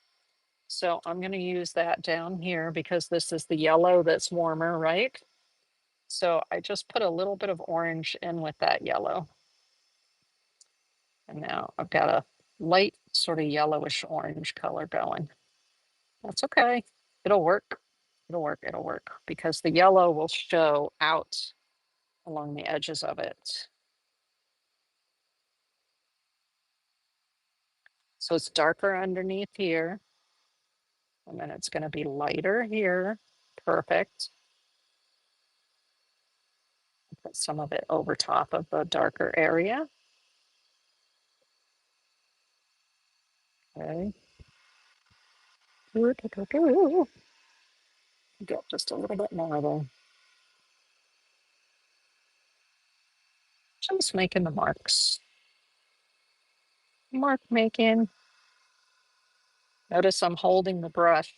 So I'm going to use that down here because this is the yellow that's warmer, right? So I just put a little bit of orange in with that yellow. And now I've got a light sort of yellowish orange color going. That's okay. It'll work. It'll work. It'll work because the yellow will show out along the edges of it. So it's darker underneath here. And then it's going to be lighter here. Perfect. Put some of it over top of the darker area. Okay. Get just a little bit more there. Just making the marks. Mark making. Notice I'm holding the brush.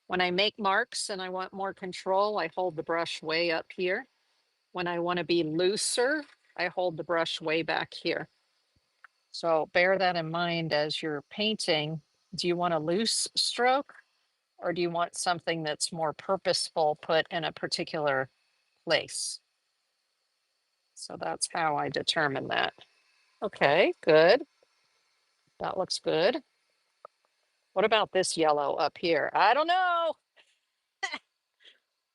When I make marks and I want more control, I hold the brush way up here. When I want to be looser, I hold the brush way back here. So bear that in mind as you're painting. Do you want a loose stroke or do you want something that's more purposeful put in a particular place? So that's how I determine that. Okay, good. That looks good. What about this yellow up here? I don't know.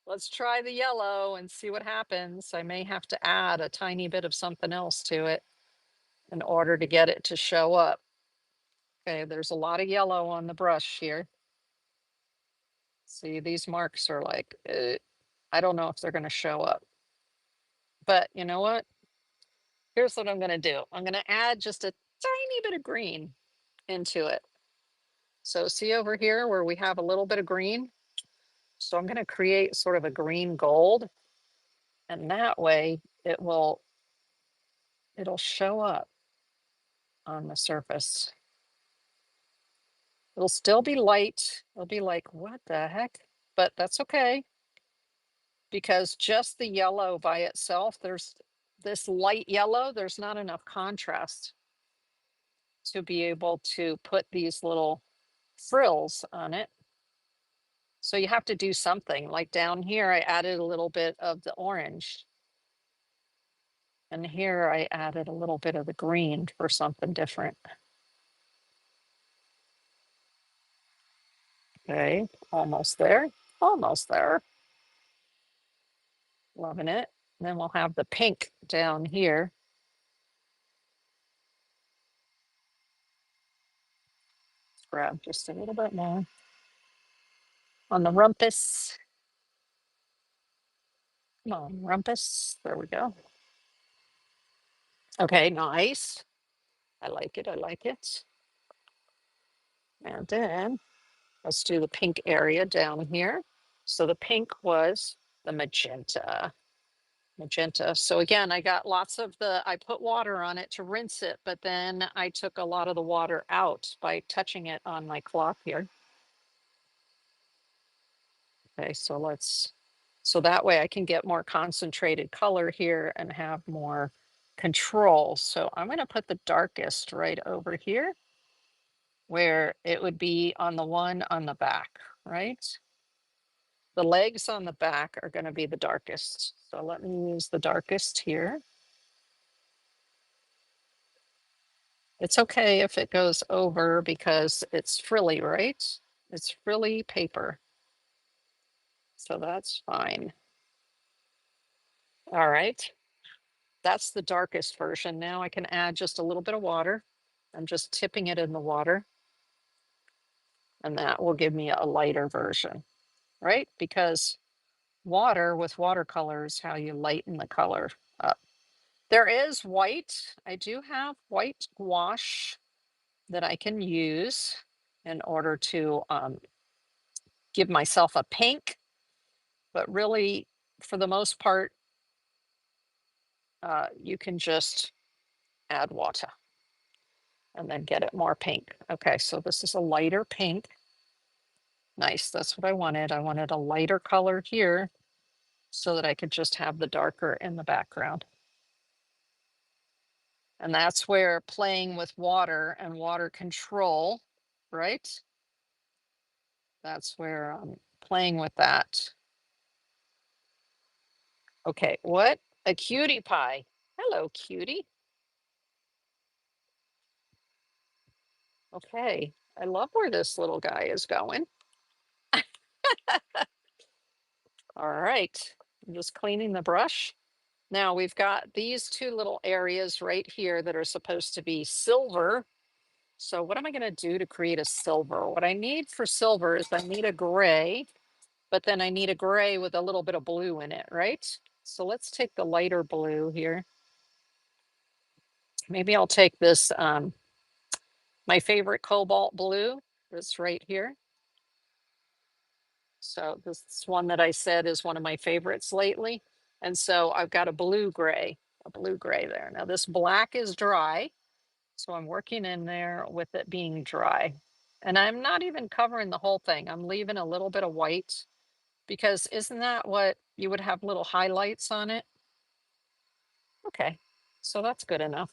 Let's try the yellow and see what happens. I may have to add a tiny bit of something else to it in order to get it to show up. Okay, there's a lot of yellow on the brush here. See, these marks are like, I don't know if they're going to show up. But you know what? Here's what I'm going to do. I'm going to add just a tiny bit of green into it. So see over here where we have a little bit of green? So I'm going to create sort of a green gold. And that way it'll show up on the surface. It'll still be light. It'll be like, what the heck? But that's okay. Because just the yellow by itself, there's this light yellow, there's not enough contrast to be able to put these little frills on it. So you have to do something. Like down here, I added a little bit of the orange. And here I added a little bit of the green for something different. Okay, almost there, almost there. Loving it. And then we'll have the pink down here. Grab just a little bit more on the rumpus. Come on, rumpus. There we go. Okay, nice. I like it. I like it. And then let's do the pink area down here. So the pink was the magenta. Magenta. So again, I got lots of I put water on it to rinse it, but then I took a lot of the water out by touching it on my cloth here. Okay, so that way I can get more concentrated color here and have more control. So I'm going to put the darkest right over here where it would be on the one on the back, right? The legs on the back are going to be the darkest. So let me use the darkest here. It's okay if it goes over because it's frilly, right? It's frilly paper. So that's fine. All right. That's the darkest version. Now I can add just a little bit of water. I'm just tipping it in the water. And that will give me a lighter version. right? Because water with watercolors, how you lighten the color up. There is white. I do have white gouache that I can use in order to give myself a pink, but really, for the most part, you can just add water and then get it more pink. Okay, so this is a lighter pink. Nice, that's what I wanted. I wanted a lighter color here so that I could just have the darker in the background. And that's where playing with water and water control, right? That's where I'm playing with that. Okay, what? A cutie pie. Hello, cutie. Okay, I love where this little guy is going. All right, I'm just cleaning the brush. Now we've got these two little areas right here that are supposed to be silver. So what am I going to do to create a silver? What I need for silver is I need a gray, but then I need a gray with a little bit of blue in it, right? So let's take the lighter blue here. Maybe I'll take this, my favorite cobalt blue that's right here. So this one that I said is one of my favorites lately. And so I've got a blue gray there. Now this black is dry. So I'm working in there with it being dry. And I'm not even covering the whole thing. I'm leaving a little bit of white because isn't that what you would have little highlights on it? Okay, so that's good enough.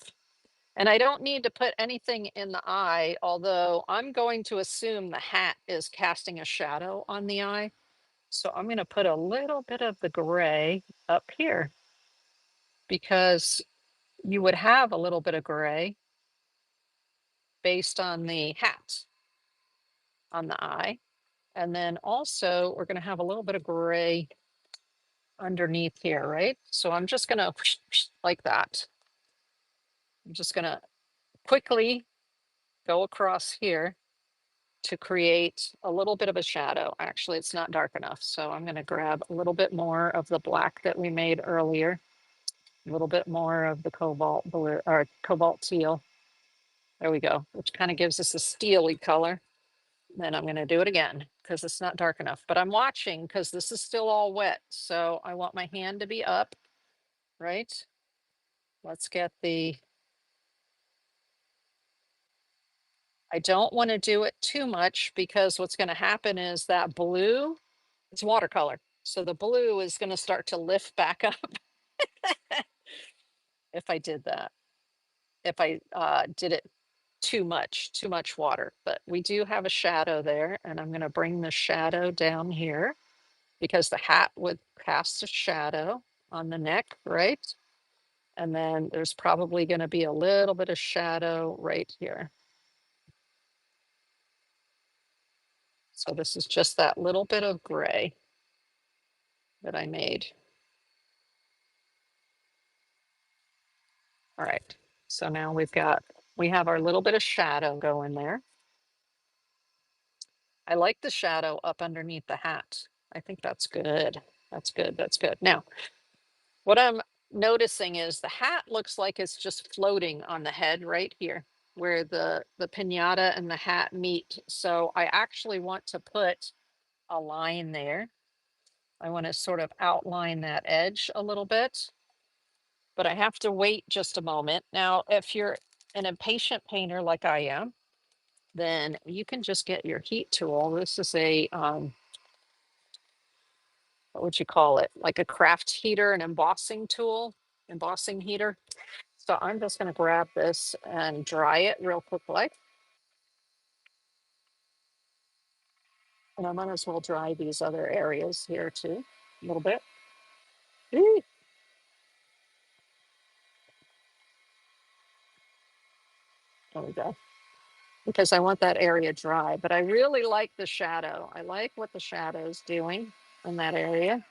And I don't need to put anything in the eye, although I'm going to assume the hat is casting a shadow on the eye. So I'm going to put a little bit of the gray up here because you would have a little bit of gray based on the hat on the eye. And then also we're going to have a little bit of gray underneath here, right? So I'm just going to like that. I'm just going to quickly go across here to create a little bit of a shadow. Actually, it's not dark enough. So I'm going to grab a little bit more of the black that we made earlier, a little bit more of the cobalt blue or cobalt teal. There we go, which kind of gives us a steely color. Then I'm going to do it again because it's not dark enough, but I'm watching because this is still all wet. So I want my hand to be up, right? Let's get the, I don't want to do it too much because what's going to happen is that blue, it's watercolor. So the blue is going to start to lift back up if I did that, if I did it too much water. But we do have a shadow there and I'm going to bring the shadow down here because the hat would cast a shadow on the neck, right? And then there's probably going to be a little bit of shadow right here. So this is just that little bit of gray that I made. All right, so now we have our little bit of shadow going there. I like the shadow up underneath the hat. I think that's good. That's good, that's good. Now, what I'm noticing is the hat looks like it's just floating on the head right here where the pinata and the hat meet. So I actually want to put a line there. I want to sort of outline that edge a little bit, but I have to wait just a moment. Now, if you're an impatient painter like I am, then you can just get your heat tool. This is a, what would you call it? Like a craft heater, an embossing tool, embossing heater. So I'm just going to grab this and dry it real quickly. And I might as well dry these other areas here too, a little bit. Ooh, there we go. Because I want that area dry, but I really like the shadow. I like what the shadow is doing in that area.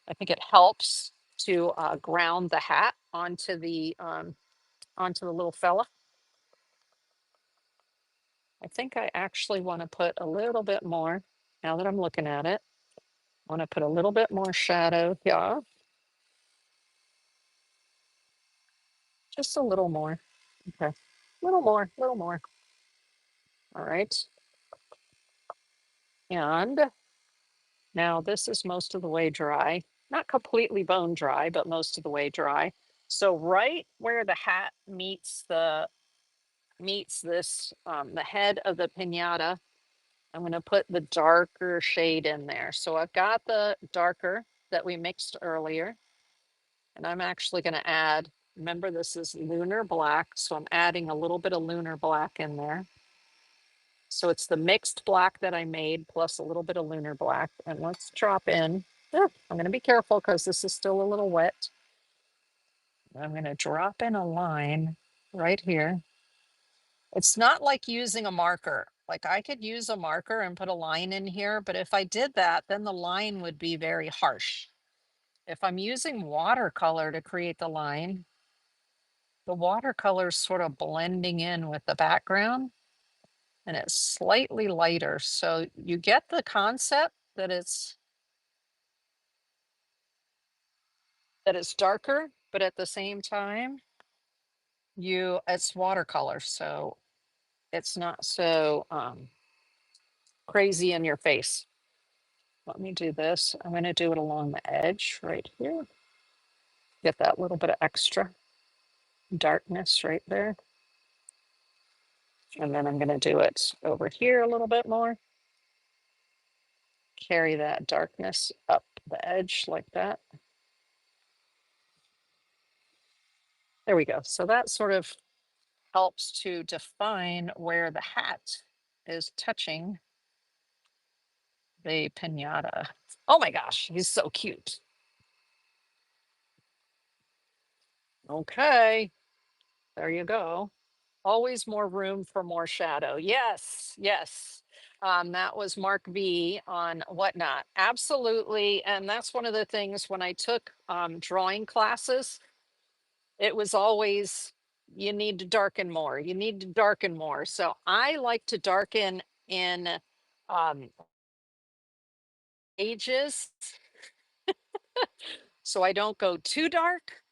I think it helps to ground the hat onto the little fella. I think I actually want to put a little bit more now that I'm looking at it. want to put a little bit more shadow here. Just a little more. Okay. Little more, little more. All right. And now this is most of the way dry. Not completely bone dry, but most of the way dry. So right where the hat meets this the head of the pinata, I'm going to put the darker shade in there. So I've got the darker that we mixed earlier, and I'm actually going to add, remember this is lunar black, so I'm adding a little bit of lunar black in there. So it's the mixed black that I made plus a little bit of lunar black. And let's drop in. I'm going to be careful because this is still a little wet. I'm going to drop in a line right here. It's not like using a marker. Like I could use a marker and put a line in here, but if I did that, then the line would be very harsh. If I'm using watercolor to create the line, the watercolor is sort of blending in with the background and it's slightly lighter. So you get the concept that it's darker, but at the same time, it's watercolor. So it's not so crazy in your face. Let me do this. I'm going to do it along the edge right here. Get that little bit of extra darkness right there. And then I'm going to do it over here a little bit more. Carry that darkness up the edge like that. There we go. So that sort of helps to define where the hat is touching the pinata. Oh my gosh, he's so cute. Okay, there you go. Always more room for more shadow. Yes, yes. That was Mark V on Whatnot. Absolutely. And that's one of the things when I took drawing classes, it was always, you need to darken more. You need to darken more. So I like to darken in um, ages so I don't go too dark,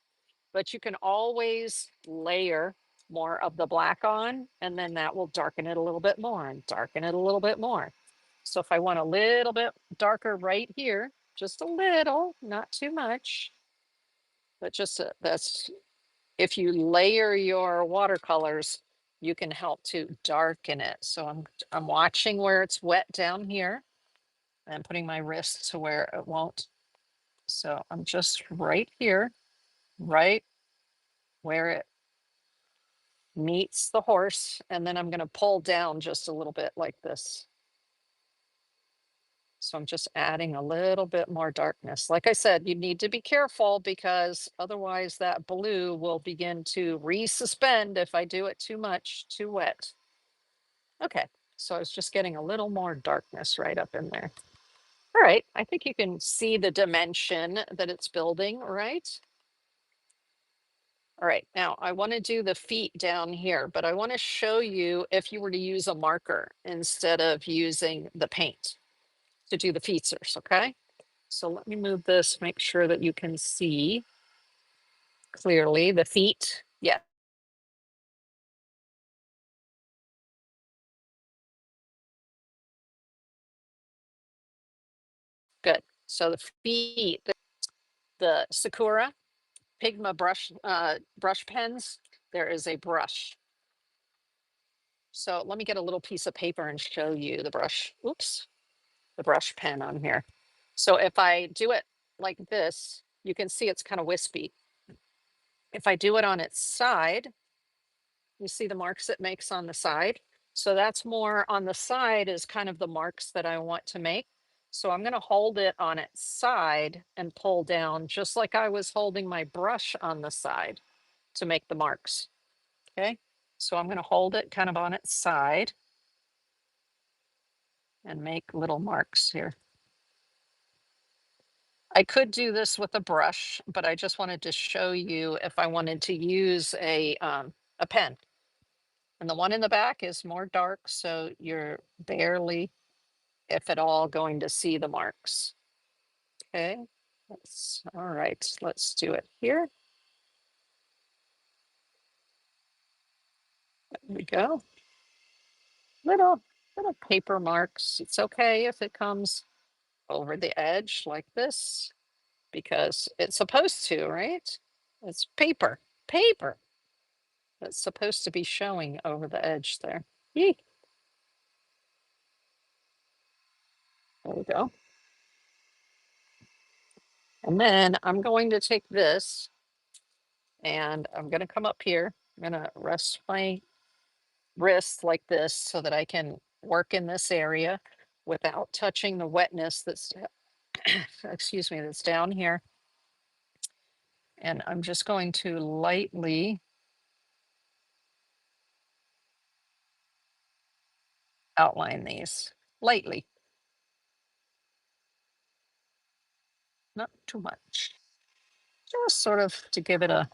but you can always layer more of the black on, and then that will darken it a little bit more and darken it a little bit more. So if I want a little bit darker right here, just a little, not too much, but just that's, if you layer your watercolors, you can help to darken it. So I'm watching where it's wet down here and putting my wrist to where it won't. So I'm just right here, right where it meets the horse, and then I'm going to pull down just a little bit like this. So I'm just adding a little bit more darkness. Like I said, you need to be careful because otherwise that blue will begin to resuspend if I do it too much, too wet. Okay, so I was just getting a little more darkness right up in there. All right, I think you can see the dimension that it's building, right? All right, now I want to do the feet down here, but I want to show you if you were to use a marker instead of using the paint to do the features, okay? So let me move this, make sure that you can see clearly the feet. Yeah, good. So the feet, the Sakura Pigma brush pens, there is a brush. So let me get a little piece of paper and show you the brush. Oops, the brush pen on here. So if I do it like this, you can see it's kind of wispy. If I do it on its side, you see the marks it makes on the side. So that's more on the side is kind of the marks that I want to make. So I'm going to hold it on its side and pull down just like I was holding my brush on the side to make the marks. Okay. So I'm going to hold it kind of on its side and make little marks here. I could do this with a brush, but I just wanted to show you if I wanted to use a pen. And the one in the back is more dark, so you're barely, if at all, going to see the marks. Okay, all right, let's do it here. There we go. Little little paper marks. It's okay if it comes over the edge like this because it's supposed to, right? It's paper, paper. That's supposed to be showing over the edge there. Yee. There we go. And then I'm going to take this and I'm going to come up here. I'm going to rest my wrist like this so that I can work in this area without touching the wetness that's, excuse me, that's down here. And I'm just going to lightly outline these, lightly, not too much. Just sort of to give it a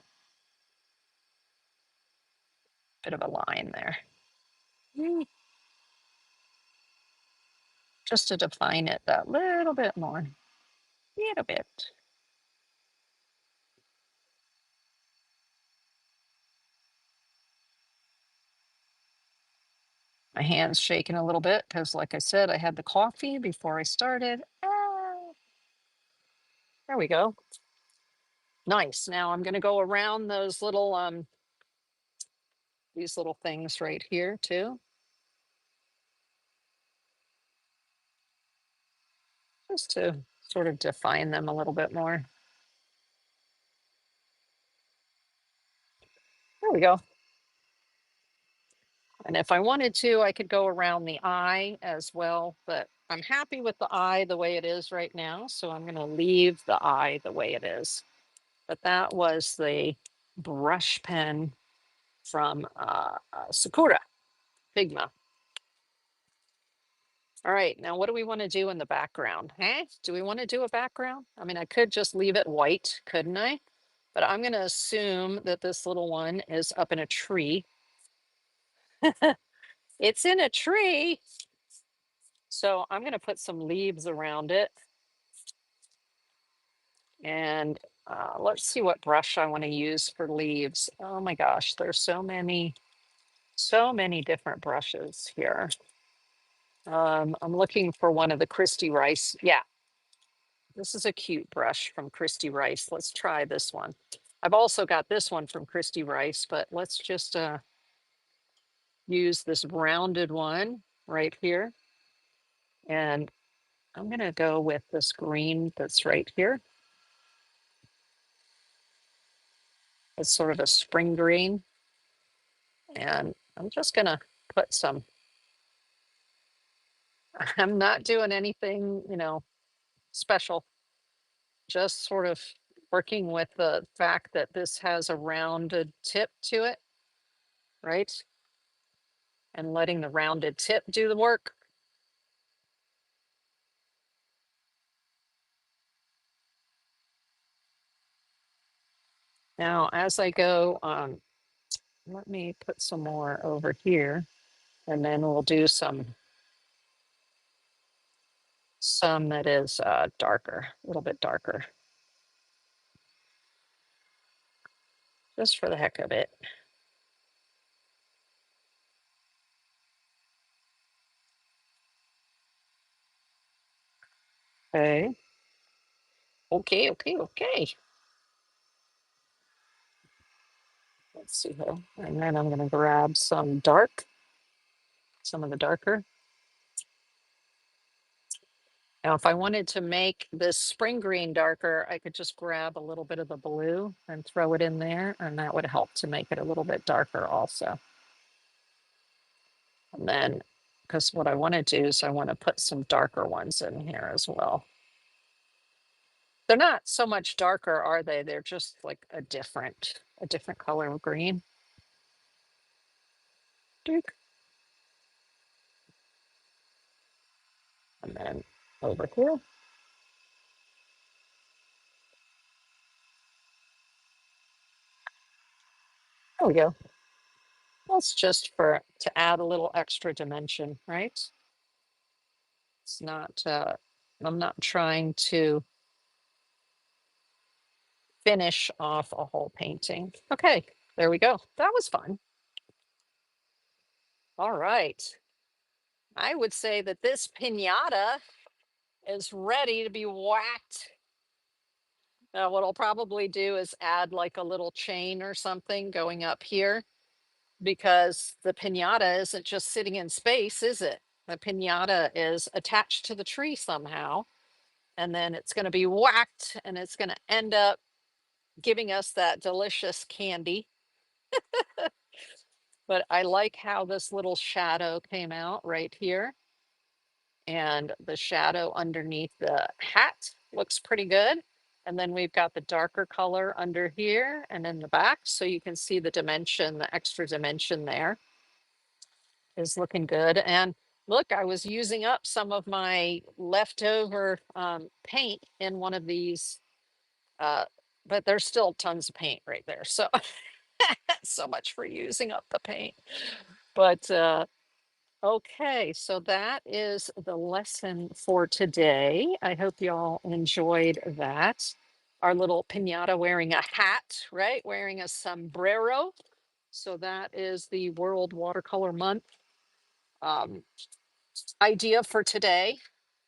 bit of a line there. Just to define it that little bit more, little bit. My hand's shaking a little bit because, like I said, I had the coffee before I started. Ah, there we go. Nice. Now I'm going to go around those little, these little things right here too, just to sort of define them a little bit more. There we go. And if I wanted to, I could go around the eye as well, but I'm happy with the eye the way it is right now. So I'm going to leave the eye the way it is. But that was the brush pen from Sakura Figma. All right, now what do we want to do in the background? Huh? Do we want to do a background? I mean, I could just leave it white, couldn't I? But I'm going to assume that this little one is up in a tree. It's in a tree. So I'm going to put some leaves around it. And let's see what brush I want to use for leaves. Oh my gosh, there's so many different brushes here. I'm looking for one of the Christy Rice. Yeah, this is a cute brush from Christy Rice. Let's try this one. I've also got this one from Christy Rice, but let's just use this rounded one right here. And I'm going to go with this green that's right here. It's sort of a spring green. And I'm just going to put some, I'm not doing anything, special, just sort of working with the fact that this has a rounded tip to it, right? And letting the rounded tip do the work. Now, as I go, let me put some more over here, and then we'll do some that is darker, a little bit darker, just for the heck of it. Okay. Okay, okay, okay. Let's see here. And then I'm going to grab some dark, some of the darker. Now, if I wanted to make this spring green darker, I could just grab a little bit of the blue and throw it in there, and that would help to make it a little bit darker also. And then, because what I want to do is I want to put some darker ones in here as well. They're not so much darker, are they? They're just like a different color of green. Dook. And then over here. There we go. That's just to add a little extra dimension, right? It's not, I'm not trying to finish off a whole painting. Okay, there we go. That was fun. All right. I would say that this pinata is ready to be whacked. What I'll probably do is add like a little chain or something going up here because the pinata isn't just sitting in space, is it? The pinata is attached to the tree somehow, and then it's going to be whacked and it's going to end up giving us that delicious candy. But I like how this little shadow came out right here. And the shadow underneath the hat looks pretty good. And then we've got the darker color under here and in the back. So you can see the dimension, the extra dimension there is looking good. And look, I was using up some of my leftover paint in one of these, uh, but there's still tons of paint right there. So, so much for using up the paint. But okay, so that is the lesson for today. I hope y'all enjoyed that. Our little pinata wearing a hat, right? Wearing a sombrero. So that is the World Watercolor Month um, idea for today,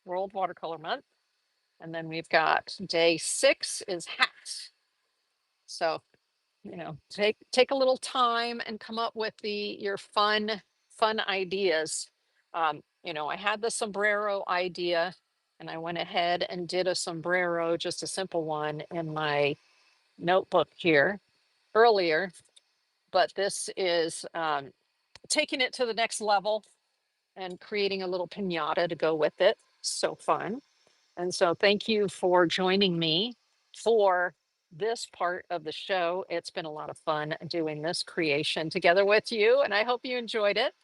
World Watercolor Month. And then we've got day 6 is hats. So take a little time and come up with your fun ideas. I had the sombrero idea and I went ahead and did a sombrero, just a simple one, in my notebook here earlier, but this is taking it to the next level and creating a little pinata to go with it. So fun. And so thank you for joining me for this part of the show. It's been a lot of fun doing this creation together with you, and I hope you enjoyed it.